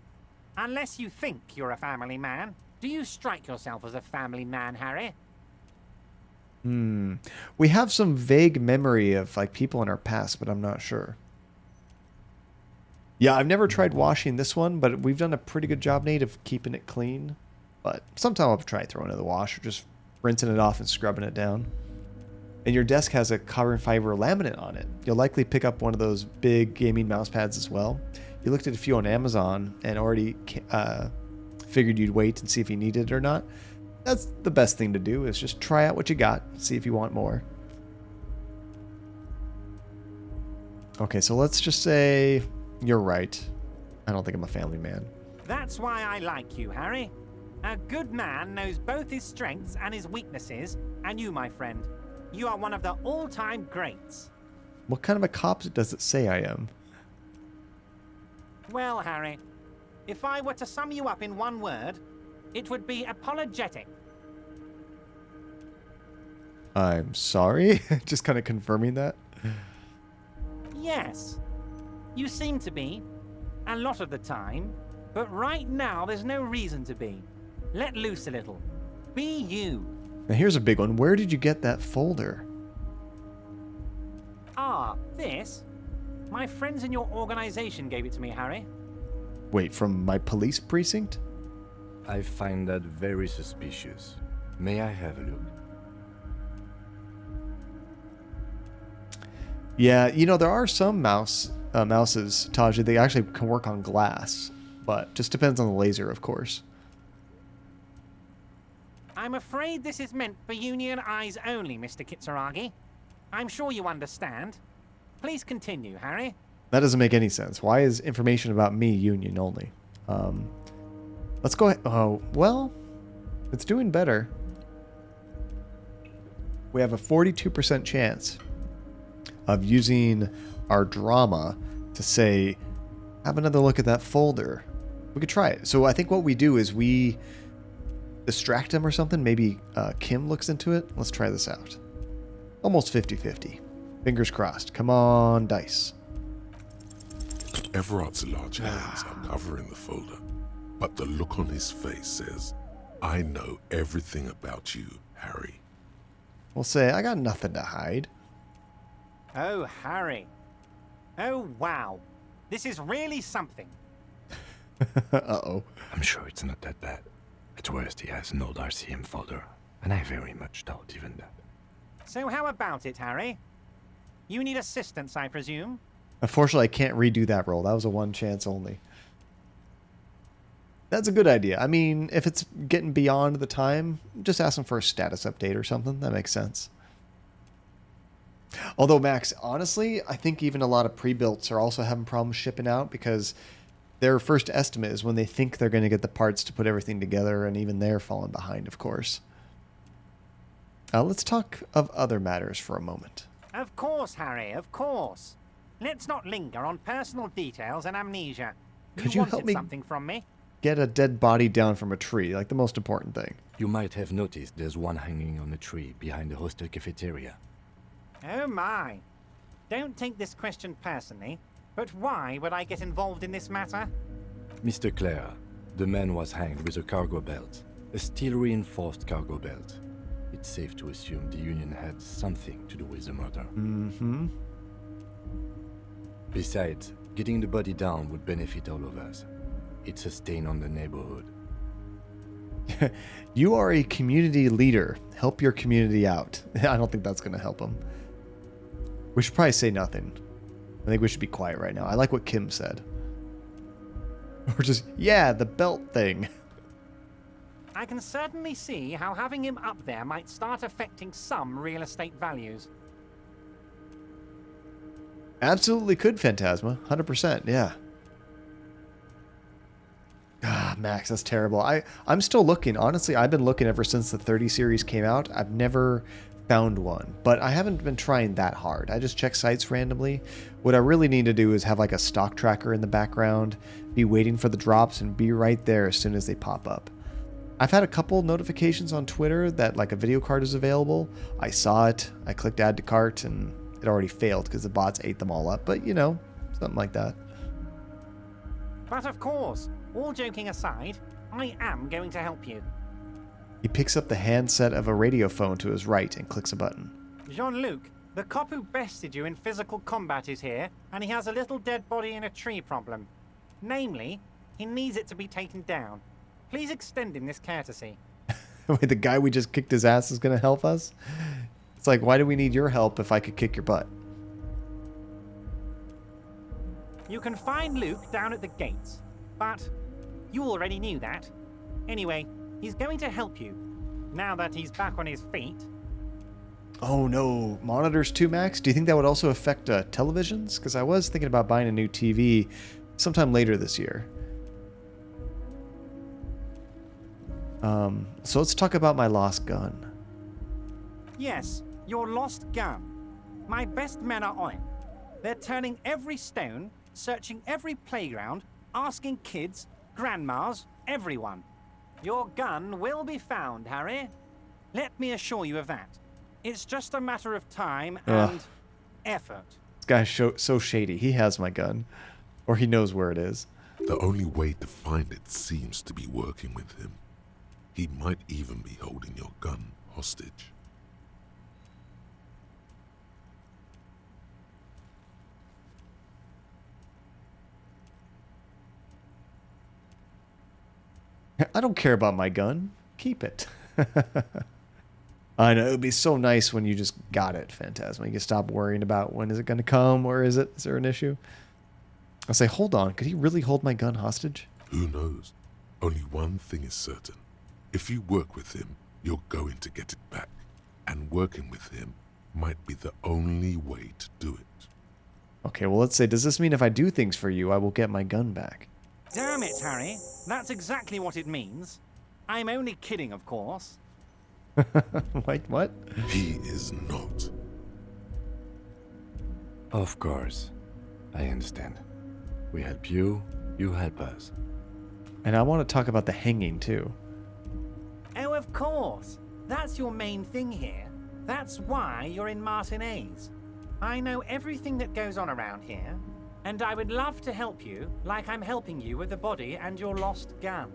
Unless you think you're a family man. Do you strike yourself as a family man, Harry? We have some vague memory of like people in our past, but I'm not sure. Yeah, I've never tried washing this one, but we've done a pretty good job, Nate, of keeping it clean. But sometime I'll try throwing it in the wash or just rinsing it off and scrubbing it down. And your desk has a carbon fiber laminate on it. You'll likely pick up one of those big gaming mouse pads as well. You looked at a few on Amazon and already figured you'd wait and see if you needed it or not. That's the best thing to do, is just try out what you got, see if you want more. Okay, so let's just say you're right. I don't think I'm a family man. That's why I like you, Harry. A good man knows both his strengths and his weaknesses, and you, my friend, you are one of the all-time greats. What kind of a cop does it say I am? Well, Harry, if I were to sum you up in one word, it would be apologetic. I'm sorry? Just kind of confirming that. Yes. You seem to be. A lot of the time. But right now, there's no reason to be. Let loose a little. Be you. Now here's a big one. Where did you get that folder? Ah, this? My friends in your organization gave it to me, Harry. Wait, from my police precinct? I find that very suspicious. May I have a look? Yeah, you know, there are some mouses, Taji, they actually can work on glass, but just depends on the laser, of course. I'm afraid this is meant for Union eyes only, Mr. Kitsuragi. I'm sure you understand. Please continue, Harry. That doesn't make any sense. Why is information about me Union only? Let's go ahead. Oh, well, it's doing better. We have a 42% chance of using our drama to say, have another look at that folder. We could try it. So I think what we do is we distract him or something. Maybe Kim looks into it. Let's try this out. Almost 50-50. Fingers crossed. Come on, dice. Everard's large hands are covering the folder, but the look on his face says, I know everything about you, Harry. We'll say, I got nothing to hide. Oh, Harry. Oh, wow. This is really something. Uh-oh. I'm sure it's not that bad. At worst, he has an old RCM folder, and I very much doubt even that. So how about it, Harry? You need assistance, I presume? Unfortunately, I can't redo that roll. That was a one chance only. That's a good idea. I mean, if it's getting beyond the time, just ask them for a status update or something. That makes sense. Although, Max, honestly, I think even a lot of pre-builts are also having problems shipping out because their first estimate is when they think they're going to get the parts to put everything together, and even they're falling behind, of course. Let's talk of other matters for a moment. Of course, Harry, of course. Let's not linger on personal details and amnesia. Could you help wanted me something from me? get a dead body down from a tree? Like the most important thing. You might have noticed there's one hanging on a tree behind the hostel cafeteria. Oh my. Don't take this question personally, but why would I get involved in this matter? Mr. Clare, the man was hanged with a cargo belt. A steel-reinforced cargo belt. It's safe to assume the Union had something to do with the murder. Mm-hmm. Besides, getting the body down would benefit all of us. It's a stain on the neighborhood. You are a community leader. Help your community out. I don't think that's going to help them. We should probably say nothing. I think we should be quiet right now. I like what Kim said. Or just, yeah, the belt thing. I can certainly see how having him up there might start affecting some real estate values. Absolutely could, Phantasma. 100%, yeah. Ah, Max, that's terrible. I'm still looking. Honestly, I've been looking ever since the 30 series came out. I've never found one, but I haven't been trying that hard. I just check sites randomly. What I really need to do is have like a stock tracker in the background, be waiting for the drops, and be right there as soon as they pop up. I've had a couple notifications on Twitter that like a video card is available. I saw it, I clicked add to cart, and it already failed because the bots ate them all up, but you know, something like that. But of course, all joking aside, I am going to help you. He picks up the handset of a radio phone to his right and clicks a button. Jean-Luc, the cop who bested you in physical combat is here, and he has a little dead body in a tree problem. Namely, he needs it to be taken down. Please extend him this courtesy. Wait, the guy we just kicked his ass is going to help us? It's like, why do we need your help if I could kick your butt? You can find Luke down at the gates, but you already knew that. Anyway, he's going to help you, now that he's back on his feet. Oh no, monitors too, Max? Do you think that would also affect televisions? Because I was thinking about buying a new TV sometime later this year. So let's talk about my lost gun. Yes, your lost gun. My best men are on it. They're turning every stone, searching every playground, asking kids, grandmas, everyone. Your gun will be found, Harry. Let me assure you of that. It's just a matter of time and effort. This guy's so shady. He has my gun. Or he knows where it is. The only way to find it seems to be working with him. He might even be holding your gun hostage. I don't care about my gun. Keep it. I know, it would be so nice when you just got it, Phantasma. You can stop worrying about when is it going to come, or is there an issue? I'll say, hold on, could he really hold my gun hostage? Who knows? Only one thing is certain. If you work with him, you're going to get it back. And working with him might be the only way to do it. Okay, well, let's say, does this mean if I do things for you, I will get my gun back? Damn it, Harry. That's exactly what it means. I'm only kidding, of course. Wait, what? He is not. Of course. I understand. We help you, you help us. And I want to talk about the hanging, too. Oh, of course. That's your main thing here. That's why you're in Martinez. I know everything that goes on around here, and I would love to help you like I'm helping you with the body and your lost gun.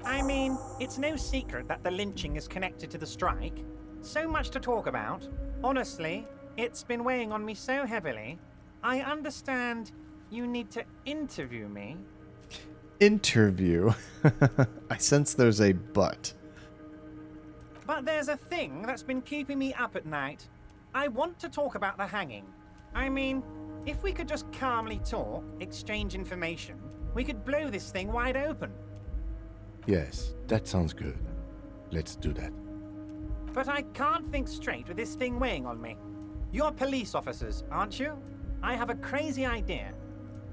I mean, it's no secret that the lynching is connected to the strike. So much to talk about. Honestly, it's been weighing on me so heavily. I understand you need to interview me. Interview? I sense there's a but. But there's a thing that's been keeping me up at night. I want to talk about the hanging. I mean, if we could just calmly talk, exchange information, we could blow this thing wide open. Yes, that sounds good. Let's do that. But I can't think straight with this thing weighing on me. You're police officers, aren't you? I have a crazy idea.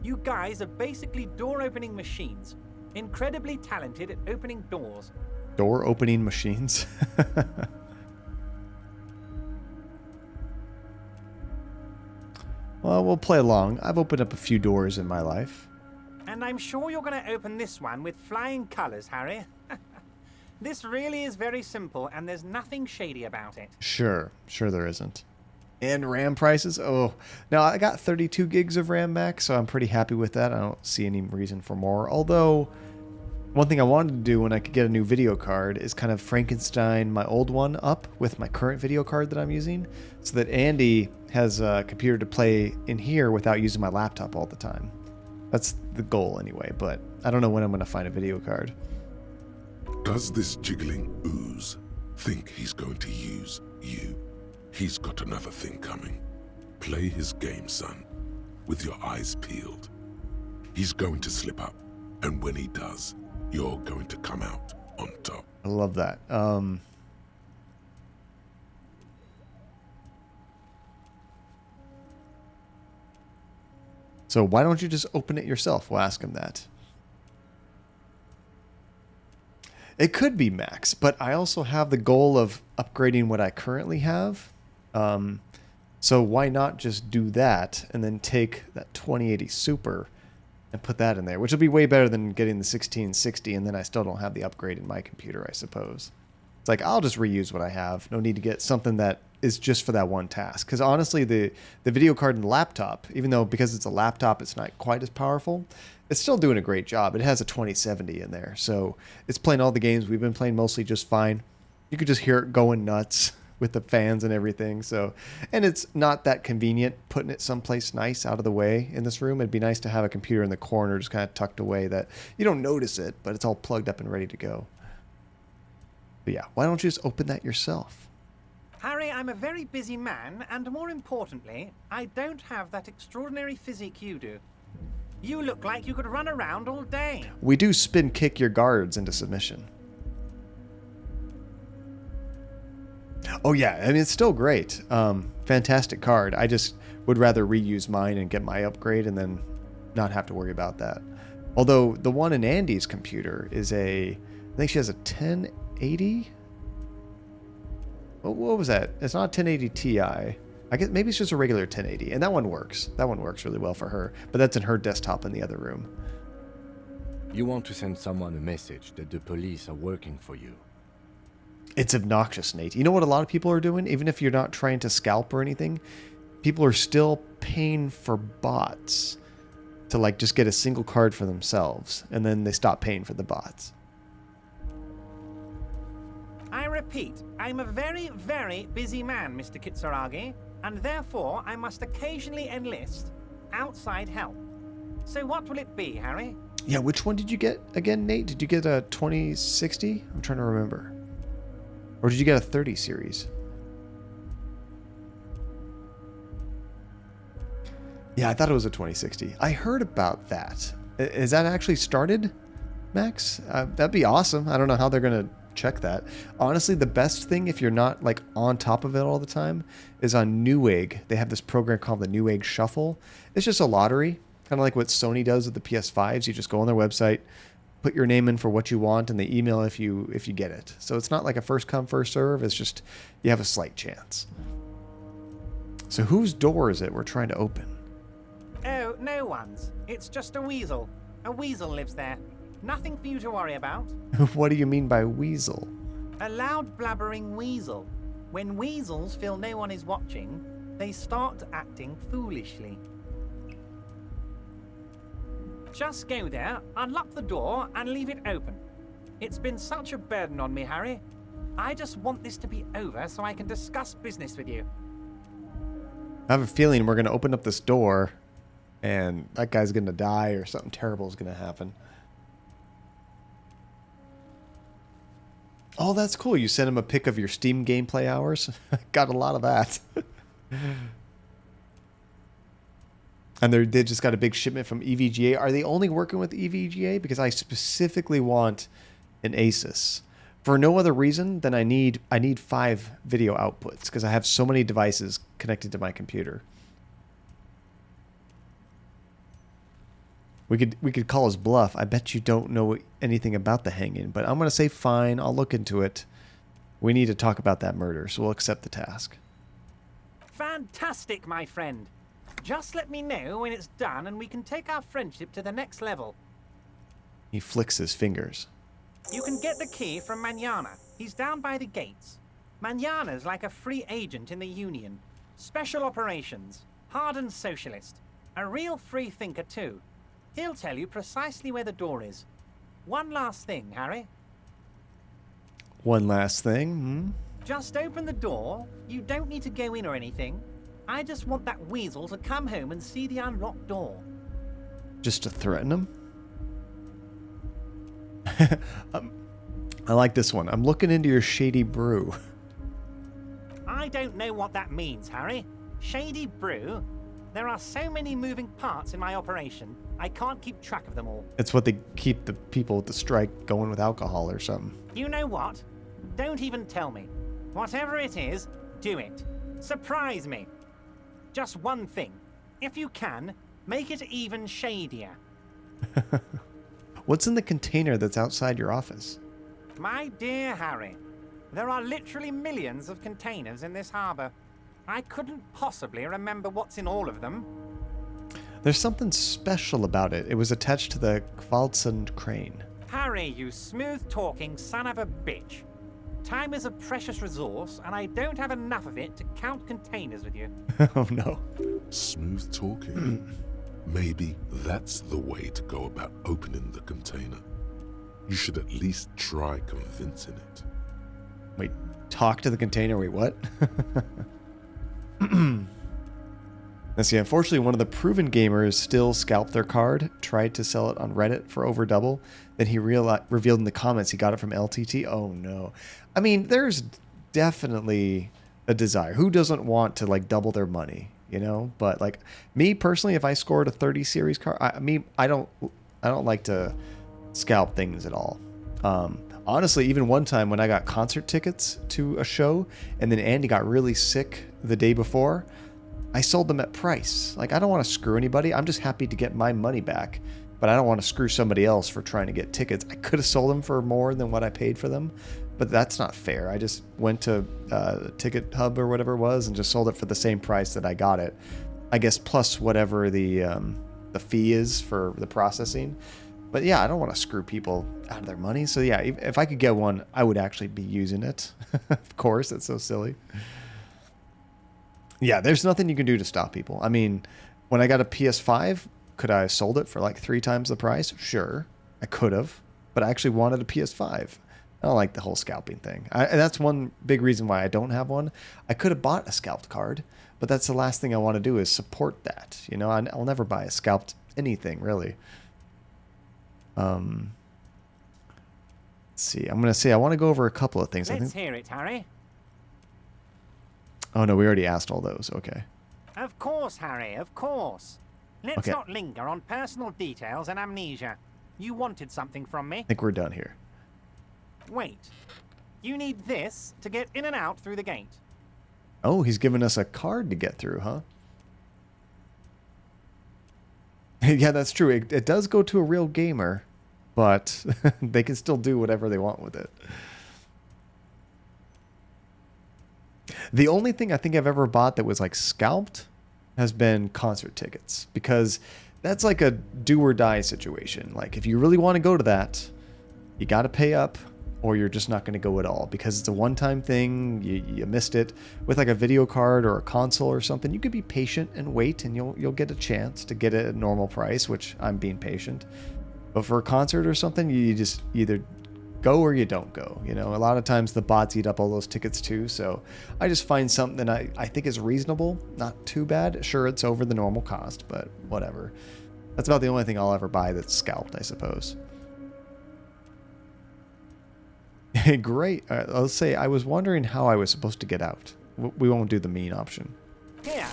You guys are basically door-opening machines. Incredibly talented at opening doors. Door-opening machines? Well, we'll play along. I've opened up a few doors in my life. And I'm sure you're going to open this one with flying colors, Harry. This really is very simple, and there's nothing shady about it. Sure there isn't. And RAM prices? Oh, now I got 32 gigs of RAM max, so I'm pretty happy with that. I don't see any reason for more. Although, one thing I wanted to do when I could get a new video card is kind of Frankenstein my old one up with my current video card that I'm using, so that Andy has a computer to play in here without using my laptop all the time. That's the goal anyway, but I don't know when I'm going to find a video card. Does this jiggling ooze think he's going to use you? He's got another thing coming. Play his game, son, with your eyes peeled. He's going to slip up, and when he does, you're going to come out on top. I love that. So why don't you just open it yourself? We'll ask him that. It could be max, but I also have the goal of upgrading what I currently have. So why not just do that and then take that 2080 Super and put that in there, which will be way better than getting the 1660, and then I still don't have the upgrade in my computer, I suppose. It's like, I'll just reuse what I have. No need to get something that is just for that one task. Because honestly, the video card in the laptop, even though because it's a laptop, it's not quite as powerful, it's still doing a great job. It has a 2070 in there. So it's playing all the games we've been playing mostly just fine. You could just hear it going nuts with the fans and everything. So, and it's not that convenient putting it someplace nice out of the way in this room. It'd be nice to have a computer in the corner just kind of tucked away that you don't notice it, but it's all plugged up and ready to go. But yeah, why don't you just open that yourself? Harry, I'm a very busy man, and more importantly, I don't have that extraordinary physique you do. You look like you could run around all day. We do spin kick your guards into submission. Oh yeah, I mean, it's still great. Fantastic card. I just would rather reuse mine and get my upgrade and then not have to worry about that. Although the one in Andy's computer is I think she has a 1080. What was that? It's not a 1080 Ti. I guess maybe it's just a regular 1080, and that one works. That one works really well for her, but that's in her desktop in the other room. You want to send someone a message that the police are working for you. It's obnoxious, Nate. You know what a lot of people are doing? Even if you're not trying to scalp or anything, people are still paying for bots to like just get a single card for themselves, and then they stop paying for the bots. I repeat, I'm a very, very busy man, Mr. Kitsuragi, and therefore I must occasionally enlist outside help. So what will it be, Harry? Yeah, which one did you get again, Nate? Did you get a 2060? I'm trying to remember. Or did you get a 30 series? Yeah, I thought it was a 2060. I heard about that. Is that actually started, Max? That'd be awesome. I don't know how they're going to check that. Honestly, the best thing, if you're not like on top of it all the time, is on Newegg. They have this program called the Newegg Shuffle. It's just a lottery, kind of like what Sony does with the PS5s. You just go on their website, put your name in for what you want, and they email if you get it. So it's not like a first come first serve. It's just you have a slight chance. So whose door is it we're trying to open? Oh, no one's. It's just a weasel. A weasel lives there. Nothing for you to worry about. What do you mean by weasel? A loud blabbering weasel. When weasels feel no one is watching, they start acting foolishly. Just go there, unlock the door, and leave it open. It's been such a burden on me, Harry. I just want this to be over so I can discuss business with you. I have a feeling we're going to open up this door and that guy's going to die or something terrible is going to happen. Oh, that's cool. You sent him a pic of your Steam gameplay hours. Got a lot of that. And they just got a big shipment from EVGA. Are they only working with EVGA? Because I specifically want an Asus. For no other reason than I need 5 video outputs because I have so many devices connected to my computer. We could call his bluff. I bet you don't know anything about the hanging, but I'm going to say fine. I'll look into it. We need to talk about that murder, so we'll accept the task. Fantastic, my friend. Just let me know when it's done and we can take our friendship to the next level. He flicks his fingers. You can get the key from Manana. He's down by the gates. Manana's like a free agent in the Union. Special operations. Hardened socialist. A real free thinker, too. He'll tell you precisely where the door is. One last thing, Harry. One last thing? Just open the door. You don't need to go in or anything. I just want that weasel to come home and see the unlocked door. Just to threaten him? I like this one. I'm looking into your shady brew. I don't know what that means, Harry. Shady brew? There are so many moving parts in my operation, I can't keep track of them all. It's what they keep the people with the strike going with alcohol or something. You know what? Don't even tell me. Whatever it is, do it. Surprise me. Just one thing. If you can, make it even shadier. What's in the container that's outside your office? My dear Harry, there are literally millions of containers in this harbor. I couldn't possibly remember what's in all of them. There's something special about it. It was attached to the Kvalsund crane. Harry, you smooth-talking son of a bitch. Time is a precious resource, and I don't have enough of it to count containers with you. Oh, no. Smooth talking. Maybe that's the way to go about opening the container. You should at least try convincing it. Wait, talk to the container? Wait, what? Let's see, unfortunately, one of the proven gamers still scalped their card, tried to sell it on Reddit for over double. Then he revealed in the comments he got it from LTT. Oh, no. I mean, there's definitely a desire. Who doesn't want to, like, double their money, you know? But, like, me personally, if I scored a 30 series card, I don't like to scalp things at all. Honestly, even one time when I got concert tickets to a show and then Andy got really sick the day before, I sold them at price. Like, I don't want to screw anybody. I'm just happy to get my money back, but I don't want to screw somebody else for trying to get tickets. I could have sold them for more than what I paid for them, but that's not fair. I just went to Ticket Hub or whatever it was and just sold it for the same price that I got it. I guess plus whatever the fee is for the processing. But yeah, I don't want to screw people out of their money. So yeah, if I could get one, I would actually be using it. Of course, that's so silly. Yeah, there's nothing you can do to stop people. I mean, when I got a PS5, could I have sold it for like 3 times the price? Sure, I could have, but I actually wanted a PS5. I don't like the whole scalping thing. And that's one big reason why I don't have one. I could have bought a scalped card, but that's the last thing I want to do is support that. You know, I'll never buy a scalped anything, really. Let's see. I'm going to say I want to go over a couple of things. Let's hear it, Harry. Oh, no, we already asked all those. Okay. Of course, Harry, of course. Let's not linger on personal details and amnesia. You wanted something from me. I think we're done here. Wait. You need this to get in and out through the gate. Oh, he's given us a card to get through, huh? Yeah, that's true. It does go to a real gamer, but they can still do whatever they want with it. The only thing I think I've ever bought that was like scalped has been concert tickets, because that's like a do or die situation. Like if you really want to go to that, you got to pay up or you're just not going to go at all because it's a one-time thing. You missed it. With like a video card or a console or something, you could be patient and wait and you'll get a chance to get it at a normal price, which I'm being patient. But for a concert or something, you just either go or you don't go. You know, a lot of times the bots eat up all those tickets too. So I just find something that I think is reasonable, not too bad. Sure, it's over the normal cost, but whatever. That's about the only thing I'll ever buy that's scalped, I suppose. Great. Let's say I was wondering how I was supposed to get out. We won't do the mean option. Here,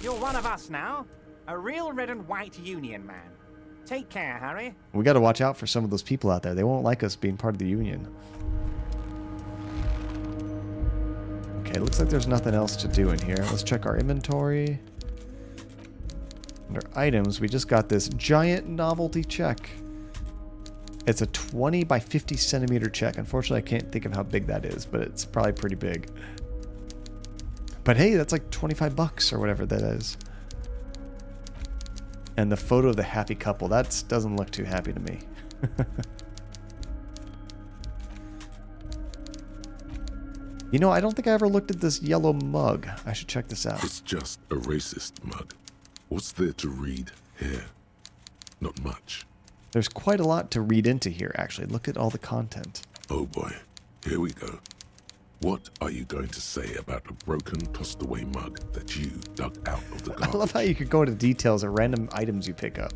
you're one of us now. A real red and white union man. Take care, Harry. We got to watch out for some of those people out there. They won't like us being part of the union. Okay, looks like there's nothing else to do in here. Let's check our inventory. Under items, we just got this giant novelty check. It's a 20 by 50 centimeter check. Unfortunately, I can't think of how big that is, but it's probably pretty big. But hey, that's like 25 bucks or whatever that is. And the photo of the happy couple, that doesn't look too happy to me. You know, I don't think I ever looked at this yellow mug. I should check this out. It's just a racist mug. What's there to read here? Not much. There's quite a lot to read into here, actually. Look at all the content. Oh boy, here we go. What are you going to say about a broken, tossed-away mug that you dug out of the garbage? I love how you could go into details of random items you pick up.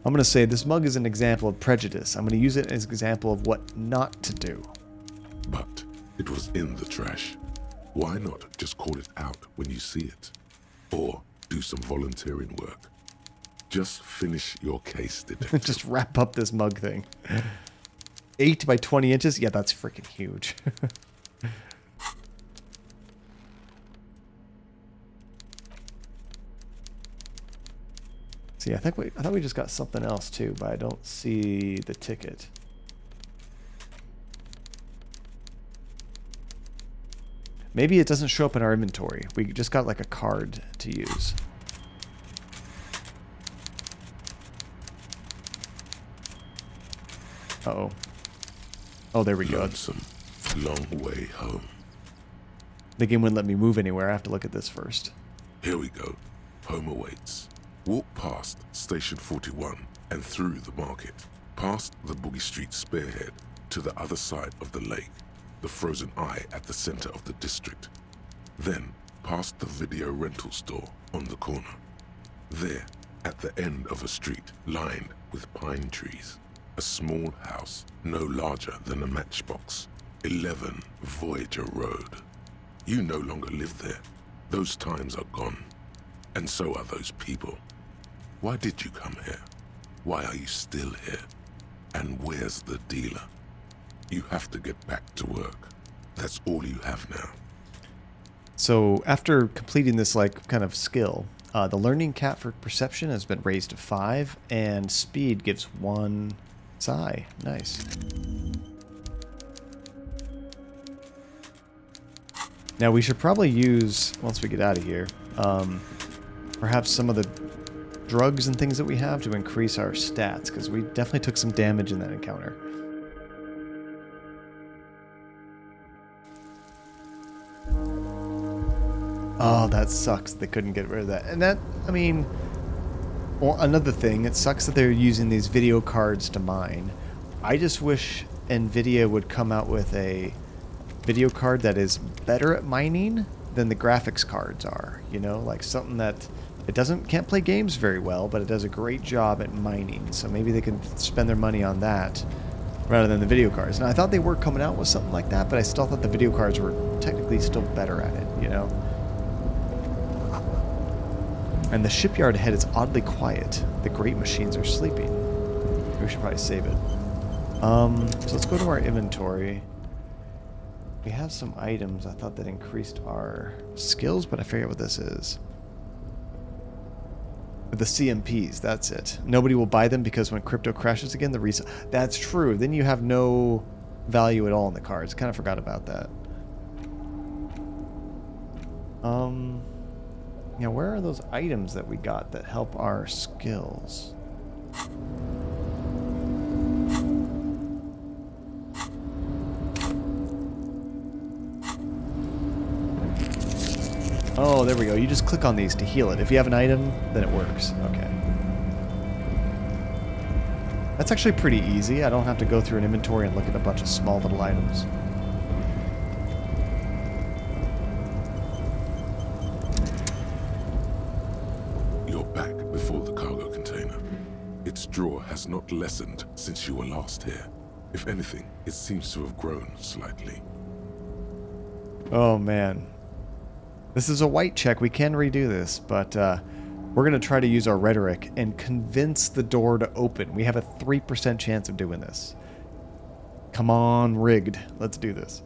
I'm going to say this mug is an example of prejudice. I'm going to use it as an example of what not to do. But it was in the trash. Why not just call it out when you see it? Or do some volunteering work. Just finish your case, detective. Just wrap up this mug thing. 8 by 20 inches? Yeah, that's freaking huge. See, I thought we just got something else too, but I don't see the ticket. Maybe it doesn't show up in our inventory. We just got like a card to use. Uh-oh. Oh, there we go. Lonesome, long way home. The game wouldn't let me move anywhere. I have to look at this first. Here we go. Home awaits. Walk past Station 41 and through the market, past the Boogie Street spearhead to the other side of the lake, the frozen eye at the center of the district. Then past the video rental store on the corner. There, at the end of a street lined with pine trees, a small house no larger than a matchbox, 11 Voyager Road. You no longer live there. Those times are gone. And so are those people. Why did you come here? Why are you still here? And where's the dealer? You have to get back to work. That's all you have now. So after completing this like kind of skill, the learning cap for perception has been raised to 5, and speed gives 1 psi. Nice. Now we should probably use, once we get out of here, perhaps some of the drugs and things that we have to increase our stats, because we definitely took some damage in that encounter. Oh, that sucks. They couldn't get rid of that. And that, I mean, well, another thing, it sucks that they're using these video cards to mine. I just wish NVIDIA would come out with a video card that is better at mining than the graphics cards are. You know, like something that it can't play games very well, but it does a great job at mining. So maybe they can spend their money on that rather than the video cards. And I thought they were coming out with something like that, but I still thought the video cards were technically still better at it, you know? And the shipyard ahead is oddly quiet. The great machines are sleeping. We should probably save it. So let's go to our inventory. We have some items I thought that increased our skills, but I forget what this is. The CMPs, that's it. Nobody will buy them because when crypto crashes again, the resale. That's true. Then you have no value at all in the cards. Kind of forgot about that. Yeah, where are those items that we got that help our skills? Oh, there we go. You just click on these to heal it. If you have an item, then it works. Okay. That's actually pretty easy. I don't have to go through an inventory and look at a bunch of small little items. You're back before the cargo container. Its drawer has not lessened since you were last here. If anything, it seems to have grown slightly. Oh, man. This is a white check. We can redo this, but we're going to try to use our rhetoric and convince the door to open. We have a 3% chance of doing this. Come on, rigged. Let's do this.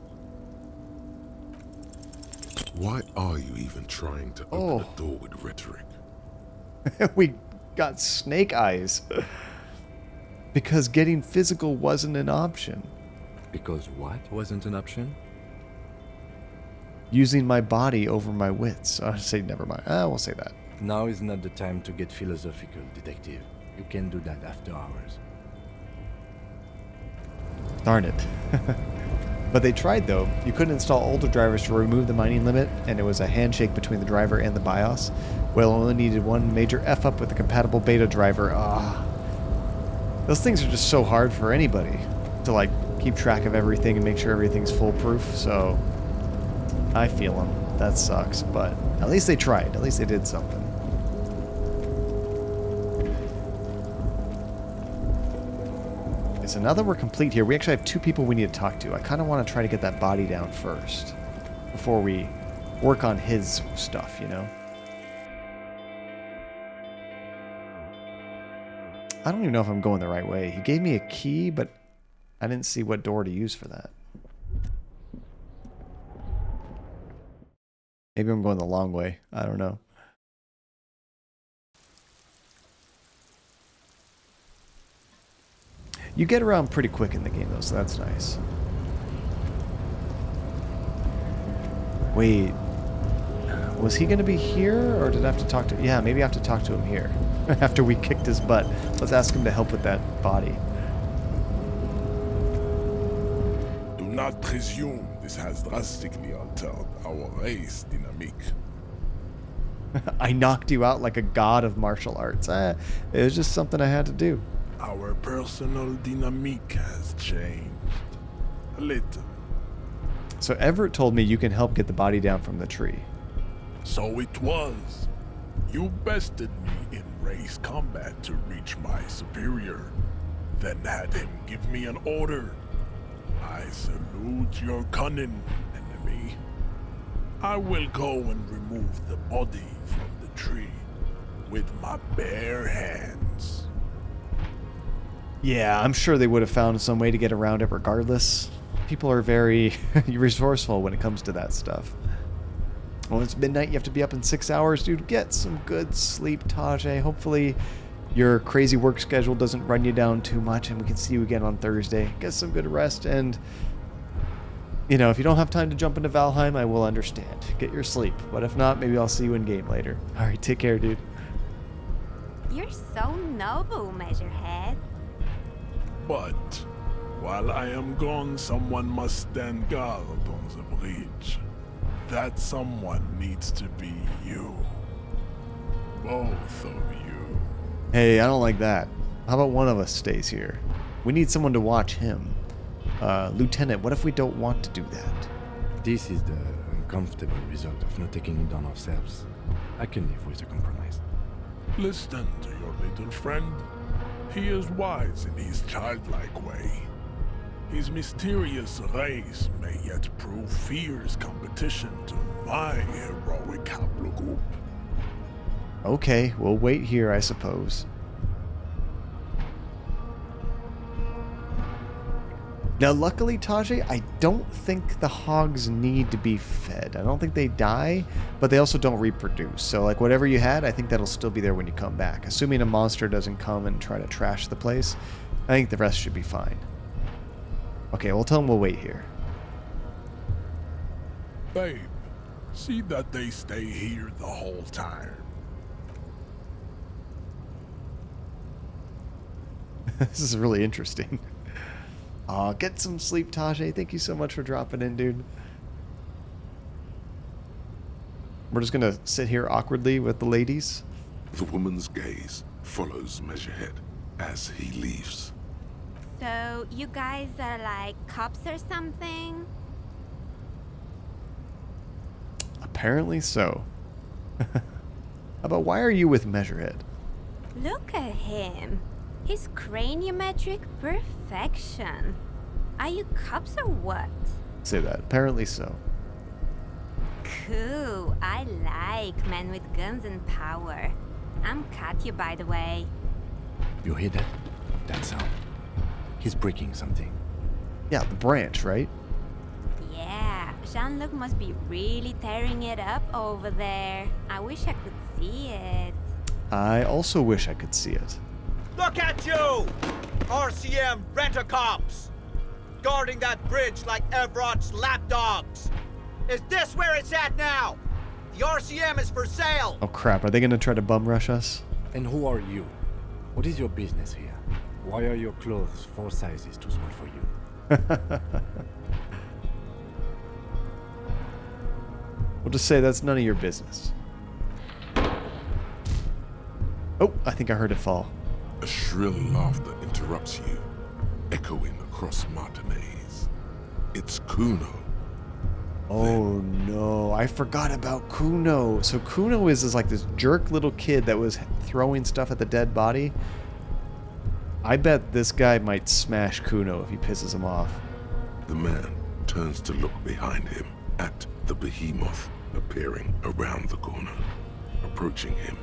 Why are you even trying to open a door with rhetoric? We got snake eyes. Because getting physical wasn't an option. Because what wasn't an option? Using my body over my wits. I'll say never mind. We'll say that. Now is not the time to get philosophical, detective. You can do that after hours. Darn it. But they tried, though. You couldn't install older drivers to remove the mining limit, and it was a handshake between the driver and the BIOS. Well, only needed one major F-up with a compatible beta driver. Those things are just so hard for anybody to, like, keep track of everything and make sure everything's foolproof, so I feel them. That sucks, but at least they tried. At least they did something. Okay, so now that we're complete here, we actually have 2 people we need to talk to. I kind of want to try to get that body down first before we work on his stuff, you know? I don't even know if I'm going the right way. He gave me a key, but I didn't see what door to use for that. Maybe I'm going the long way. I don't know. You get around pretty quick in the game, though, so that's nice. Wait. Was he going to be here, or did I have to talk to... Yeah, maybe I have to talk to him here. After we kicked his butt. Let's ask him to help with that body. Do not presume this has drastically altered our race dynamic. I knocked you out like a god of martial arts. It was just something I had to do. Our personal dynamic has changed. A little. So Everett told me you can help get the body down from the tree. So it was. You bested me in race combat to reach my superior, then had him give me an order. I salute your cunning, enemy. I will go and remove the body from the tree with my bare hands. Yeah, I'm sure they would have found some way to get around it regardless. People are very resourceful when it comes to that stuff. Well, it's midnight. You have to be up in 6 hours, dude. Get some good sleep, Tajay. Hopefully your crazy work schedule doesn't run you down too much and we can see you again on Thursday. Get some good rest and, you know, if you don't have time to jump into Valheim, I will understand. Get your sleep. But if not, maybe I'll see you in game later. All right, take care, dude. You're so noble, Measurehead. But while I am gone, someone must stand guard on the bridge. That someone needs to be you. Both of you. Hey, I don't like that. How about one of us stays here? We need someone to watch him. Lieutenant, what if we don't want to do that? This is the uncomfortable result of not taking it on ourselves. I can live with a compromise. Listen to your little friend. He is wise in his childlike way. His mysterious race may yet prove fierce competition to my heroic haplogroup. Okay, we'll wait here, I suppose. Now, luckily, Tajay, I don't think the hogs need to be fed. I don't think they die, but they also don't reproduce. So, like, whatever you had, I think that'll still be there when you come back. Assuming a monster doesn't come and try to trash the place, I think the rest should be fine. Okay, we'll tell them we'll wait here. Babe, see that they stay here the whole time. This is really interesting. Get some sleep, Tajay. Thank you so much for dropping in, dude. We're just gonna sit here awkwardly with the ladies. The woman's gaze follows Measurehead as he leaves. So, you guys are like cops or something? Apparently so. But why are you with Measurehead? Look at him. His craniometric perfection. Are you cops or what? Say that. Apparently so. Cool. I like men with guns and power. I'm Katya, by the way. You hear that? That sound. He's breaking something. Yeah, the branch, right? Yeah, Jean-Luc must be really tearing it up over there. I wish I could see it. I also wish I could see it. Look at you! RCM rent-a-cops! Guarding that bridge like Everard's lapdogs! Is this where it's at now? The RCM is for sale! Oh crap, are they gonna try to bum rush us? And who are you? What is your business here? Why are your clothes 4 sizes too small for you? We'll just say that's none of your business. Oh, I think I heard it fall. A shrill laughter interrupts you, echoing across Martinez. It's Kuno. Oh no, I forgot about Kuno. So Kuno is like this jerk little kid that was throwing stuff at the dead body. I bet this guy might smash Kuno if he pisses him off. The man turns to look behind him at the behemoth appearing around the corner, approaching him,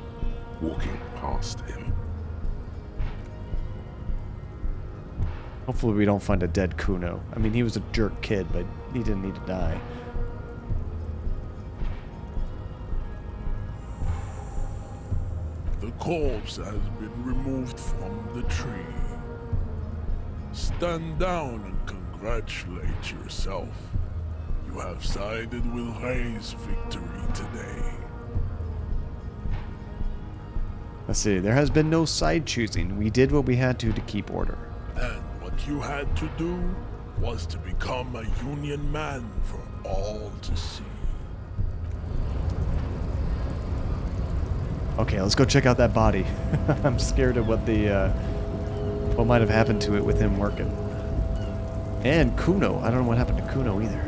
walking past him. Hopefully we don't find a dead Kuno. I mean, he was a jerk kid, but he didn't need to die. The corpse has been removed from the tree. Stand down and congratulate yourself. You have sided with Ray's victory today. Let's see. There has been no side choosing. We did what we had to keep order. And what you had to do was to become a Union man for all to see. Okay, let's go check out that body. I'm scared of what might have happened to it with him working. And Kuno. I don't know what happened to Kuno either.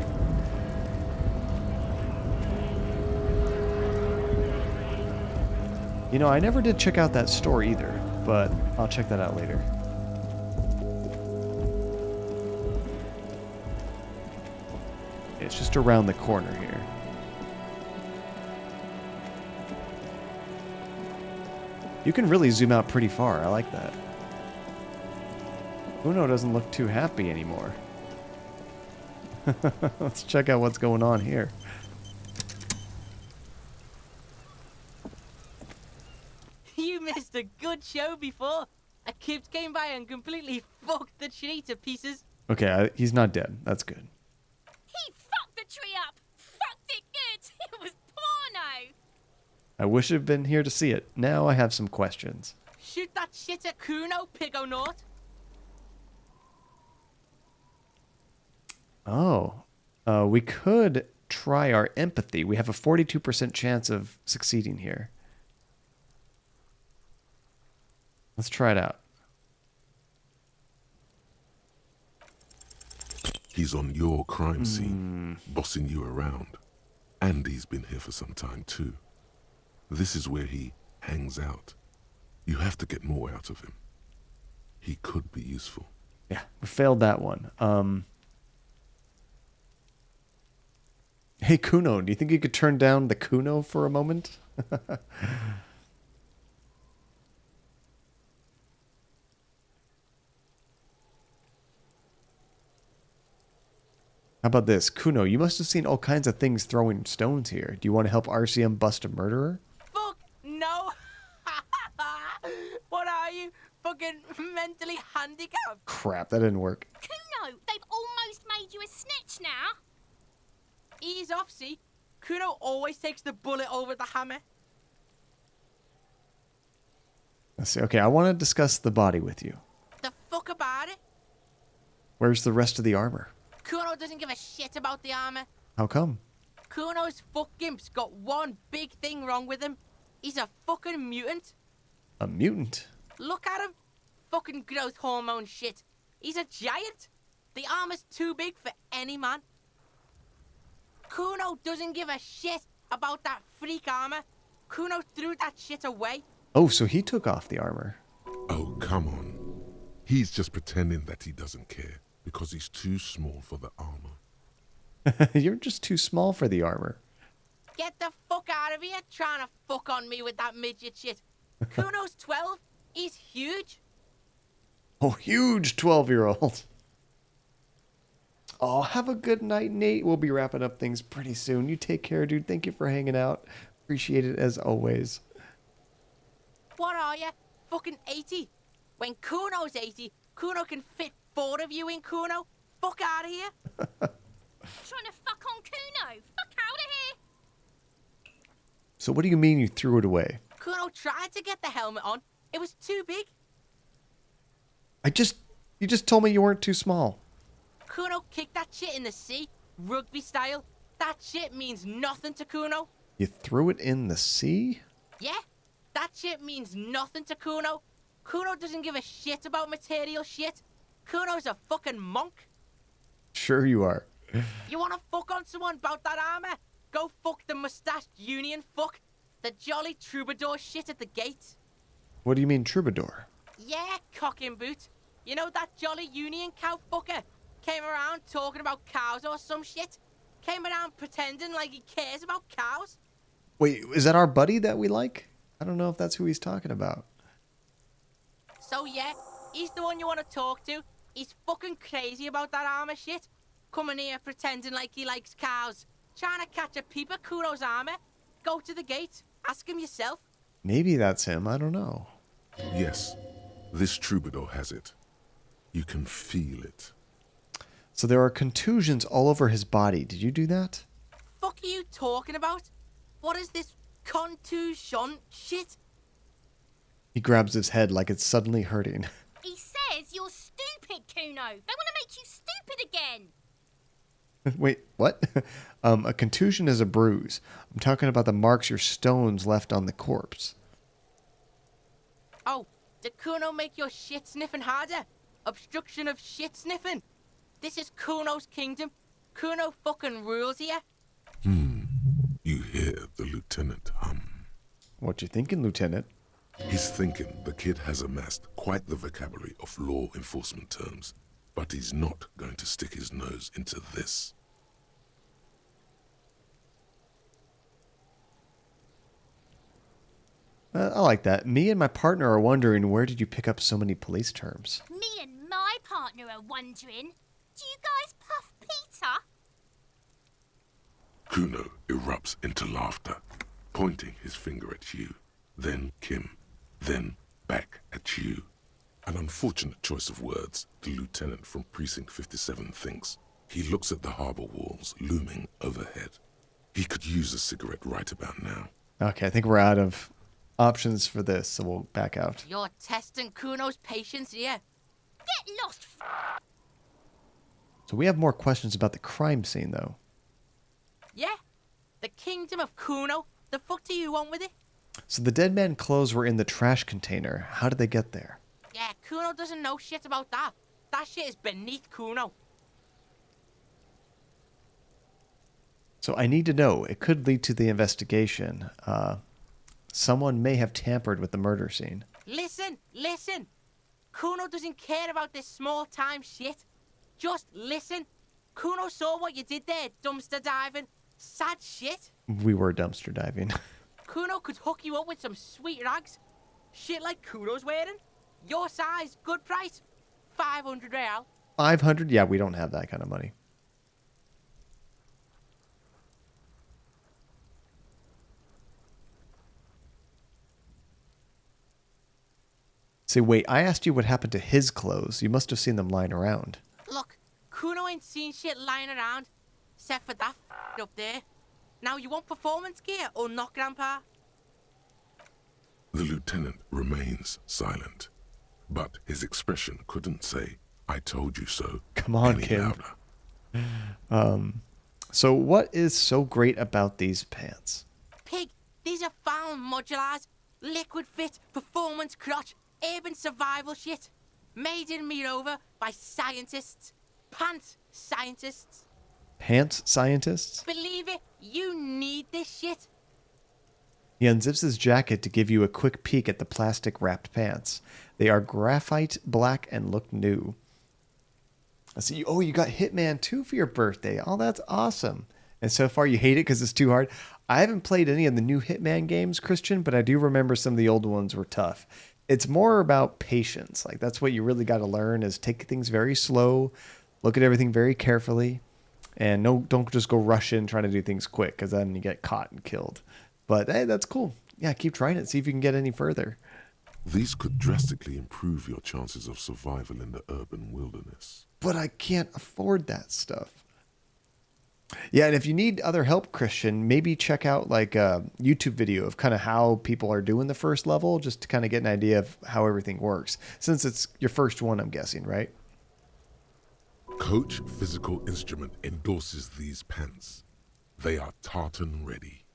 You know, I never did check out that store either, but I'll check that out later. It's just around the corner here. You can really zoom out pretty far. I like that. Kuno doesn't look too happy anymore. Let's check out what's going on here. You missed a good show before. A kid came by and completely fucked the tree to pieces. Okay, he's not dead. That's good. He fucked the tree up! Fucked it good! It was porno! I wish I'd been here to see it. Now I have some questions. Shoot that shit at Kuno, Pigonaut. Oh, we could try our empathy. We have a 42% chance of succeeding here. Let's try it out. He's on your crime scene, bossing you around. And he's been here for some time too. This is where he hangs out. You have to get more out of him. He could be useful. Yeah, we failed that one. Hey, Kuno, do you think you could turn down the Kuno for a moment? How about this? Kuno, you must have seen all kinds of things throwing stones here. Do you want to help RCM bust a murderer? Fuck no. What are you? Fucking mentally handicapped? Crap, that didn't work. Kuno, they've almost made you a snitch now. Ease off, see? Kuno always takes the bullet over the hammer. Let's see. Okay, I want to discuss the body with you. The fuck about it? Where's the rest of the armor? Kuno doesn't give a shit about the armor. How come? Kuno's fuck gimp's got one big thing wrong with him. He's a fucking mutant. A mutant? Look at him. Fucking growth hormone shit. He's a giant. The armor's too big for any man. Kuno doesn't give a shit about that freak armor. Kuno threw that shit away. Oh, so he took off the armor. Oh, come on. He's just pretending that he doesn't care because he's too small for the armor. You're just too small for the armor. Get the fuck out of here trying to fuck on me with that midget shit. Kuno's 12. He's huge. Oh, huge 12-year-old. Oh, have a good night, Nate. We'll be wrapping up things pretty soon. You take care, dude. Thank you for hanging out. Appreciate it as always. What are you? Fucking 80? When Kuno's 80, Kuno can fit 4 of you in Kuno. Fuck out of here. Trying to fuck on Kuno. Fuck out of here. So what do you mean you threw it away? Kuno tried to get the helmet on. It was too big. You just told me you weren't too small. Kuno kicked that shit in the sea, rugby style. That shit means nothing to Kuno. You threw it in the sea? Yeah, that shit means nothing to Kuno. Kuno doesn't give a shit about material shit. Kuno's a fucking monk. Sure you are. You wanna fuck on someone about that armor? Go fuck the mustached union fuck. The jolly troubadour shit at the gate. What do you mean troubadour? Yeah, cock in boot. You know that jolly union cow fucker? Came around talking about cows or some shit. Came around pretending like he cares about cows. Wait, is that our buddy that we like? I don't know if that's who he's talking about. So yeah, he's the one you want to talk to. He's fucking crazy about that armor shit. Coming here pretending like he likes cows. Trying to catch a peep at Kuno's armor. Go to the gate. Ask him yourself. Maybe that's him. I don't know. Yes, this troubadour has it. You can feel it. So there are contusions all over his body. Did you do that? Fuck are you talking about? What is this contusion shit? He grabs his head like it's suddenly hurting. He says you're stupid, Kuno. They want to make you stupid again. Wait, what? A contusion is a bruise. I'm talking about the marks your stones left on the corpse. Oh, did Kuno make your shit sniffing harder? Obstruction of shit sniffing? This is Kuno's kingdom. Kuno fucking rules here. You hear the lieutenant hum. What you thinking, Lieutenant? He's thinking the kid has amassed quite the vocabulary of law enforcement terms, but he's not going to stick his nose into this. I like that. Me and my partner are wondering, where did you pick up so many police terms? Me and my partner are wondering, do you guys puff Peter? Kuno erupts into laughter, pointing his finger at you, then Kim, then back at you. An unfortunate choice of words, the lieutenant from Precinct 57 thinks. He looks at the harbor walls looming overhead. He could use a cigarette right about now. Okay, I think we're out of options for this, so we'll back out. You're testing Kuno's patience here. Get lost. So we have more questions about the crime scene, though. Yeah? The kingdom of Kuno? The fuck do you want with it? So the dead man clothes were in the trash container. How did they get there? Yeah, Kuno doesn't know shit about that. That shit is beneath Kuno. So I need to know. It could lead to the investigation. Someone may have tampered with the murder scene. Listen. Kuno doesn't care about this small-time shit. Just listen. Kuno saw what you did there, dumpster diving. Sad shit. We were dumpster diving. Kuno could hook you up with some sweet rags. Shit like Kuno's wearing. Your size, good price. 500 real. 500? Yeah, we don't have that kind of money. See, wait, I asked you what happened to his clothes. You must have seen them lying around. Look, Kuno ain't seen shit lying around. Except for that up there. Now, you want performance gear or not, Grandpa? The lieutenant remains silent, but his expression couldn't say, "I told you so." Come on, any Kim. louder. So what is so great about these pants? Pig, these are found modulars. Liquid fit, performance crotch, urban survival shit. Made in Mirova by scientists. Pants scientists. Pants scientists? Believe it, you need this shit. He unzips his jacket to give you a quick peek at the plastic wrapped pants. They are graphite black and look new. I see. Oh, you got Hitman 2 for your birthday. Oh, that's awesome. And so far you hate it because it's too hard. I haven't played any of the new Hitman games, Christian, but I do remember some of the old ones were tough. It's more about patience. Like, that's what you really got to learn, is take things very slow, look at everything very carefully, and don't just go rush in trying to do things quick, because then you get caught and killed. But hey, that's cool. Yeah, keep trying it. See if you can get any further. These could drastically improve your chances of survival in the urban wilderness. But I can't afford that stuff. Yeah, and if you need other help, Christian, maybe check out like a YouTube video of kind of how people are doing the first level, just to kind of get an idea of how everything works. Since it's your first one, I'm guessing, right? Coach Physical Instrument endorses these pants. They are tartan ready.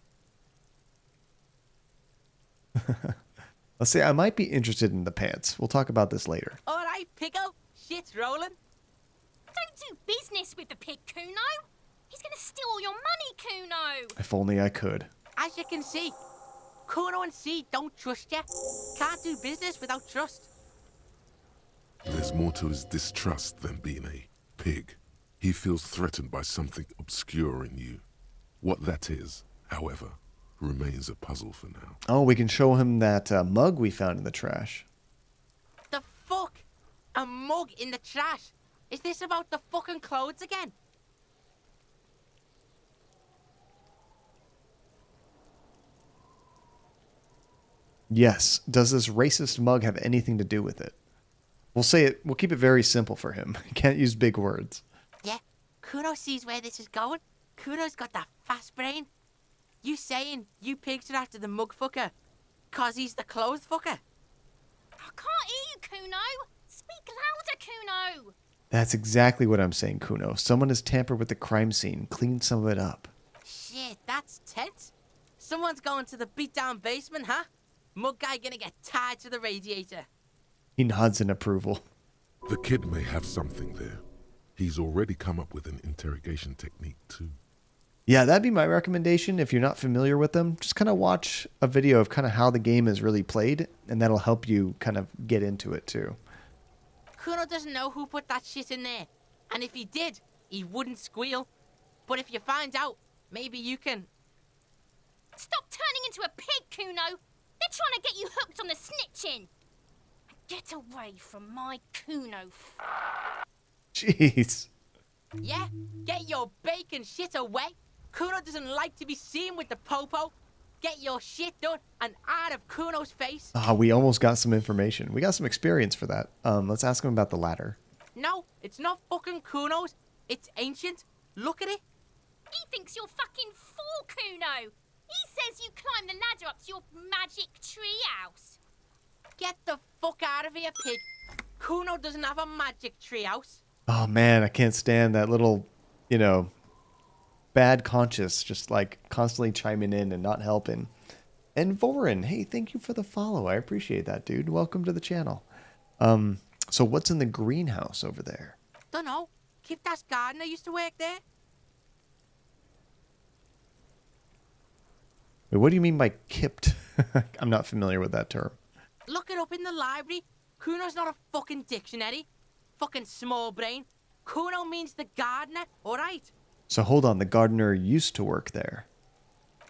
Let's say I might be interested in the pants. We'll talk about this later. All right, Pico. Shit's rolling. Don't do business with the pig, Kuno. He's going to steal all your money, Kuno. If only I could. As you can see, Kuno and C don't trust you. Can't do business without trust. There's more to his distrust than being a pig. He feels threatened by something obscure in you. What that is, however, remains a puzzle for now. Oh, we can show him that mug we found in the trash. The fuck? A mug in the trash. Is this about the fucking clothes again? Yes. Does this racist mug have anything to do with it? We'll say it. We'll keep it very simple for him. He can't use big words. Yeah, Kuno sees where this is going. Kuno's got that fast brain. You saying you picked it after the mug fucker, 'cause he's the clothes fucker? I can't hear you, Kuno. Speak louder, Kuno. That's exactly what I'm saying, Kuno. Someone has tampered with the crime scene, cleaned some of it up. Shit, that's tense. Someone's going to the beat-down basement, huh? Mug guy gonna get tied to the radiator. He nods in approval. The kid may have something there. He's already come up with an interrogation technique too. Yeah, that'd be my recommendation. If you're not familiar with them, just kind of watch a video of kind of how the game is really played, and that'll help you kind of get into it too. Kuno doesn't know who put that shit in there. And if he did, he wouldn't squeal. But if you find out, maybe you can... Stop turning into a pig, Kuno. They're trying to get you hooked on the snitching. Get away from my Kuno. Jeez. Yeah, get your bacon shit away. Kuno doesn't like to be seen with the popo. Get your shit done and out of Kuno's face. We almost got some information. We got some experience for that. Let's ask him about the ladder. No, it's not fucking Kuno's. It's ancient. Look at it. He thinks you're fucking fool, Kuno. He says you climb the ladder up to your magic tree house. Get the fuck out of here, pig. Kuno doesn't have a magic tree house. Oh man, I can't stand that little, bad conscience just like constantly chiming in and not helping. And Vorin, hey, thank you for the follow. I appreciate that, dude. Welcome to the channel. So what's in the greenhouse over there? Dunno. Kiptas gardener used to work there. Wait, what do you mean by kipped? I'm not familiar with that term. Look it up in the library. Kuno's not a fucking dictionary. Fucking small brain. Kuno means the gardener, alright? So hold on, the gardener used to work there.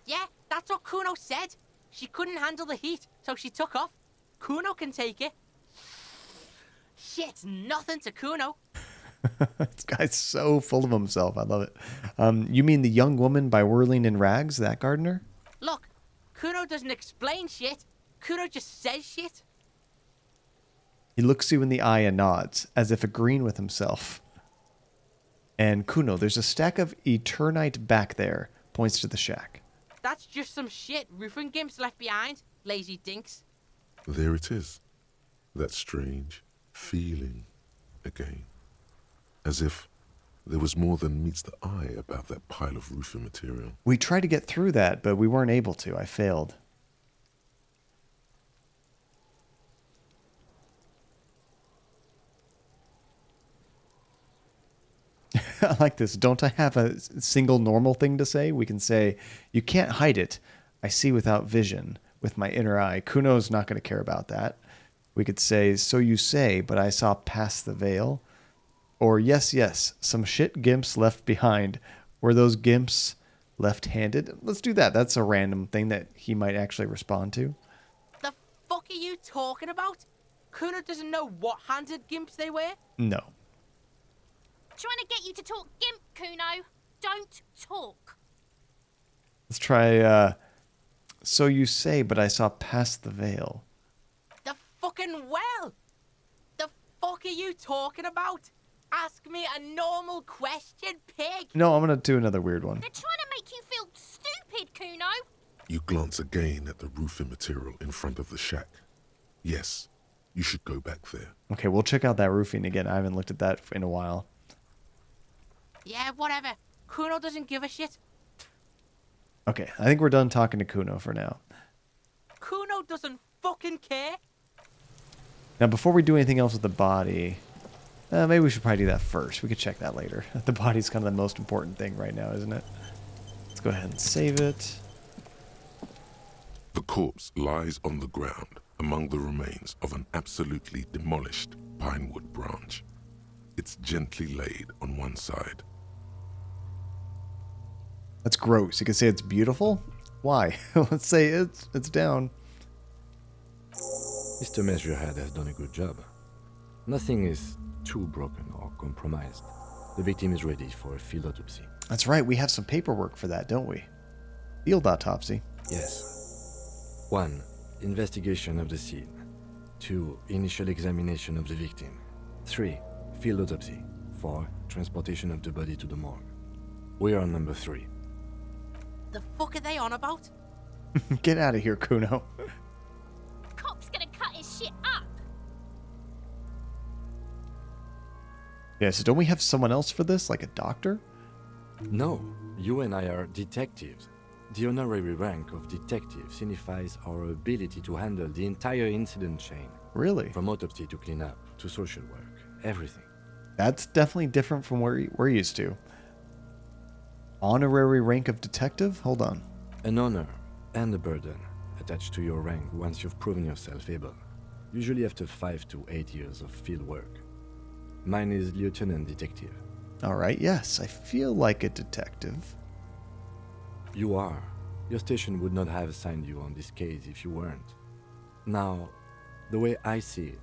Yeah, that's what Kuno said. She couldn't handle the heat, so she took off. Kuno can take it. Shit's nothing to Kuno. This guy's so full of himself. I love it. You mean the young woman by whirling in rags, that gardener? Look, Kuno doesn't explain shit. Kuno just says shit. He looks you in the eye and nods, as if agreeing with himself. And Kuno, there's a stack of Eternite back there, points to the shack. That's just some shit roofing gimps left behind, lazy dinks. There it is. That strange feeling again. As if there was more than meets the eye about that pile of roofing material. We tried to get through that, but we weren't able to. I failed. I like this. Don't I have a single normal thing to say? We can say, you can't hide it. I see without vision, with my inner eye. Kuno's not going to care about that. We could say, so you say, but I saw past the veil. Or, yes, some shit gimps left behind. Were those gimps left-handed? Let's do that. That's a random thing that he might actually respond to. The fuck are you talking about? Kuno doesn't know what handed gimps they were? No. Trying to get you to talk gimp, Kuno. Don't talk. Let's try, so you say, but I saw past the veil. The fucking well! The fuck are you talking about? Ask me a normal question, pig! No, I'm going to do another weird one. They're trying to make you feel stupid, Kuno. You glance again at the roofing material in front of the shack. Yes, you should go back there. Okay, we'll check out that roofing again. I haven't looked at that in a while. Yeah, whatever. Kuno doesn't give a shit. Okay, I think we're done talking to Kuno for now. Kuno doesn't fucking care. Now, before we do anything else with the body, maybe we should probably do that first. We could check that later. The body's kind of the most important thing right now, isn't it? Let's go ahead and save it. The corpse lies on the ground among the remains of an absolutely demolished pinewood branch. It's gently laid on one side. That's gross. You could say it's beautiful? Why? Let's say it's down. Mr. Measurehead has done a good job. Nothing is too broken or compromised. The victim is ready for a field autopsy. That's right, we have some paperwork for that, don't we? Field autopsy. Yes. 1. Investigation of the scene. 2. Initial examination of the victim. 3. Field autopsy. 4. Transportation of the body to the morgue. We are on number 3. The fuck are they on about? Get out of here, Kuno. Cop's gonna cut his shit up. Yeah, so don't we have someone else for this, like a doctor? No, you and I are detectives. The honorary rank of detective signifies our ability to handle the entire incident chain. Really? From autopsy to cleanup to social work, everything. That's definitely different from where we're used to. Honorary rank of detective? Hold on. An honor and a burden attached to your rank once you've proven yourself able. Usually after 5 to 8 years of field work. Mine is lieutenant detective. All right, yes, I feel like a detective. You are. Your station would not have assigned you on this case if you weren't. Now, the way I see it,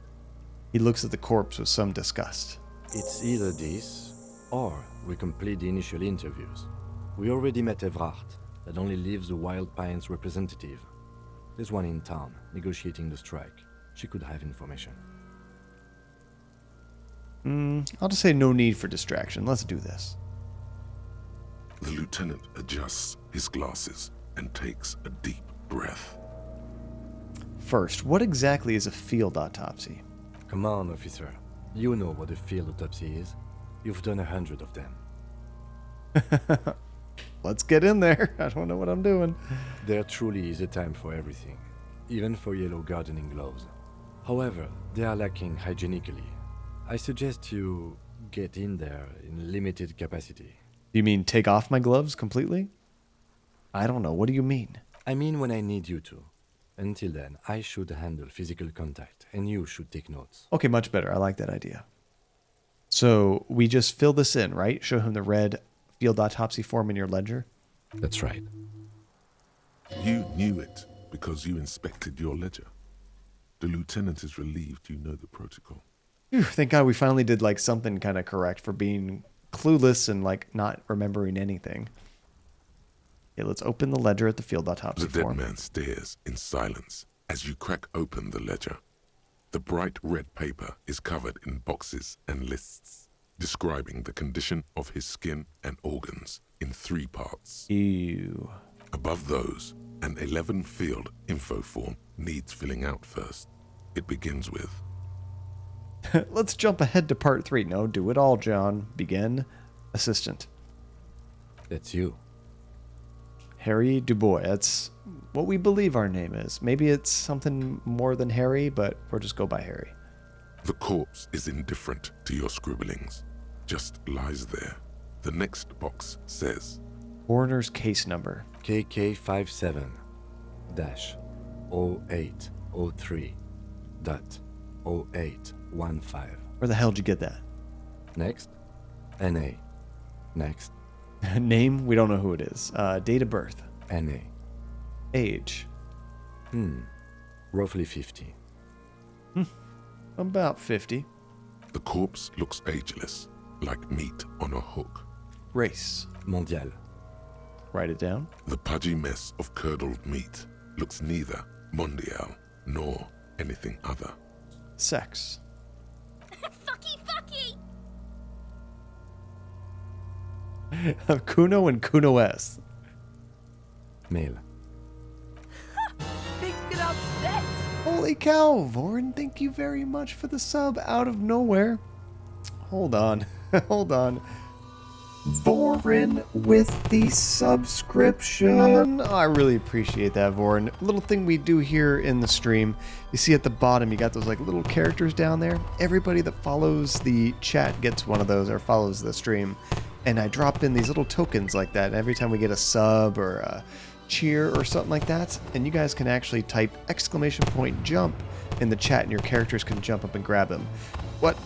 He looks at the corpse with some disgust. it's either this, or we complete the initial interviews. We already met Everard, that only leaves the Wild Pines representative. There's one in town, negotiating the strike. She could have information. I'll just say no need for distraction. Let's do this. The lieutenant adjusts his glasses and takes a deep breath. First, what exactly is a field autopsy? Come on, officer. You know what a field autopsy is. You've done 100 of them. Let's get in there. I don't know what I'm doing. There truly is a time for everything, even for yellow gardening gloves. However, they are lacking hygienically. I suggest you get in there in limited capacity. You mean take off my gloves completely? I don't know. What do you mean? I mean when I need you to. Until then, I should handle physical contact, and you should take notes. Okay, much better. I like that idea. So we just fill this in, right? Show him the red field autopsy form in your ledger? That's right. You knew it because you inspected your ledger. The lieutenant is relieved you know the protocol. Phew, thank God we finally did like something kind of correct for being clueless and like not remembering anything. Okay, let's open the ledger at the field autopsy The dead form. man stares in silence as you crack open the ledger. The bright red paper is covered in boxes and lists, describing the condition of his skin and organs in 3 parts. Ew. Above those, an 11-field info form needs filling out first. It begins with, Let's jump ahead to part 3. No, do it all, John. Begin. Assistant. That's you. Harry Dubois. That's what we believe our name is. Maybe it's something more than Harry, but we'll just go by Harry. the corpse is indifferent to your scribblings, just lies there. The next box says, Coroner's case number. KK57-0803.0815. Where the hell did you get that? Next. NA. Next. Name? We don't know who it is. Date of birth. NA. Age. Roughly 50. About 50. The corpse looks ageless, like meat on a hook. Race. Mondial. Write it down. The pudgy mess of curdled meat looks neither mondial nor anything other. Sex. Fucky! Kuno and Kuno S. Male. Holy cow, Vorin, thank you very much for the sub out of nowhere. Hold on. Hold on. Vorin with the subscription. Oh, I really appreciate that, Vorin. Little thing we do here in the stream, you see at the bottom, you got those like little characters down there. Everybody that follows the chat gets one of those or follows the stream. And I drop in these little tokens like that every time we get a sub or a cheer or something like that. And you guys can actually type !jump in the chat and your characters can jump up and grab them. What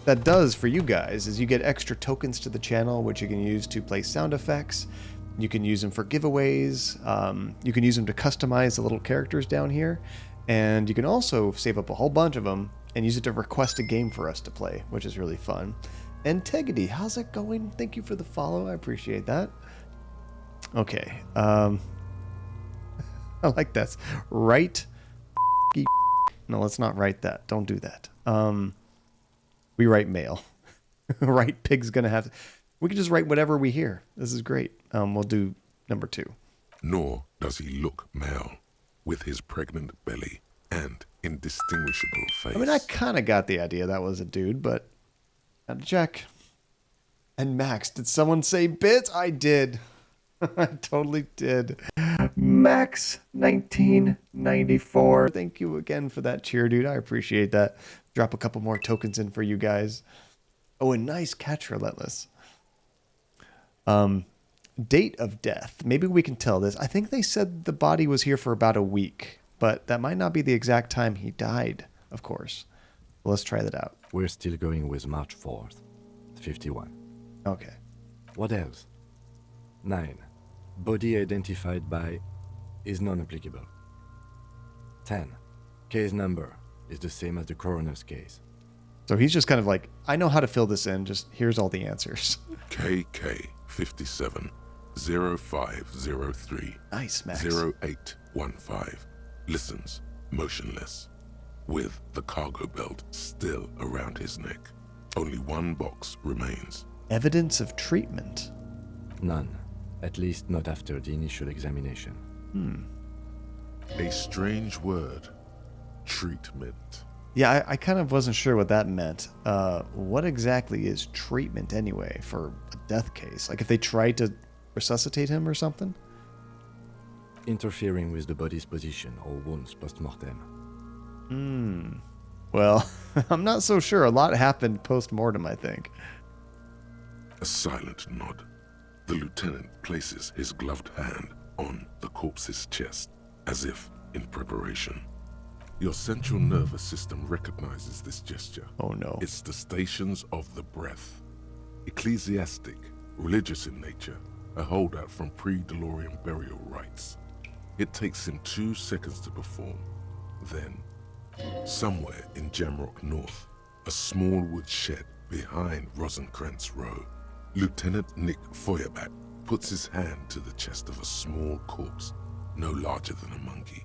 that does for you guys is you get extra tokens to the channel, which you can use to play sound effects. You can use them for giveaways. You can use them to customize the little characters down here. And you can also save up a whole bunch of them and use it to request a game for us to play, which is really fun. And Tegedy, how's it going? Thank you for the follow. I appreciate that. Okay. I like this. Write. No, let's not write that. Don't do that. We write mail. Right? Pig's gonna have to. We can just write whatever we hear. This is great. We'll do number 2. Nor does he look male, with his pregnant belly and indistinguishable face. I mean, I kind of got the idea that was a dude, but gotta check. And Max, did someone say bit? I did. I totally did. Max 1994. Thank you again for that cheer, dude. I appreciate that. Drop a couple more tokens in for you guys. Oh, a nice catch, Relentless. Date of death. Maybe we can tell this. I think they said the body was here for about a week, but that might not be the exact time he died, of course. Well, let's try that out. We're still going with March 4th, 51. Okay. What else? 9. Body identified by is non-applicable. 10. Case number is the same as the coroner's case. So he's just kind of like, I know how to fill this in, just here's all the answers. KK 57 0503 nice, Max. 0815 listens motionless with the cargo belt still around his neck. Only one box remains. Evidence of treatment? None. At least not after the initial examination. A strange word. Treatment. Yeah, I kind of wasn't sure what that meant. What exactly is treatment anyway for a death case? Like if they tried to resuscitate him or something? Interfering with the body's position or wounds post-mortem. Well, I'm not so sure. A lot happened post-mortem, I think. A silent nod. The lieutenant places his gloved hand on the corpse's chest, as if in preparation. Your central nervous system recognizes this gesture. Oh no. It's the stations of the breath. Ecclesiastic, religious in nature, a holdout from pre-DeLorean burial rites. It takes him 2 seconds to perform. Then, somewhere in Jamrock North, a small wood shed behind Rosencrantz Row, Lieutenant Nick Feuerbach puts his hand to the chest of a small corpse, no larger than a monkey.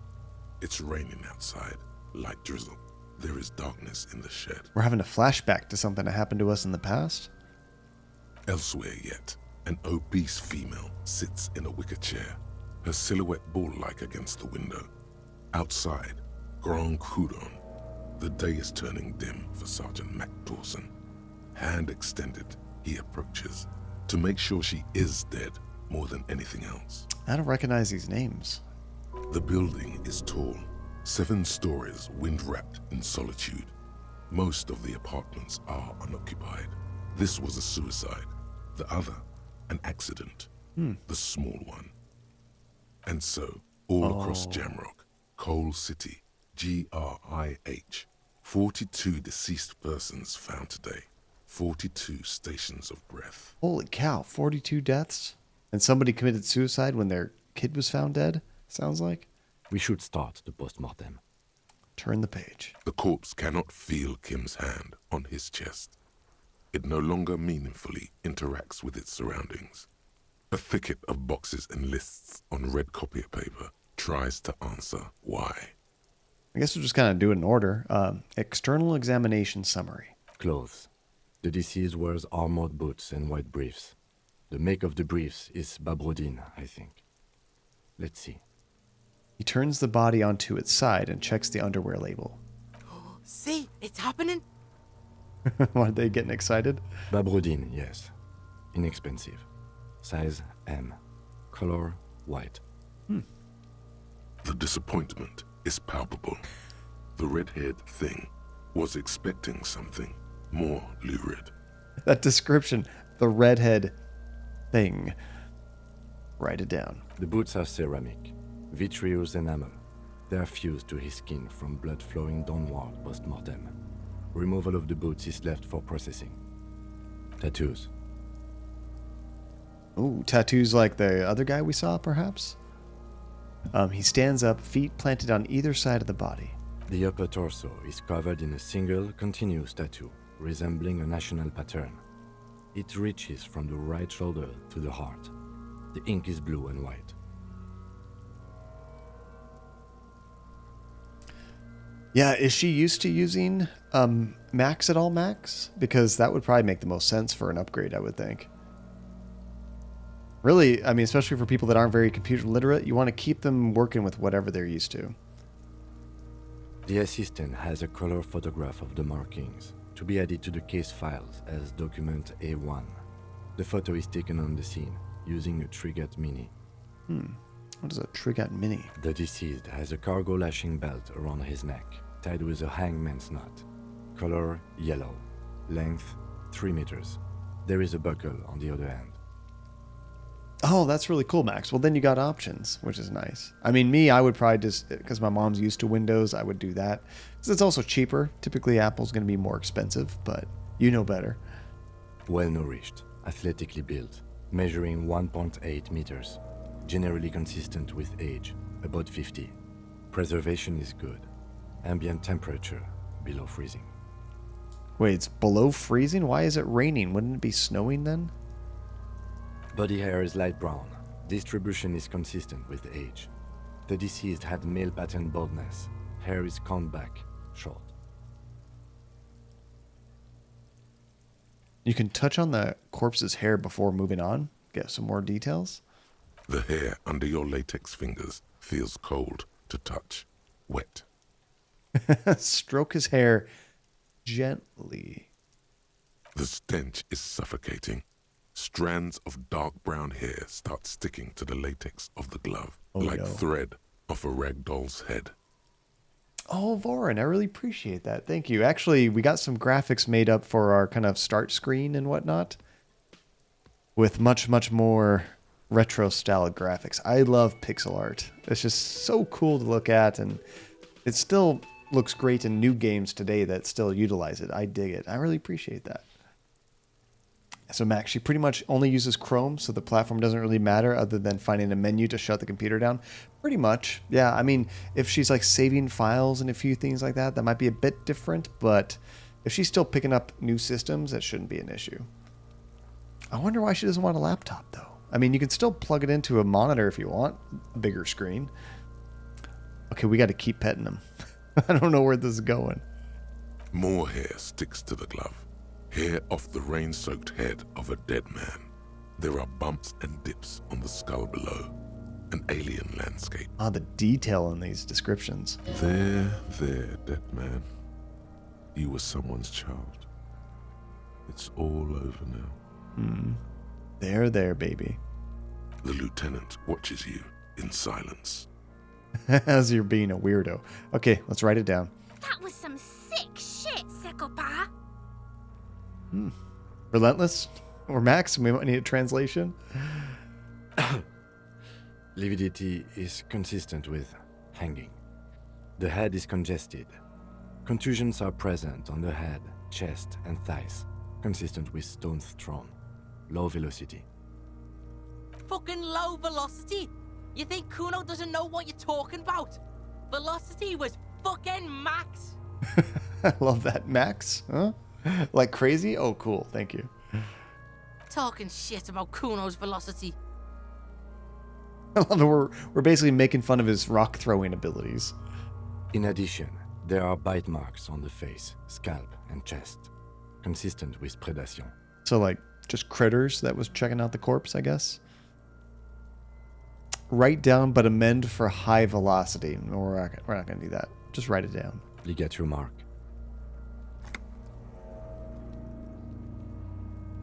It's raining outside, light drizzle. There is darkness in the shed. We're having a flashback to something that happened to us in the past. Elsewhere yet, an obese female sits in a wicker chair, her silhouette bull-like against the window. Outside, Grand Coudon. The day is turning dim for Sergeant Mac Dawson. Hand extended, he approaches to make sure she is dead more than anything else. I don't recognize these names. The building is tall, 7 stories, wind-wrapped in solitude. Most of the apartments are unoccupied. This was a suicide. The other, an accident. The small one. And so, all across Jamrock, Coal City, GRIH, 42 deceased persons found today. 42 stations of breath. Holy cow, 42 deaths? And somebody committed suicide when their kid was found dead, sounds like? We should start the post-mortem. Turn the page. The corpse cannot feel Kim's hand on his chest. It no longer meaningfully interacts with its surroundings. A thicket of boxes and lists on red copier paper tries to answer why. I guess we'll just kind of do it in order. External examination summary. Clothes. The deceased wears armored boots and white briefs. The make of the briefs is Babrodine, I think. Let's see. He turns the body onto its side and checks the underwear label. See, it's happening. Why are they getting excited? Babrodine, yes. Inexpensive. Size M. Color white. The disappointment is palpable. The red-haired thing was expecting something more lurid. That description, the redhead thing. Write it down. The boots are ceramic, vitreous enamel. They are fused to his skin from blood flowing downward post-mortem. Removal of the boots is left for processing. Tattoos. Ooh, tattoos like the other guy we saw, perhaps? He stands up, feet planted on either side of the body. The upper torso is covered in a single, continuous tattoo, resembling a national pattern. It reaches from the right shoulder to the heart. The ink is blue and white. Yeah, is she used to using Max at all, Max? Because that would probably make the most sense for an upgrade, I would think. Really, I mean, especially for people that aren't very computer literate, you want to keep them working with whatever they're used to. The assistant has a color photograph of the markings to be added to the case files as document A1. The photo is taken on the scene using a Trigat Mini. What is a Trigat Mini? The deceased has a cargo lashing belt around his neck, tied with a hangman's knot. Color yellow. Length 3 meters. There is a buckle on the other end. Oh, that's really cool, Max. Well, then you got options, which is nice. I mean, me, I would probably just, because my mom's used to Windows, I would do that. Because it's also cheaper. Typically, Apple's going to be more expensive, but you know better. Well-nourished, athletically built, measuring 1.8 meters. Generally consistent with age, about 50. Preservation is good. Ambient temperature, below freezing. Wait, it's below freezing? Why is it raining? Wouldn't it be snowing then? Body hair is light brown. Distribution is consistent with age. The deceased had male pattern baldness. Hair is combed back, short. You can touch on the corpse's hair before moving on? Get some more details? The hair under your latex fingers feels cold to touch, wet. Stroke his hair gently. The stench is suffocating. Strands of dark brown hair start sticking to the latex of the glove, like no. thread off a rag doll's head. Oh, Voren, I really appreciate that. Thank you. Actually, we got some graphics made up for our kind of start screen and whatnot with much, much more retro-styled graphics. I love pixel art. It's just so cool to look at, and it still looks great in new games today that still utilize it. I dig it. I really appreciate that. So Max, she pretty much only uses Chrome, so the platform doesn't really matter other than finding a menu to shut the computer down. Pretty much, yeah. I mean, if she's like saving files and a few things like that, that might be a bit different, but if she's still picking up new systems, that shouldn't be an issue. I wonder why she doesn't want a laptop, though. I mean, you can still plug it into a monitor if you want, a bigger screen. Okay, we got to keep petting them. I don't know where this is going. More hair sticks to the glove. Hair off the rain-soaked head of a dead man. There are bumps and dips on the skull below. An alien landscape. Ah, the detail in these descriptions. There, dead man. You were someone's child. It's all over now. There, baby. The lieutenant watches you in silence. As you're being a weirdo. Okay, let's write it down. That was some sick shit, Sekopa. Relentless? Or Max? We might need a translation. Lividity is consistent with hanging. The head is congested. Contusions are present on the head, chest, and thighs, consistent with stones thrown. Low velocity. Fucking low velocity? You think Kuno doesn't know what you're talking about? Velocity was fucking max. I love that. Max? Huh? Like crazy? Oh, cool. Thank you. Talking shit about Kuno's velocity. I love that we're basically making fun of his rock throwing abilities. In addition, there are bite marks on the face, scalp, and chest, consistent with predation. So, like, just critters that was checking out the corpse, I guess? Write down but amend for high velocity. No, we're not going to do that. Just write it down. Ligature mark.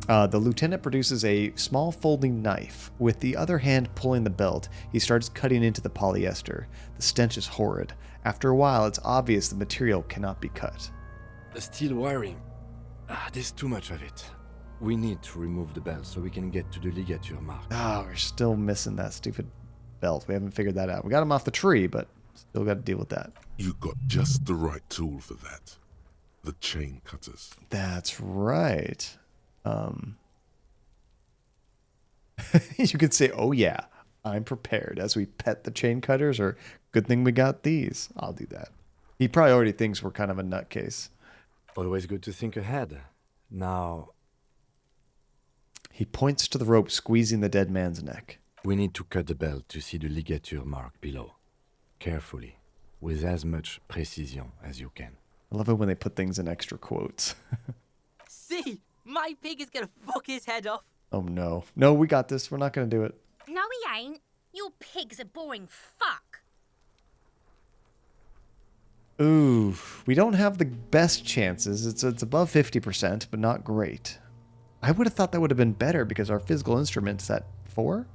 The lieutenant produces a small folding knife. With the other hand pulling the belt, he starts cutting into the polyester. The stench is horrid. After a while, it's obvious the material cannot be cut. The steel wiring. There's too much of it. We need to remove the belt so we can get to the ligature mark. We're still missing that stupid belt. We haven't figured that out. We got him off the tree, but still got to deal with that. You got just the right tool for that. The chain cutters. That's right. You could say, oh yeah, I'm prepared, as we pet the chain cutters, or good thing we got these. I'll do that. He probably already thinks we're kind of a nutcase. Always good to think ahead. Now, he points to the rope squeezing the dead man's neck. We need to cut the belt to see the ligature mark below. Carefully, with as much precision as you can. I love it when they put things in extra quotes. See, my pig is gonna fuck his head off. Oh no. No, we got this. We're not going to do it. No, he ain't. Your pig's a boring fuck. Ooh, we don't have the best chances. It's above 50%, but not great. I would have thought that would have been better because our physical instrument's at 4.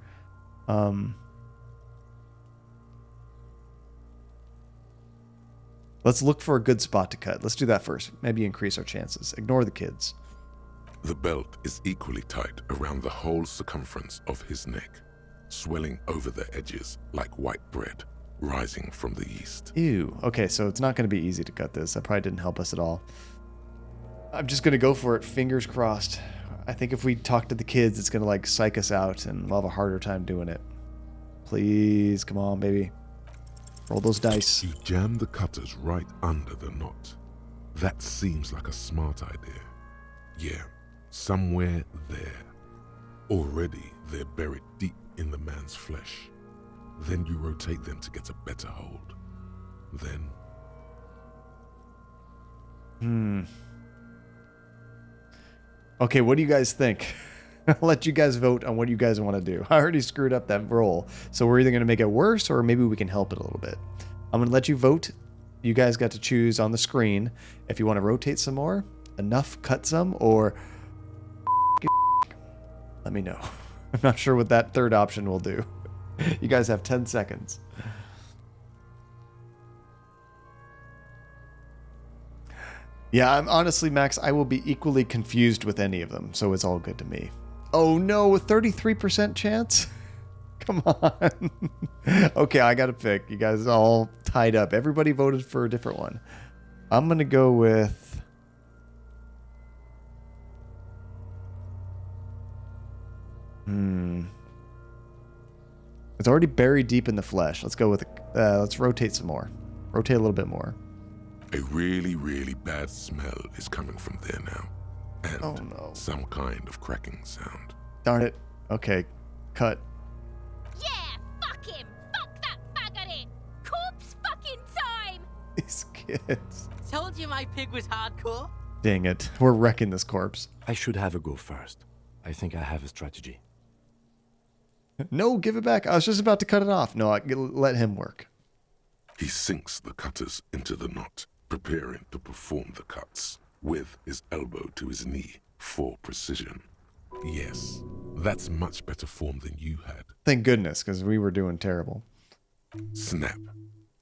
Let's look for a good spot to cut. Let's do that first. Maybe increase our chances. Ignore the kids. The belt is equally tight around the whole circumference of his neck, swelling over the edges like white bread rising from the east. Ew. Okay, so it's not going to be easy to cut this. That probably didn't help us at all. I'm just going to go for it. Fingers crossed. I think if we talk to the kids, it's going to like psych us out and we'll have a harder time doing it. Please, come on, baby. Roll those dice. You jam the cutters right under the knot. That seems like a smart idea. Yeah, somewhere there. Already they're buried deep in the man's flesh. Then you rotate them to get a better hold. Then... Okay, what do you guys think? I'll let you guys vote on what you guys want to do. I already screwed up that roll, so we're either going to make it worse or maybe we can help it a little bit. I'm going to let you vote. You guys got to choose on the screen if you want to rotate some more, enough cut some, or let me know. I'm not sure what that third option will do. You guys have 10 seconds. Yeah, I'm honestly, Max, I will be equally confused with any of them, so it's all good to me. Oh no, a 33% chance? Come on. Okay, I gotta pick. You guys all tied up. Everybody voted for a different one. I'm gonna go with... It's already buried deep in the flesh. Let's go with... let's rotate some more. Rotate a little bit more. A really, really bad smell is coming from there now. And oh, no. Some kind of cracking sound. Darn it. Okay, cut. Yeah, fuck him. Fuck that faggot. Corpse fucking time. These kids. Told you my pig was hardcore. Dang it. We're wrecking this corpse. I should have a go first. I think I have a strategy. No, give it back. I was just about to cut it off. No, let him work. He sinks the cutters into the knot, preparing to perform the cuts, with his elbow to his knee for precision. Yes, that's much better form than you had. Thank goodness, because we were doing terrible. Snap.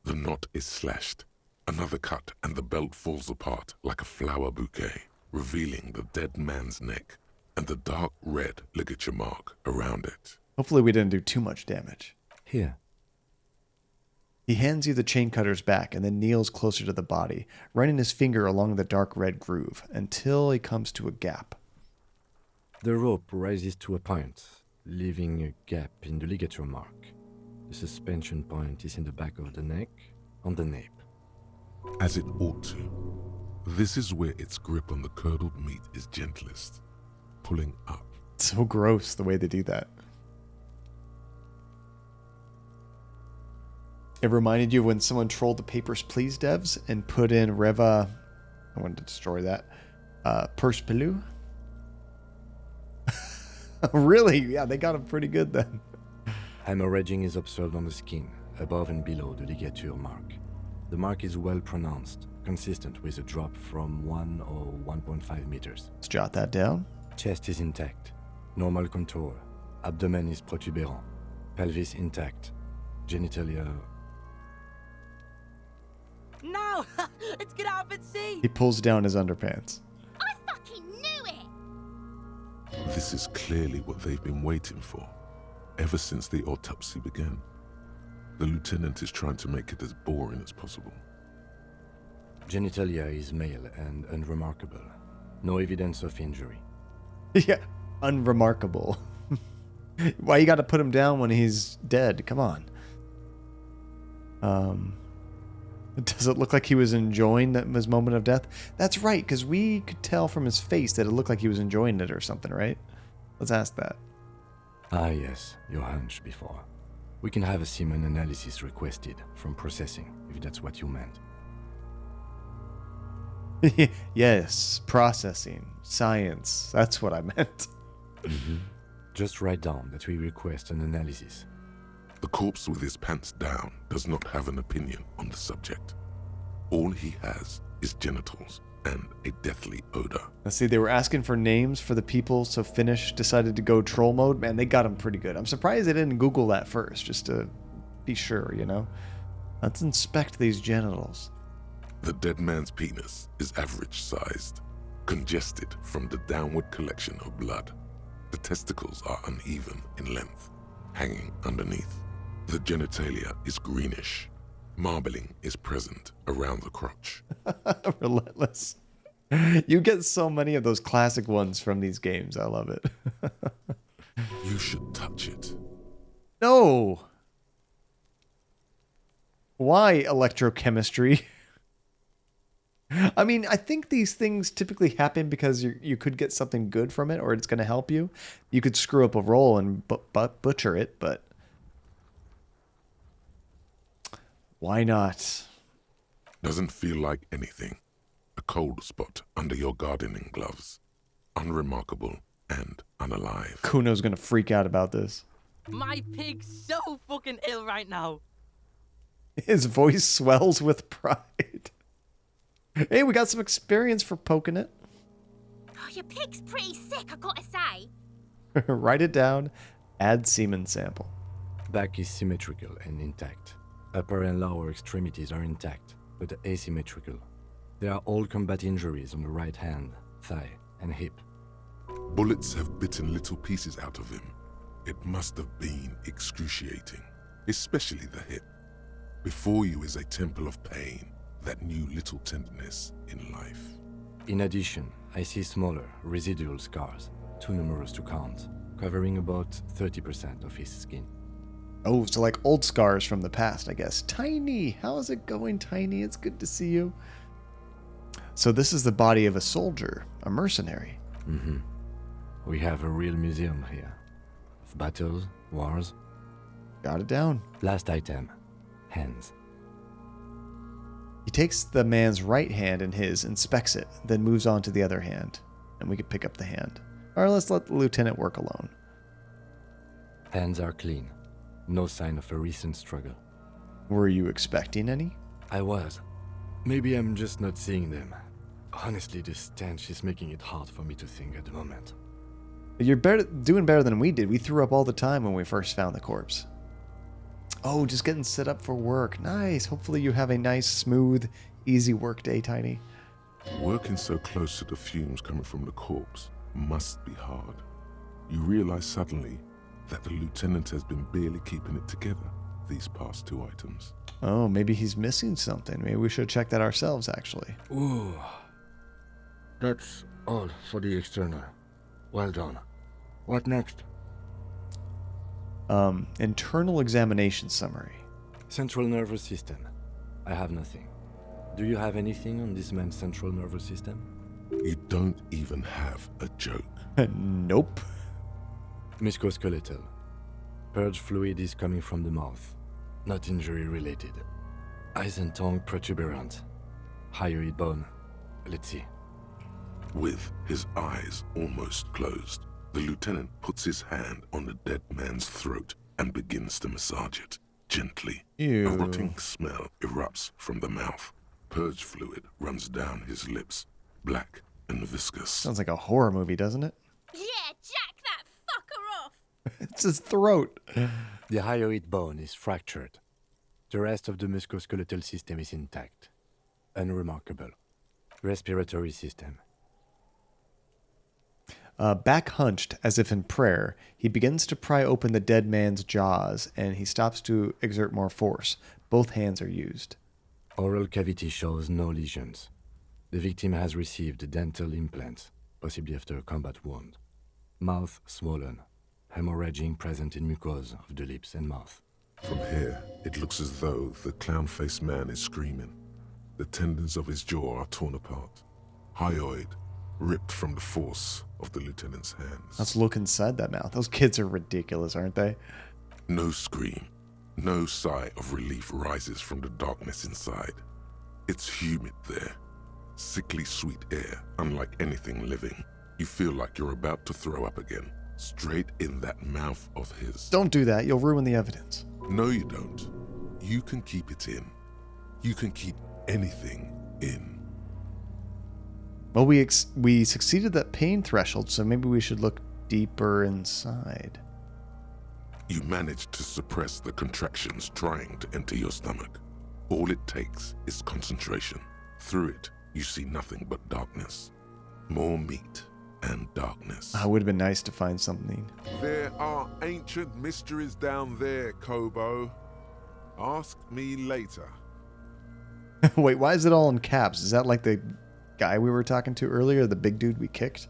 The knot is slashed. Another cut, and the belt falls apart like a flower bouquet, revealing the dead man's neck and the dark red ligature mark around it. Hopefully we didn't do too much damage. Here. He hands you the chain cutters back and then kneels closer to the body, running his finger along the dark red groove until he comes to a gap. The rope rises to a point, leaving a gap in the ligature mark. The suspension point is in the back of the neck, on the nape. As it ought to. This is where its grip on the curdled meat is gentlest, pulling up. It's so gross the way they do that. It reminded you of when someone trolled the Papers, Please devs and put in Reva... I wanted to destroy that. Perspelu? Really? Yeah, they got him pretty good then. Hemorrhaging is observed on the skin, above and below the ligature mark. The mark is well pronounced, consistent with a drop from 1 or 1.5 meters. Let's jot that down. Chest is intact. Normal contour. Abdomen is protuberant. Pelvis intact. Genitalia... No! Let's get up and see! He pulls down his underpants. I fucking knew it! This is clearly what they've been waiting for, ever since the autopsy began. The lieutenant is trying to make it as boring as possible. Genitalia is male and unremarkable. No evidence of injury. Yeah, unremarkable. Why you gotta put him down when he's dead? Come on. Does it look like he was enjoying his moment of death? That's right, because we could tell from his face that it looked like he was enjoying it or something, right? Let's ask that. Ah, yes, your hunch before. We can have a semen analysis requested from processing, if that's what you meant. Yes, processing, science. That's what I meant. Just write down that we request an analysis. The corpse with his pants down does not have an opinion on the subject. All he has is genitals and a deathly odor. Let's see, they were asking for names for the people, so Finnish decided to go troll mode. Man, they got him pretty good. I'm surprised they didn't Google that first, just to be sure, you know? Let's inspect these genitals. The dead man's penis is average-sized, congested from the downward collection of blood. The testicles are uneven in length, hanging underneath. The genitalia is greenish. Marbling is present around the crotch. Relentless. You get so many of those classic ones from these games. I love it. You should touch it. No! Why electrochemistry? I mean, I think these things typically happen because you could get something good from it, or it's going to help you. You could screw up a roll and butcher it, but why not? Doesn't feel like anything. A cold spot under your gardening gloves. Unremarkable and unalive. Kuno's going to freak out about this. My pig's so fucking ill right now. His voice swells with pride. Hey, we got some experience for poking it. Oh, your pig's pretty sick, I gotta say. Write it down. Add semen sample. Back is symmetrical and intact. Upper and lower extremities are intact, but asymmetrical. There are all combat injuries on the right hand, thigh, and hip. Bullets have bitten little pieces out of him. It must have been excruciating, especially the hip. Before you is a temple of pain that knew little tenderness in life. In addition, I see smaller, residual scars, too numerous to count, covering about 30% of his skin. Oh, so like old scars from the past, I guess. Tiny, how is it going, Tiny? It's good to see you. So this is the body of a soldier, a mercenary. We have a real museum here. Of battles, wars. Got it down. Last item, hands. He takes the man's right hand in his, inspects it, then moves on to the other hand. And we could pick up the hand. Or let's let the lieutenant work alone. Hands are clean. No sign of a recent struggle. Were you expecting any? I was. Maybe I'm just not seeing them. Honestly, this stench is making it hard for me to think at the moment. You're doing better than we did. We threw up all the time when we first found the corpse. Oh, just getting set up for work. Nice. Hopefully you have a nice, smooth, easy work day, Tiny. Working so close to the fumes coming from the corpse must be hard. You realize suddenly that the lieutenant has been barely keeping it together these past 2 items. Oh, maybe he's missing something. Maybe we should check that ourselves, actually. Ooh. That's all for the external. Well done. What next? Internal examination summary. Central nervous system. I have nothing. Do you have anything on this man's central nervous system? You don't even have a joke. Nope. Musculoskeletal. Purge fluid is coming from the mouth. Not injury related. Eyes and tongue protuberant. Hyoid bone. Let's see. With his eyes almost closed, the lieutenant puts his hand on the dead man's throat and begins to massage it, gently. Ew. A rotting smell erupts from the mouth. Purge fluid runs down his lips, black and viscous. Sounds like a horror movie, doesn't it? Yeah, jack that fucker off! It's his throat. The hyoid bone is fractured. The rest of the musculoskeletal system is intact. Unremarkable. Respiratory system. Back hunched, as if in prayer, he begins to pry open the dead man's jaws, and he stops to exert more force. Both hands are used. Oral cavity shows no lesions. The victim has received dental implants, possibly after a combat wound. Mouth swollen. Hemorrhaging present in mucosa of the lips and mouth. From here, it looks as though the clown-faced man is screaming. The tendons of his jaw are torn apart, hyoid ripped from the force of the lieutenant's hands. Let's look inside that mouth. Those kids are ridiculous, aren't they? No scream, no sigh of relief rises from the darkness inside. It's humid there, sickly sweet air, unlike anything living. You feel like you're about to throw up again, straight in that mouth of his. Don't do that. You'll ruin the evidence. No, you don't. You can keep it in. You can keep anything in. Well, we succeeded that pain threshold, so maybe we should look deeper inside. You manage to suppress the contractions trying to enter your stomach. All it takes is concentration. Through it, you see nothing but darkness. More meat and darkness. It would have been nice to find something. There are ancient mysteries down there, Kobo. Ask me later. Wait, why is it all in caps? Is that like the guy we were talking to earlier, the big dude we kicked?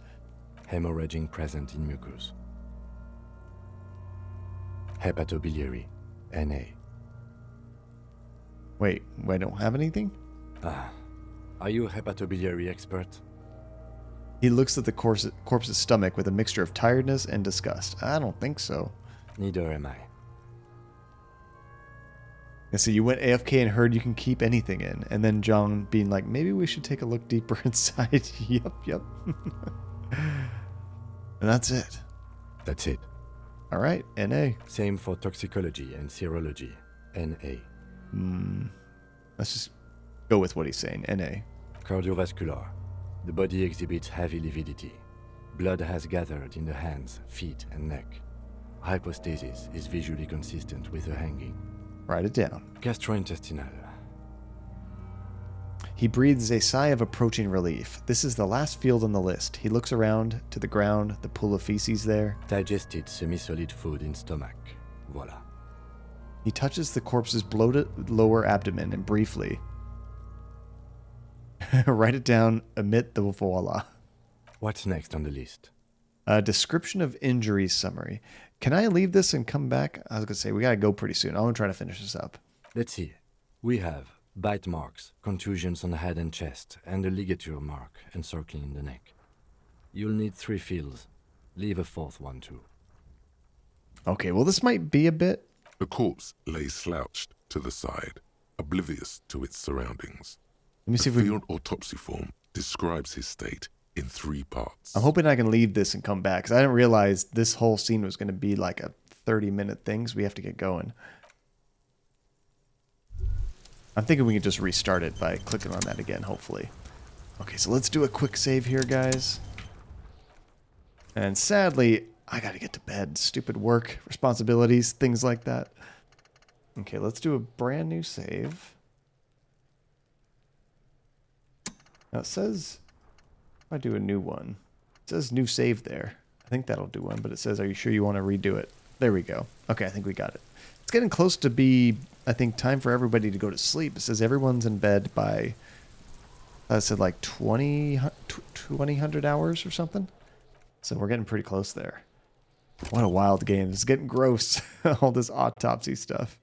Hemorrhaging present in mucus. Hepatobiliary, NA. Wait, I don't have anything? Are you a hepatobiliary expert? He looks at the corpse's stomach with a mixture of tiredness and disgust. I don't think so. Neither am I. And so you went AFK and heard you can keep anything in. And then John being like, maybe we should take a look deeper inside. Yep. And that's it. That's it. All right, NA. Same for toxicology and serology, NA. Let's just go with what he's saying, NA. Cardiovascular. The body exhibits heavy lividity. Blood has gathered in the hands, feet, and neck. Hypostasis is visually consistent with a hanging. Write it down. Gastrointestinal. He breathes a sigh of approaching relief. This is the last field on the list. He looks around to the ground, the pool of feces there. Digested semi-solid food in stomach. Voila. He touches the corpse's bloated lower abdomen and briefly write it down, omit the voila. What's next on the list? A description of injuries summary. Can I leave this and come back? I was going to say, we got to go pretty soon. I want to try to finish this up. Let's see. We have bite marks, contusions on the head and chest, and a ligature mark encircling the neck. You'll need 3 fields. Leave a 4th one too. Okay, well this might be a bit. The corpse lay slouched to the side, oblivious to its surroundings. Let me see the if we field autopsy form describes his state in 3 parts. I'm hoping I can leave this and come back, because I didn't realize this whole scene was going to be like a 30-minute thing, so we have to get going. I'm thinking we can just restart it by clicking on that again, hopefully. Okay, so let's do a quick save here, guys. And sadly, I got to get to bed. Stupid work, responsibilities, things like that. Okay, let's do a brand new save. Now it says, if I do a new one, it says new save there. I think that'll do one, but it says, are you sure you want to redo it? There we go. Okay, I think we got it. It's getting close to be, I think, time for everybody to go to sleep. It says everyone's in bed by, I said like 200 hours or something. So we're getting pretty close there. What a wild game. It's getting gross, all this autopsy stuff.